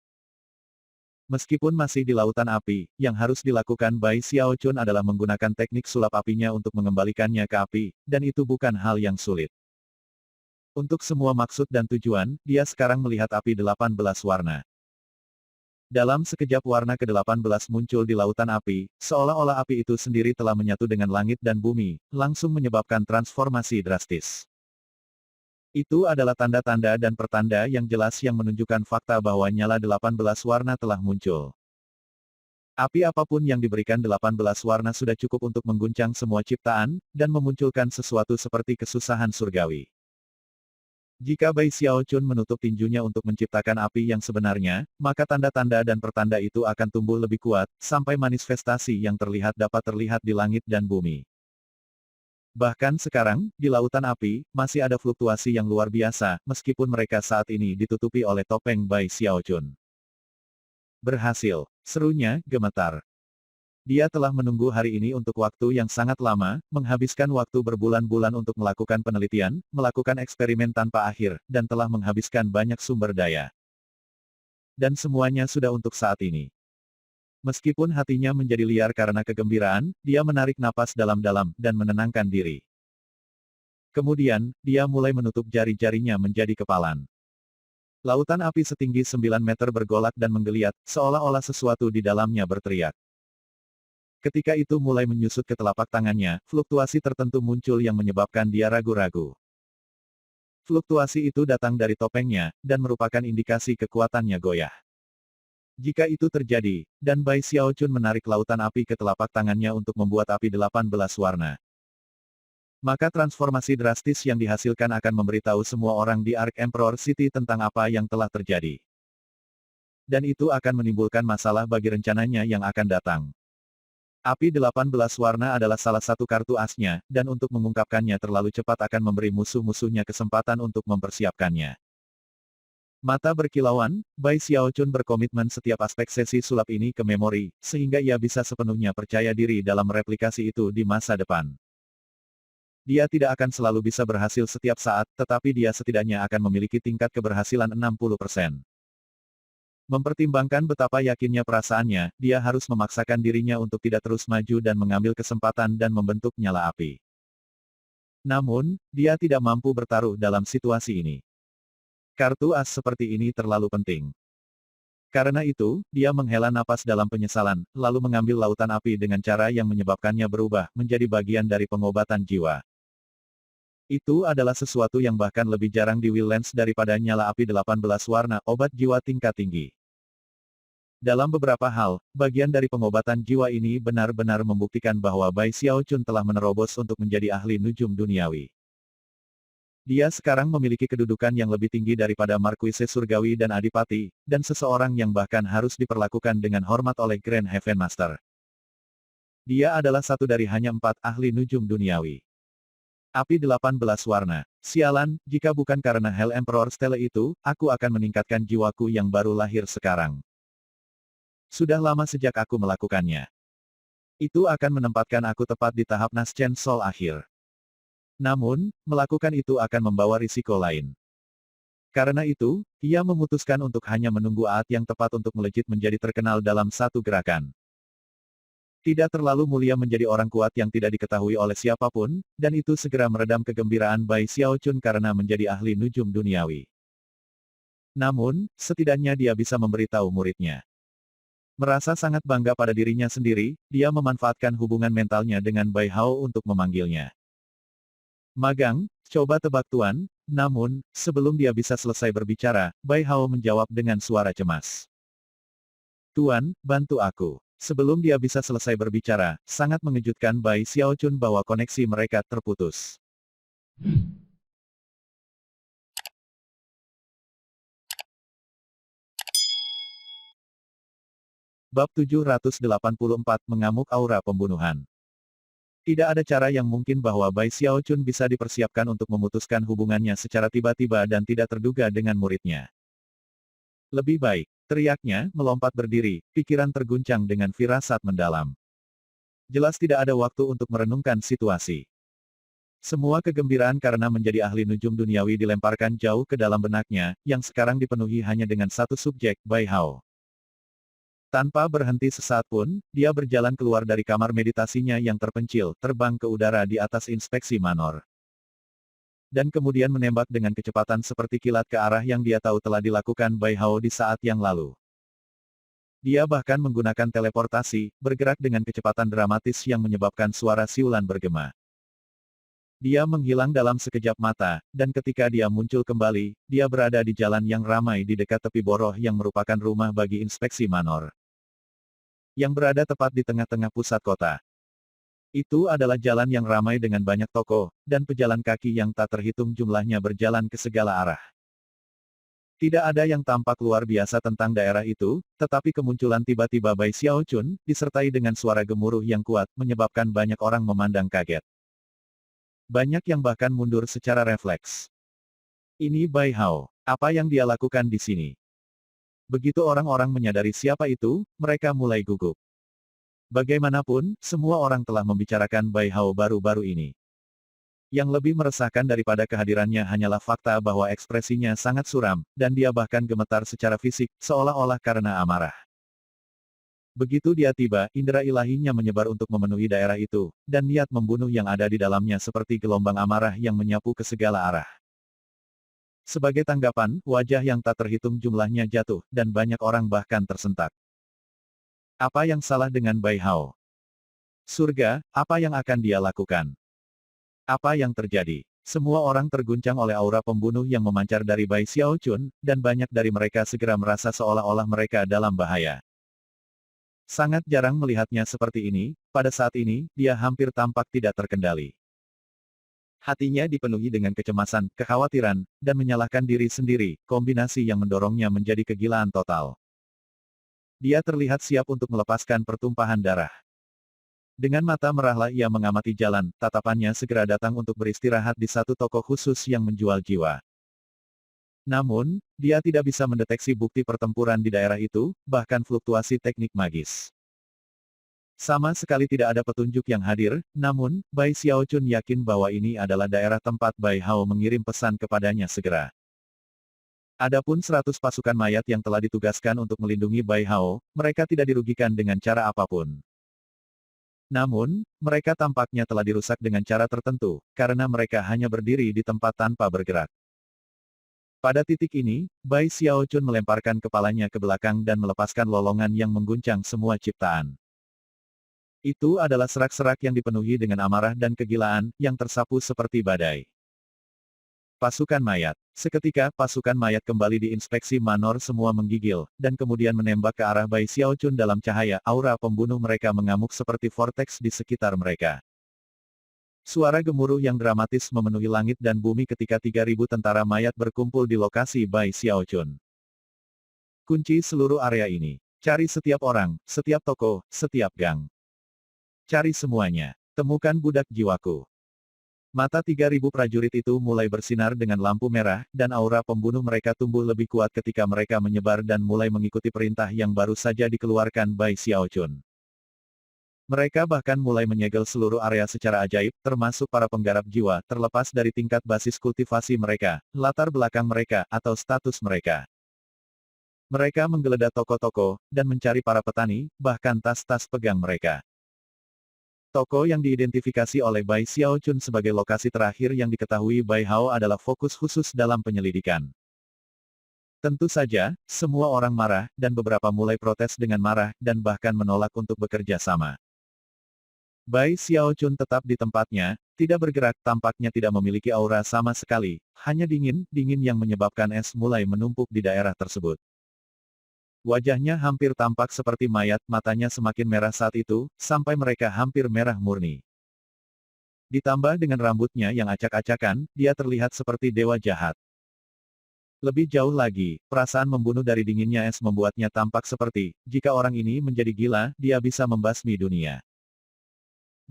Meskipun masih di lautan api, yang harus dilakukan Bai Xiaochun adalah menggunakan teknik sulap apinya untuk mengembalikannya ke api, dan itu bukan hal yang sulit. Untuk semua maksud dan tujuan, dia sekarang melihat api 18 warna. Dalam sekejap warna ke-18 muncul di lautan api, seolah-olah api itu sendiri telah menyatu dengan langit dan bumi, langsung menyebabkan transformasi drastis. Itu adalah tanda-tanda dan pertanda yang jelas yang menunjukkan fakta bahwa nyala 18 warna telah muncul. Api apapun yang diberikan 18 warna sudah cukup untuk mengguncang semua ciptaan, dan memunculkan sesuatu seperti kesusahan surgawi. Jika Bai Xiaochun menutup tinjunya untuk menciptakan api yang sebenarnya, maka tanda-tanda dan pertanda itu akan tumbuh lebih kuat, sampai manifestasi yang terlihat dapat terlihat di langit dan bumi. Bahkan sekarang, di lautan api, masih ada fluktuasi yang luar biasa, meskipun mereka saat ini ditutupi oleh topeng Bai Xiaochun. Berhasil, serunya, gemetar. Dia telah menunggu hari ini untuk waktu yang sangat lama, menghabiskan waktu berbulan-bulan untuk melakukan penelitian, melakukan eksperimen tanpa akhir, dan telah menghabiskan banyak sumber daya. Dan semuanya sudah untuk saat ini. Meskipun hatinya menjadi liar karena kegembiraan, dia menarik napas dalam-dalam, dan menenangkan diri. Kemudian, dia mulai menutup jari-jarinya menjadi kepalan. Lautan api setinggi 9 meter bergolak dan menggeliat, seolah-olah sesuatu di dalamnya berteriak. Ketika itu mulai menyusut ke telapak tangannya, fluktuasi tertentu muncul yang menyebabkan dia ragu-ragu. Fluktuasi itu datang dari topengnya, dan merupakan indikasi kekuatannya goyah. Jika itu terjadi, dan Bai Xiaochun menarik lautan api ke telapak tangannya untuk membuat api 18 warna, maka transformasi drastis yang dihasilkan akan memberitahu semua orang di Ark Emperor City tentang apa yang telah terjadi. Dan itu akan menimbulkan masalah bagi rencananya yang akan datang. Api 18 warna adalah salah satu kartu asnya, dan untuk mengungkapkannya terlalu cepat akan memberi musuh-musuhnya kesempatan untuk mempersiapkannya. Mata berkilauan, Bai Xiaochun berkomitmen setiap aspek sesi sulap ini ke memori, sehingga ia bisa sepenuhnya percaya diri dalam replikasi itu di masa depan. Dia tidak akan selalu bisa berhasil setiap saat, tetapi dia setidaknya akan memiliki tingkat keberhasilan 60%. Mempertimbangkan betapa yakinnya perasaannya, dia harus memaksakan dirinya untuk tidak terus maju dan mengambil kesempatan dan membentuk nyala api. Namun, dia tidak mampu bertaruh dalam situasi ini. Kartu as seperti ini terlalu penting. Karena itu, dia menghela napas dalam penyesalan, lalu mengambil lautan api dengan cara yang menyebabkannya berubah menjadi bagian dari pengobatan jiwa. Itu adalah sesuatu yang bahkan lebih jarang di Willens daripada nyala api 18 warna obat jiwa tingkat tinggi. Dalam beberapa hal, bagian dari pengobatan jiwa ini benar-benar membuktikan bahwa Bai Xiaochun telah menerobos untuk menjadi ahli nujum duniawi. Dia sekarang memiliki kedudukan yang lebih tinggi daripada Markuise Surgawi dan Adipati, dan seseorang yang bahkan harus diperlakukan dengan hormat oleh Grand Heaven Master. Dia adalah satu dari hanya 4 ahli nujum duniawi. Api 18 warna. Sialan, jika bukan karena Hell Emperor Stele itu, aku akan meningkatkan jiwaku yang baru lahir sekarang. Sudah lama sejak aku melakukannya. Itu akan menempatkan aku tepat di tahap Naschen Sol akhir. Namun, melakukan itu akan membawa risiko lain. Karena itu, ia memutuskan untuk hanya menunggu saat yang tepat untuk melejit menjadi terkenal dalam satu gerakan. Tidak terlalu mulia menjadi orang kuat yang tidak diketahui oleh siapapun, dan itu segera meredam kegembiraan Bai Xiaochun karena menjadi ahli nujum duniawi. Namun, setidaknya dia bisa memberitahu muridnya. Merasa sangat bangga pada dirinya sendiri, dia memanfaatkan hubungan mentalnya dengan Bai Hao untuk memanggilnya. Magang, coba tebak tuan, namun, sebelum dia bisa selesai berbicara, Bai Hao menjawab dengan suara cemas. Tuan, bantu aku. Sebelum dia bisa selesai berbicara, sangat mengejutkan Bai Xiaochun bahwa koneksi mereka terputus. Bab 784 Mengamuk Aura Pembunuhan. Tidak ada cara yang mungkin bahwa Bai Xiaochun bisa dipersiapkan untuk memutuskan hubungannya secara tiba-tiba dan tidak terduga dengan muridnya. Lebih baik, teriaknya, melompat berdiri, pikiran terguncang dengan firasat mendalam. Jelas tidak ada waktu untuk merenungkan situasi. Semua kegembiraan karena menjadi ahli nujum duniawi dilemparkan jauh ke dalam benaknya, yang sekarang dipenuhi hanya dengan satu subjek, Bai Hao. Tanpa berhenti sesaat pun, dia berjalan keluar dari kamar meditasinya yang terpencil, terbang ke udara di atas inspeksi manor. Dan kemudian menembak dengan kecepatan seperti kilat ke arah yang dia tahu telah dilakukan Bai Hao di saat yang lalu. Dia bahkan menggunakan teleportasi, bergerak dengan kecepatan dramatis yang menyebabkan suara siulan bergema. Dia menghilang dalam sekejap mata, dan ketika dia muncul kembali, dia berada di jalan yang ramai di dekat tepi boroh yang merupakan rumah bagi inspeksi manor. Yang berada tepat di tengah-tengah pusat kota. Itu adalah jalan yang ramai dengan banyak toko, dan pejalan kaki yang tak terhitung jumlahnya berjalan ke segala arah. Tidak ada yang tampak luar biasa tentang daerah itu, tetapi kemunculan tiba-tiba Bai Xiaochun, disertai dengan suara gemuruh yang kuat, menyebabkan banyak orang memandang kaget. Banyak yang bahkan mundur secara refleks. Ini Bai Hao. Apa yang dia lakukan di sini? Begitu orang-orang menyadari siapa itu, mereka mulai gugup. Bagaimanapun, semua orang telah membicarakan Bai Hao baru-baru ini. Yang lebih meresahkan daripada kehadirannya hanyalah fakta bahwa ekspresinya sangat suram, dan dia bahkan gemetar secara fisik, seolah-olah karena amarah. Begitu dia tiba, indera ilahinya menyebar untuk memenuhi daerah itu, dan niat membunuh yang ada di dalamnya seperti gelombang amarah yang menyapu ke segala arah. Sebagai tanggapan, wajah yang tak terhitung jumlahnya jatuh, dan banyak orang bahkan tersentak. Apa yang salah dengan Bai Hao? Surga, apa yang akan dia lakukan? Apa yang terjadi? Semua orang terguncang oleh aura pembunuh yang memancar dari Bai Xiaochun, dan banyak dari mereka segera merasa seolah-olah mereka dalam bahaya. Sangat jarang melihatnya seperti ini, pada saat ini, dia hampir tampak tidak terkendali. Hatinya dipenuhi dengan kecemasan, kekhawatiran, dan menyalahkan diri sendiri, kombinasi yang mendorongnya menjadi kegilaan total. Dia terlihat siap untuk melepaskan pertumpahan darah. Dengan mata merahlah ia mengamati jalan, tatapannya segera datang untuk beristirahat di satu toko khusus yang menjual jiwa. Namun, dia tidak bisa mendeteksi bukti pertempuran di daerah itu, bahkan fluktuasi teknik magis. Sama sekali tidak ada petunjuk yang hadir, namun, Bai Xiaochun yakin bahwa ini adalah daerah tempat Bai Hao mengirim pesan kepadanya segera. Adapun 100 pasukan mayat yang telah ditugaskan untuk melindungi Bai Hao, mereka tidak dirugikan dengan cara apapun. Namun, mereka tampaknya telah dirusak dengan cara tertentu, karena mereka hanya berdiri di tempat tanpa bergerak. Pada titik ini, Bai Xiaochun melemparkan kepalanya ke belakang dan melepaskan lolongan yang mengguncang semua ciptaan. Itu adalah serak-serak yang dipenuhi dengan amarah dan kegilaan, yang tersapu seperti badai. Pasukan mayat. Seketika, pasukan mayat kembali diinspeksi manor semua menggigil, dan kemudian menembak ke arah Bai Xiaochun dalam cahaya, aura pembunuh mereka mengamuk seperti vortex di sekitar mereka. Suara gemuruh yang dramatis memenuhi langit dan bumi ketika 3.000 tentara mayat berkumpul di lokasi Bai Xiaochun. Kunci seluruh area ini. Cari setiap orang, setiap toko, setiap gang. Cari semuanya. Temukan budak jiwaku. Mata 3.000 prajurit itu mulai bersinar dengan lampu merah, dan aura pembunuh mereka tumbuh lebih kuat ketika mereka menyebar dan mulai mengikuti perintah yang baru saja dikeluarkan Bai Xiaochun. Mereka bahkan mulai menyegel seluruh area secara ajaib, termasuk para penggarap jiwa, terlepas dari tingkat basis kultivasi mereka, latar belakang mereka, atau status mereka. Mereka menggeledah toko-toko, dan mencari para petani, bahkan tas-tas pegang mereka. Toko yang diidentifikasi oleh Bai Xiaochun sebagai lokasi terakhir yang diketahui Bai Hao adalah fokus khusus dalam penyelidikan. Tentu saja, semua orang marah, dan beberapa mulai protes dengan marah, dan bahkan menolak untuk bekerja sama. Bai Xiaochun tetap di tempatnya, tidak bergerak, tampaknya tidak memiliki aura sama sekali, hanya dingin yang menyebabkan es mulai menumpuk di daerah tersebut. Wajahnya hampir tampak seperti mayat, matanya semakin merah saat itu, sampai mereka hampir merah murni. Ditambah dengan rambutnya yang acak-acakan, dia terlihat seperti dewa jahat. Lebih jauh lagi, perasaan membunuh dari dinginnya es membuatnya tampak seperti, jika orang ini menjadi gila, dia bisa membasmi dunia.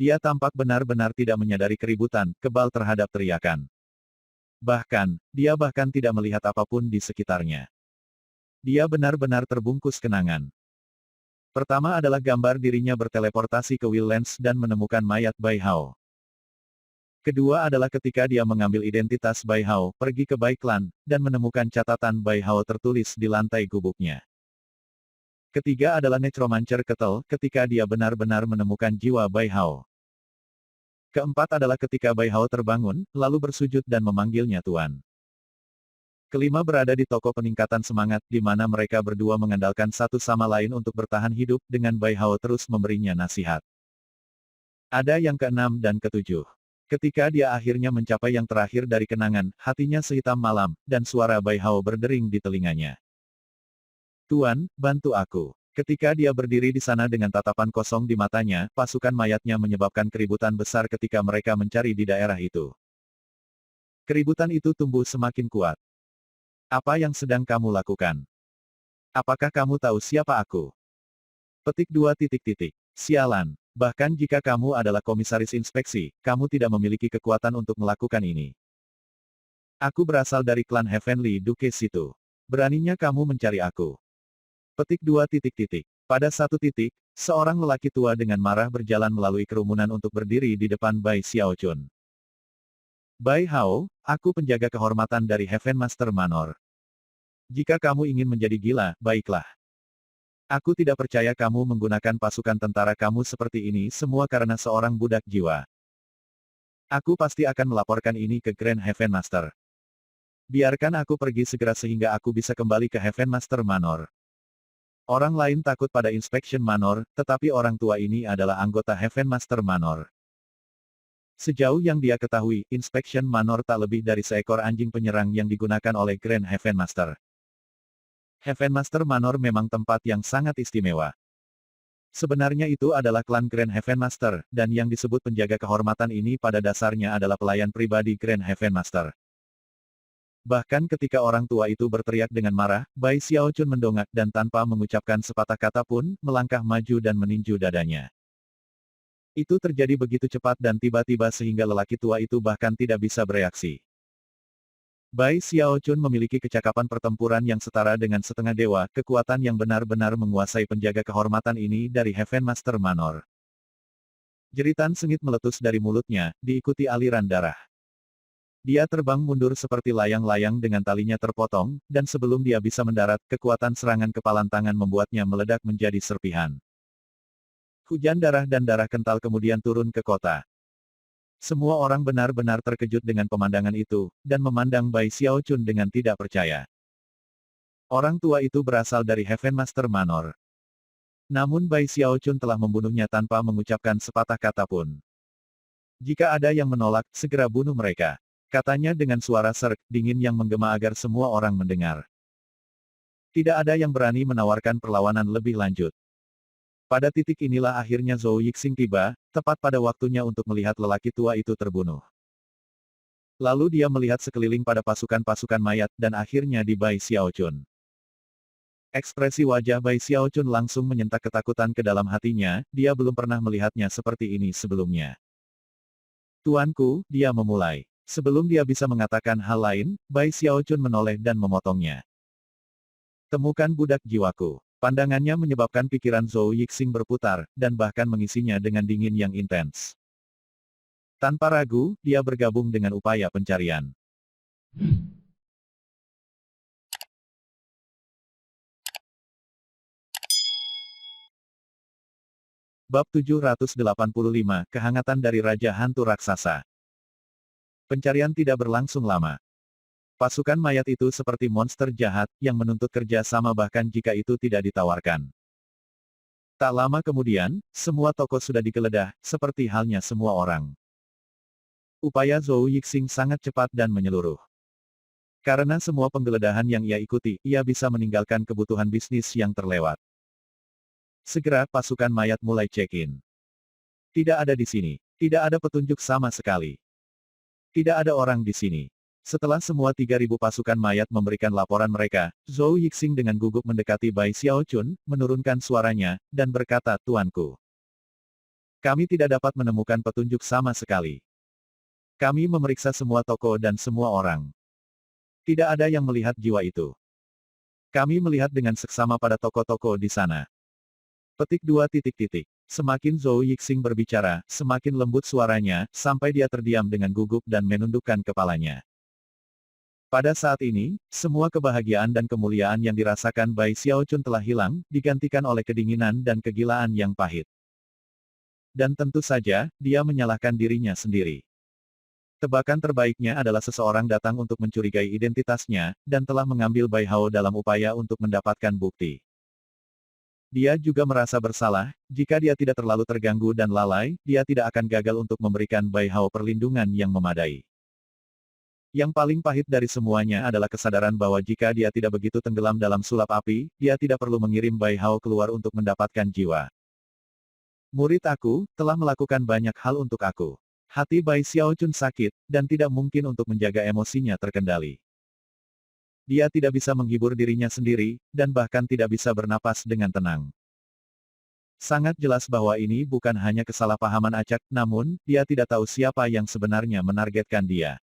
Dia tampak benar-benar tidak menyadari keributan, kebal terhadap teriakan. Dia bahkan tidak melihat apapun di sekitarnya. Dia benar-benar terbungkus kenangan. Pertama adalah gambar dirinya berteleportasi ke Willlands dan menemukan mayat Bai Hao. Kedua adalah ketika dia mengambil identitas Bai Hao, pergi ke Bai Clan, dan menemukan catatan Bai Hao tertulis di lantai gubuknya. Ketiga adalah Necromancer Kettle, ketika dia benar-benar menemukan jiwa Bai Hao. Keempat adalah ketika Bai Hao terbangun, lalu bersujud dan memanggilnya Tuan. Kelima berada di toko peningkatan semangat, di mana mereka berdua mengandalkan satu sama lain untuk bertahan hidup, dengan Bai Hao terus memberinya nasihat. Ada yang keenam dan ketujuh. Ketika dia akhirnya mencapai yang terakhir dari kenangan, hatinya sehitam malam, dan suara Bai Hao berdering di telinganya. Tuan, bantu aku. Ketika dia berdiri di sana dengan tatapan kosong di matanya, pasukan mayatnya menyebabkan keributan besar ketika mereka mencari di daerah itu. Keributan itu tumbuh semakin kuat. Apa yang sedang kamu lakukan? Apakah kamu tahu siapa aku? Petik 2. Sialan. Bahkan jika kamu adalah komisaris inspeksi, kamu tidak memiliki kekuatan untuk melakukan ini. Aku berasal dari klan Heavenly Duques itu. Beraninya kamu mencari aku. Petik 2. Pada satu titik, seorang lelaki tua dengan marah berjalan melalui kerumunan untuk berdiri di depan Bai Xiaochun. Bai Hao, aku penjaga kehormatan dari Heaven Master Manor. Jika kamu ingin menjadi gila, baiklah. Aku tidak percaya kamu menggunakan pasukan tentara kamu seperti ini semua karena seorang budak jiwa. Aku pasti akan melaporkan ini ke Grand Heaven Master. Biarkan aku pergi segera sehingga aku bisa kembali ke Heaven Master Manor. Orang lain takut pada Inspection Manor, tetapi orang tua ini adalah anggota Heaven Master Manor. Sejauh yang dia ketahui, Inspection Manor tak lebih dari seekor anjing penyerang yang digunakan oleh Grand Heaven Master. Heaven Master Manor memang tempat yang sangat istimewa. Sebenarnya itu adalah klan Grand Heaven Master, dan yang disebut penjaga kehormatan ini pada dasarnya adalah pelayan pribadi Grand Heaven Master. Bahkan ketika orang tua itu berteriak dengan marah, Bai Xiaochun mendongak dan tanpa mengucapkan sepatah kata pun, melangkah maju dan meninju dadanya. Itu terjadi begitu cepat dan tiba-tiba sehingga lelaki tua itu bahkan tidak bisa bereaksi. Bai Xiaochun memiliki kecakapan pertempuran yang setara dengan setengah dewa, kekuatan yang benar-benar menguasai penjaga kehormatan ini dari Heaven Master Manor. Jeritan sengit meletus dari mulutnya, diikuti aliran darah. Dia terbang mundur seperti layang-layang dengan talinya terpotong, dan sebelum dia bisa mendarat, kekuatan serangan kepalan tangan membuatnya meledak menjadi serpihan. Hujan darah dan darah kental kemudian turun ke kota. Semua orang benar-benar terkejut dengan pemandangan itu, dan memandang Bai Xiaochun dengan tidak percaya. Orang tua itu berasal dari Heaven Master Manor. Namun Bai Xiaochun telah membunuhnya tanpa mengucapkan sepatah kata pun. Jika ada yang menolak, segera bunuh mereka. Katanya dengan suara serak, dingin yang menggema agar semua orang mendengar. Tidak ada yang berani menawarkan perlawanan lebih lanjut. Pada titik inilah akhirnya Zhou Yixing tiba, tepat pada waktunya untuk melihat lelaki tua itu terbunuh. Lalu dia melihat sekeliling pada pasukan-pasukan mayat, dan akhirnya di Bai Xiaochun. Ekspresi wajah Bai Xiaochun langsung menyentak ketakutan ke dalam hatinya, dia belum pernah melihatnya seperti ini sebelumnya. Tuanku, dia memulai. Sebelum dia bisa mengatakan hal lain, Bai Xiaochun menoleh dan memotongnya. Temukan budak jiwaku. Pandangannya menyebabkan pikiran Zhou Yixing berputar, dan bahkan mengisinya dengan dingin yang intens. Tanpa ragu, dia bergabung dengan upaya pencarian. Bab 785, Kehangatan dari Raja Hantu Raksasa. Pencarian tidak berlangsung lama. Pasukan mayat itu seperti monster jahat, yang menuntut kerja sama bahkan jika itu tidak ditawarkan. Tak lama kemudian, semua toko sudah digeledah, seperti halnya semua orang. Upaya Zhou Yixing sangat cepat dan menyeluruh. Karena semua penggeledahan yang ia ikuti, ia bisa meninggalkan kebutuhan bisnis yang terlewat. Segera pasukan mayat mulai check-in. Tidak ada di sini. Tidak ada petunjuk sama sekali. Tidak ada orang di sini. Setelah semua 3.000 pasukan mayat memberikan laporan mereka, Zhou Yixing dengan gugup mendekati Bai Xiaochun, menurunkan suaranya, dan berkata, "Tuanku, kami tidak dapat menemukan petunjuk sama sekali. Kami memeriksa semua toko dan semua orang. Tidak ada yang melihat jiwa itu. Kami melihat dengan seksama pada toko-toko di sana." Petik 2. Semakin Zhou Yixing berbicara, semakin lembut suaranya, sampai dia terdiam dengan gugup dan menundukkan kepalanya. Pada saat ini, semua kebahagiaan dan kemuliaan yang dirasakan Bai Xiaochun telah hilang, digantikan oleh kedinginan dan kegilaan yang pahit. Dan tentu saja, dia menyalahkan dirinya sendiri. Tebakan terbaiknya adalah seseorang datang untuk mencurigai identitasnya, dan telah mengambil Bai Hao dalam upaya untuk mendapatkan bukti. Dia juga merasa bersalah, jika dia tidak terlalu terganggu dan lalai, dia tidak akan gagal untuk memberikan Bai Hao perlindungan yang memadai. Yang paling pahit dari semuanya adalah kesadaran bahwa jika dia tidak begitu tenggelam dalam sulap api, dia tidak perlu mengirim Bai Hao keluar untuk mendapatkan jiwa. Murid aku, telah melakukan banyak hal untuk aku. Hati Bai Xiaochun sakit, dan tidak mungkin untuk menjaga emosinya terkendali. Dia tidak bisa menghibur dirinya sendiri, dan bahkan tidak bisa bernapas dengan tenang. Sangat jelas bahwa ini bukan hanya kesalahpahaman acak, namun, dia tidak tahu siapa yang sebenarnya menargetkan dia.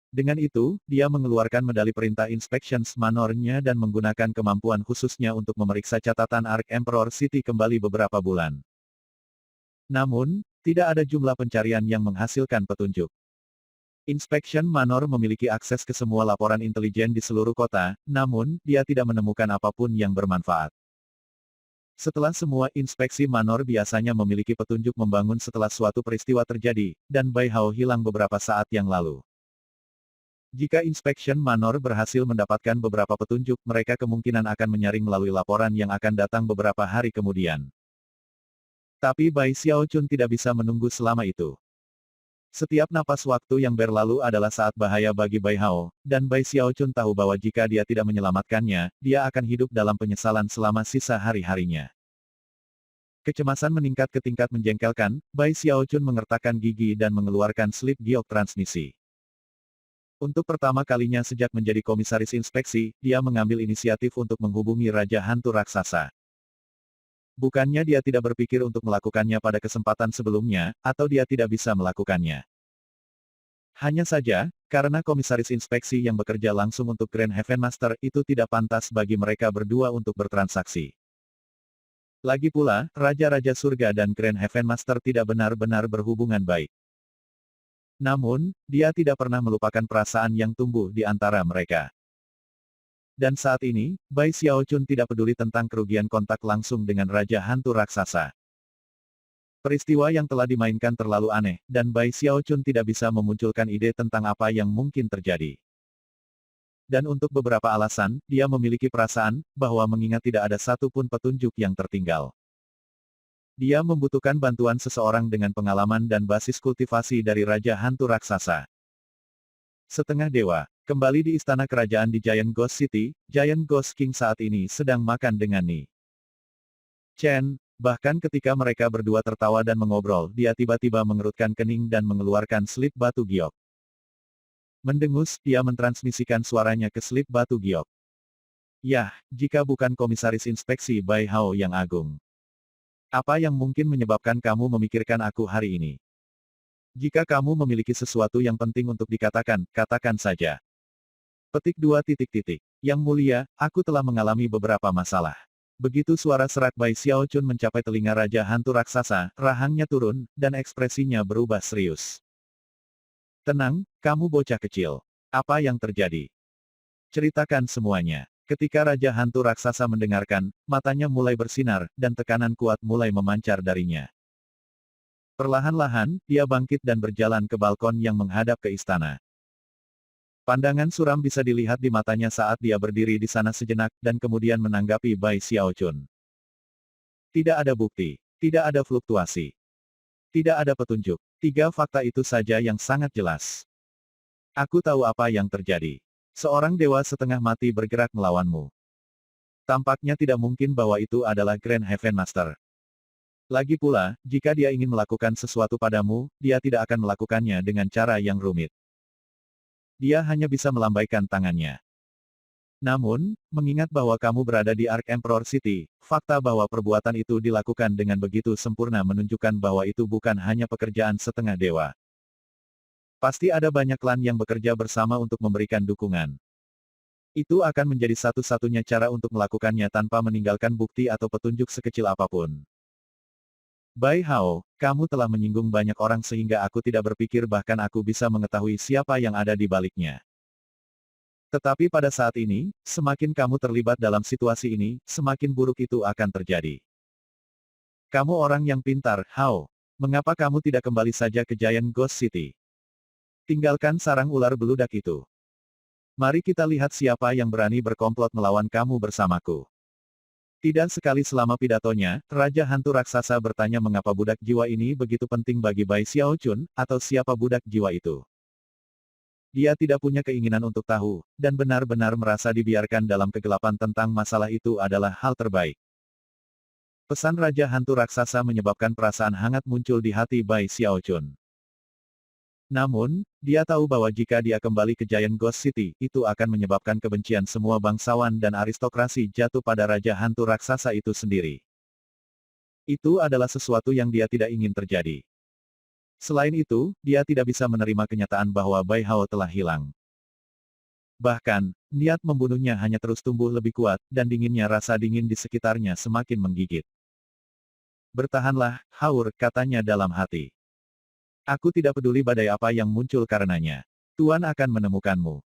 Dengan itu, dia mengeluarkan medali perintah Inspections Manor-nya dan menggunakan kemampuan khususnya untuk memeriksa catatan Ark Emperor City kembali beberapa bulan. Namun, tidak ada jumlah pencarian yang menghasilkan petunjuk. Inspection Manor memiliki akses ke semua laporan intelijen di seluruh kota, namun, dia tidak menemukan apapun yang bermanfaat. Setelah semua inspeksi Manor biasanya memiliki petunjuk membangun setelah suatu peristiwa terjadi, dan Bai Hao hilang beberapa saat yang lalu. Jika Inspection Manor berhasil mendapatkan beberapa petunjuk, mereka kemungkinan akan menyaring melalui laporan yang akan datang beberapa hari kemudian. Tapi Bai Xiaochun tidak bisa menunggu selama itu. Setiap napas waktu yang berlalu adalah saat bahaya bagi Bai Hao, dan Bai Xiaochun tahu bahwa jika dia tidak menyelamatkannya, dia akan hidup dalam penyesalan selama sisa hari-harinya. Kecemasan meningkat ke tingkat menjengkelkan, Bai Xiaochun mengertakkan gigi dan mengeluarkan slip giok transmisi. Untuk pertama kalinya sejak menjadi komisaris inspeksi, dia mengambil inisiatif untuk menghubungi Raja Hantu Raksasa. Bukannya dia tidak berpikir untuk melakukannya pada kesempatan sebelumnya, atau dia tidak bisa melakukannya. Hanya saja, karena komisaris inspeksi yang bekerja langsung untuk Grand Heaven Master itu tidak pantas bagi mereka berdua untuk bertransaksi. Lagi pula, Raja-Raja Surga dan Grand Heaven Master tidak benar-benar berhubungan baik. Namun, dia tidak pernah melupakan perasaan yang tumbuh di antara mereka. Dan saat ini, Bai Xiaochun tidak peduli tentang kerugian kontak langsung dengan Raja Hantu Raksasa. Peristiwa yang telah dimainkan terlalu aneh, dan Bai Xiaochun tidak bisa memunculkan ide tentang apa yang mungkin terjadi. Dan untuk beberapa alasan, dia memiliki perasaan, bahwa mengingat tidak ada satupun petunjuk yang tertinggal. Dia membutuhkan bantuan seseorang dengan pengalaman dan basis kultivasi dari Raja Hantu Raksasa. Setengah dewa. Kembali di istana kerajaan di Giant Ghost City, Giant Ghost King saat ini sedang makan dengan Ni Chen. Bahkan ketika mereka berdua tertawa dan mengobrol, dia tiba-tiba mengerutkan kening dan mengeluarkan slip batu giok. Mendengus, dia mentransmisikan suaranya ke slip batu giok. Yah, jika bukan komisaris inspeksi Bai Hao yang agung. Apa yang mungkin menyebabkan kamu memikirkan aku hari ini? Jika kamu memiliki sesuatu yang penting untuk dikatakan, katakan saja. Petik 2. Yang mulia, aku telah mengalami beberapa masalah. Begitu suara serak Bai Xiaochun mencapai telinga Raja Hantu Raksasa, rahangnya turun, dan ekspresinya berubah serius. Tenang, kamu bocah kecil. Apa yang terjadi? Ceritakan semuanya. Ketika Raja Hantu Raksasa mendengarkan, matanya mulai bersinar, dan tekanan kuat mulai memancar darinya. Perlahan-lahan, dia bangkit dan berjalan ke balkon yang menghadap ke istana. Pandangan suram bisa dilihat di matanya saat dia berdiri di sana sejenak, dan kemudian menanggapi Bai Xiaochun. Tidak ada bukti, tidak ada fluktuasi, tidak ada petunjuk. 3 fakta itu saja yang sangat jelas. Aku tahu apa yang terjadi. Seorang dewa setengah mati bergerak melawanmu. Tampaknya tidak mungkin bahwa itu adalah Grand Heaven Master. Lagi pula, jika dia ingin melakukan sesuatu padamu, dia tidak akan melakukannya dengan cara yang rumit. Dia hanya bisa melambaikan tangannya. Namun, mengingat bahwa kamu berada di Ark Emperor City, fakta bahwa perbuatan itu dilakukan dengan begitu sempurna menunjukkan bahwa itu bukan hanya pekerjaan setengah dewa. Pasti ada banyak klan yang bekerja bersama untuk memberikan dukungan. Itu akan menjadi satu-satunya cara untuk melakukannya tanpa meninggalkan bukti atau petunjuk sekecil apapun. Bai Hao, kamu telah menyinggung banyak orang sehingga aku tidak berpikir bahkan aku bisa mengetahui siapa yang ada di baliknya. Tetapi pada saat ini, semakin kamu terlibat dalam situasi ini, semakin buruk itu akan terjadi. Kamu orang yang pintar, Hao. Mengapa kamu tidak kembali saja ke Giant Ghost City? Tinggalkan sarang ular beludak itu. Mari kita lihat siapa yang berani berkomplot melawan kamu bersamaku. Tidak sekali selama pidatonya, Raja Hantu Raksasa bertanya mengapa budak jiwa ini begitu penting bagi Bai Xiaochun, atau siapa budak jiwa itu. Dia tidak punya keinginan untuk tahu, dan benar-benar merasa dibiarkan dalam kegelapan tentang masalah itu adalah hal terbaik. Pesan Raja Hantu Raksasa menyebabkan perasaan hangat muncul di hati Bai Xiaochun. Namun, dia tahu bahwa jika dia kembali ke Giant Ghost City, itu akan menyebabkan kebencian semua bangsawan dan aristokrasi jatuh pada Raja Hantu Raksasa itu sendiri. Itu adalah sesuatu yang dia tidak ingin terjadi. Selain itu, dia tidak bisa menerima kenyataan bahwa Bai Hao telah hilang. Bahkan, niat membunuhnya hanya terus tumbuh lebih kuat, dan dinginnya rasa dingin di sekitarnya semakin menggigit. Bertahanlah, Haur, katanya dalam hati. Aku tidak peduli badai apa yang muncul karenanya. Tuan akan menemukanmu.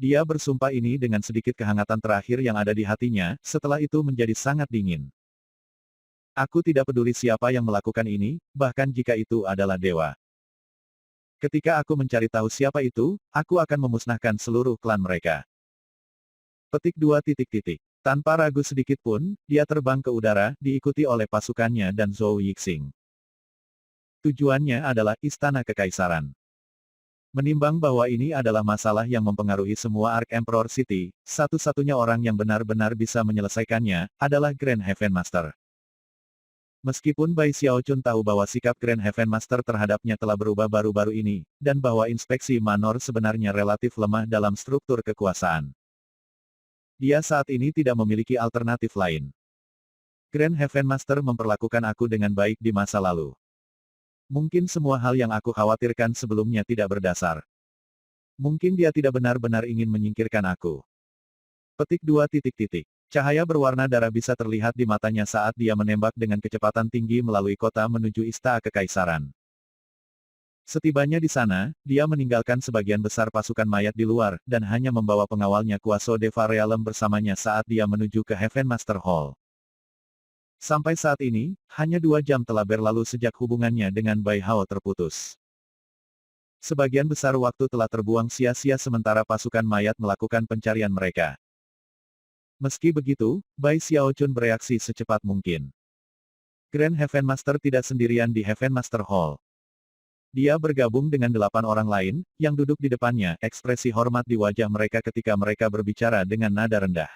Dia bersumpah ini dengan sedikit kehangatan terakhir yang ada di hatinya, setelah itu menjadi sangat dingin. Aku tidak peduli siapa yang melakukan ini, bahkan jika itu adalah dewa. Ketika aku mencari tahu siapa itu, aku akan memusnahkan seluruh klan mereka. Petik 2. Tanpa ragu sedikit pun, dia terbang ke udara, diikuti oleh pasukannya dan Zhou Yixing. Tujuannya adalah Istana Kekaisaran. Menimbang bahwa ini adalah masalah yang mempengaruhi semua Ark Emperor City, satu-satunya orang yang benar-benar bisa menyelesaikannya, adalah Grand Heaven Master. Meskipun Bai Xiaochun tahu bahwa sikap Grand Heaven Master terhadapnya telah berubah baru-baru ini, dan bahwa inspeksi Manor sebenarnya relatif lemah dalam struktur kekuasaan. Dia saat ini tidak memiliki alternatif lain. Grand Heaven Master memperlakukan aku dengan baik di masa lalu. Mungkin semua hal yang aku khawatirkan sebelumnya tidak berdasar. Mungkin dia tidak benar-benar ingin menyingkirkan aku. Petik 2. Cahaya berwarna darah bisa terlihat di matanya saat dia menembak dengan kecepatan tinggi melalui kota menuju Istana Kekaisaran. Setibanya di sana, dia meninggalkan sebagian besar pasukan mayat di luar, dan hanya membawa pengawalnya Kuaso Deva Realem bersamanya saat dia menuju ke Heaven Master Hall. Sampai saat ini, hanya 2 jam telah berlalu sejak hubungannya dengan Bai Hao terputus. Sebagian besar waktu telah terbuang sia-sia sementara pasukan mayat melakukan pencarian mereka. Meski begitu, Bai Xiaochun bereaksi secepat mungkin. Grand Heaven Master tidak sendirian di Heaven Master Hall. Dia bergabung dengan 8 orang lain, yang duduk di depannya, ekspresi hormat di wajah mereka ketika mereka berbicara dengan nada rendah.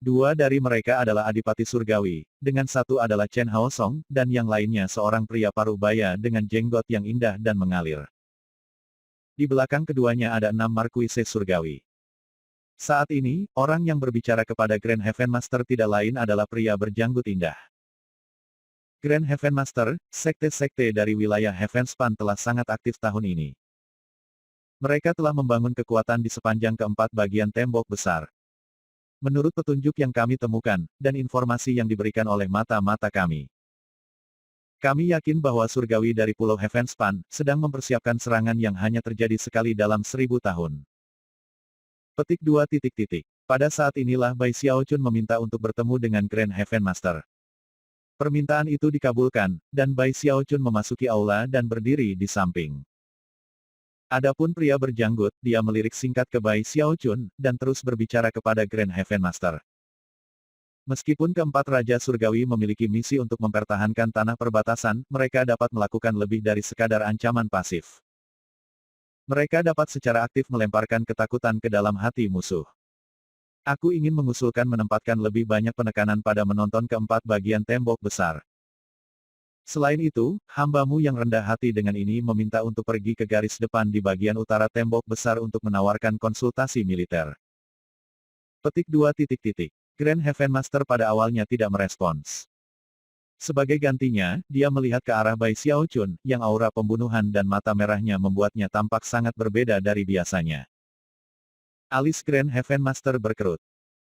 2 dari mereka adalah Adipati Surgawi, dengan 1 adalah Chen Haosong, dan yang lainnya seorang pria paruh baya dengan jenggot yang indah dan mengalir. Di belakang keduanya ada 6 Markuise Surgawi. Saat ini, orang yang berbicara kepada Grand Heaven Master tidak lain adalah pria berjanggut indah. Grand Heaven Master, sekte-sekte dari wilayah Heavenspan telah sangat aktif tahun ini. Mereka telah membangun kekuatan di sepanjang keempat bagian tembok besar. Menurut petunjuk yang kami temukan, dan informasi yang diberikan oleh mata-mata kami. Kami yakin bahwa surgawi dari Pulau Heavenspan, sedang mempersiapkan serangan yang hanya terjadi sekali dalam 1000 tahun. Petik 2. Pada saat inilah Bai Xiaochun meminta untuk bertemu dengan Grand Heaven Master. Permintaan itu dikabulkan, dan Bai Xiaochun memasuki aula dan berdiri di samping. Adapun pria berjanggut, dia melirik singkat ke Bai Xiaochun, dan terus berbicara kepada Grand Heaven Master. Meskipun keempat Raja Surgawi memiliki misi untuk mempertahankan tanah perbatasan, mereka dapat melakukan lebih dari sekadar ancaman pasif. Mereka dapat secara aktif melemparkan ketakutan ke dalam hati musuh. Aku ingin mengusulkan menempatkan lebih banyak penekanan pada menonton keempat bagian tembok besar. Selain itu, hambamu yang rendah hati dengan ini meminta untuk pergi ke garis depan di bagian utara tembok besar untuk menawarkan konsultasi militer. Petik 2. Grand Heaven Master pada awalnya tidak merespons. Sebagai gantinya, dia melihat ke arah Bai Xiaochun, yang aura pembunuhan dan mata merahnya membuatnya tampak sangat berbeda dari biasanya. Alis Grand Heaven Master berkerut.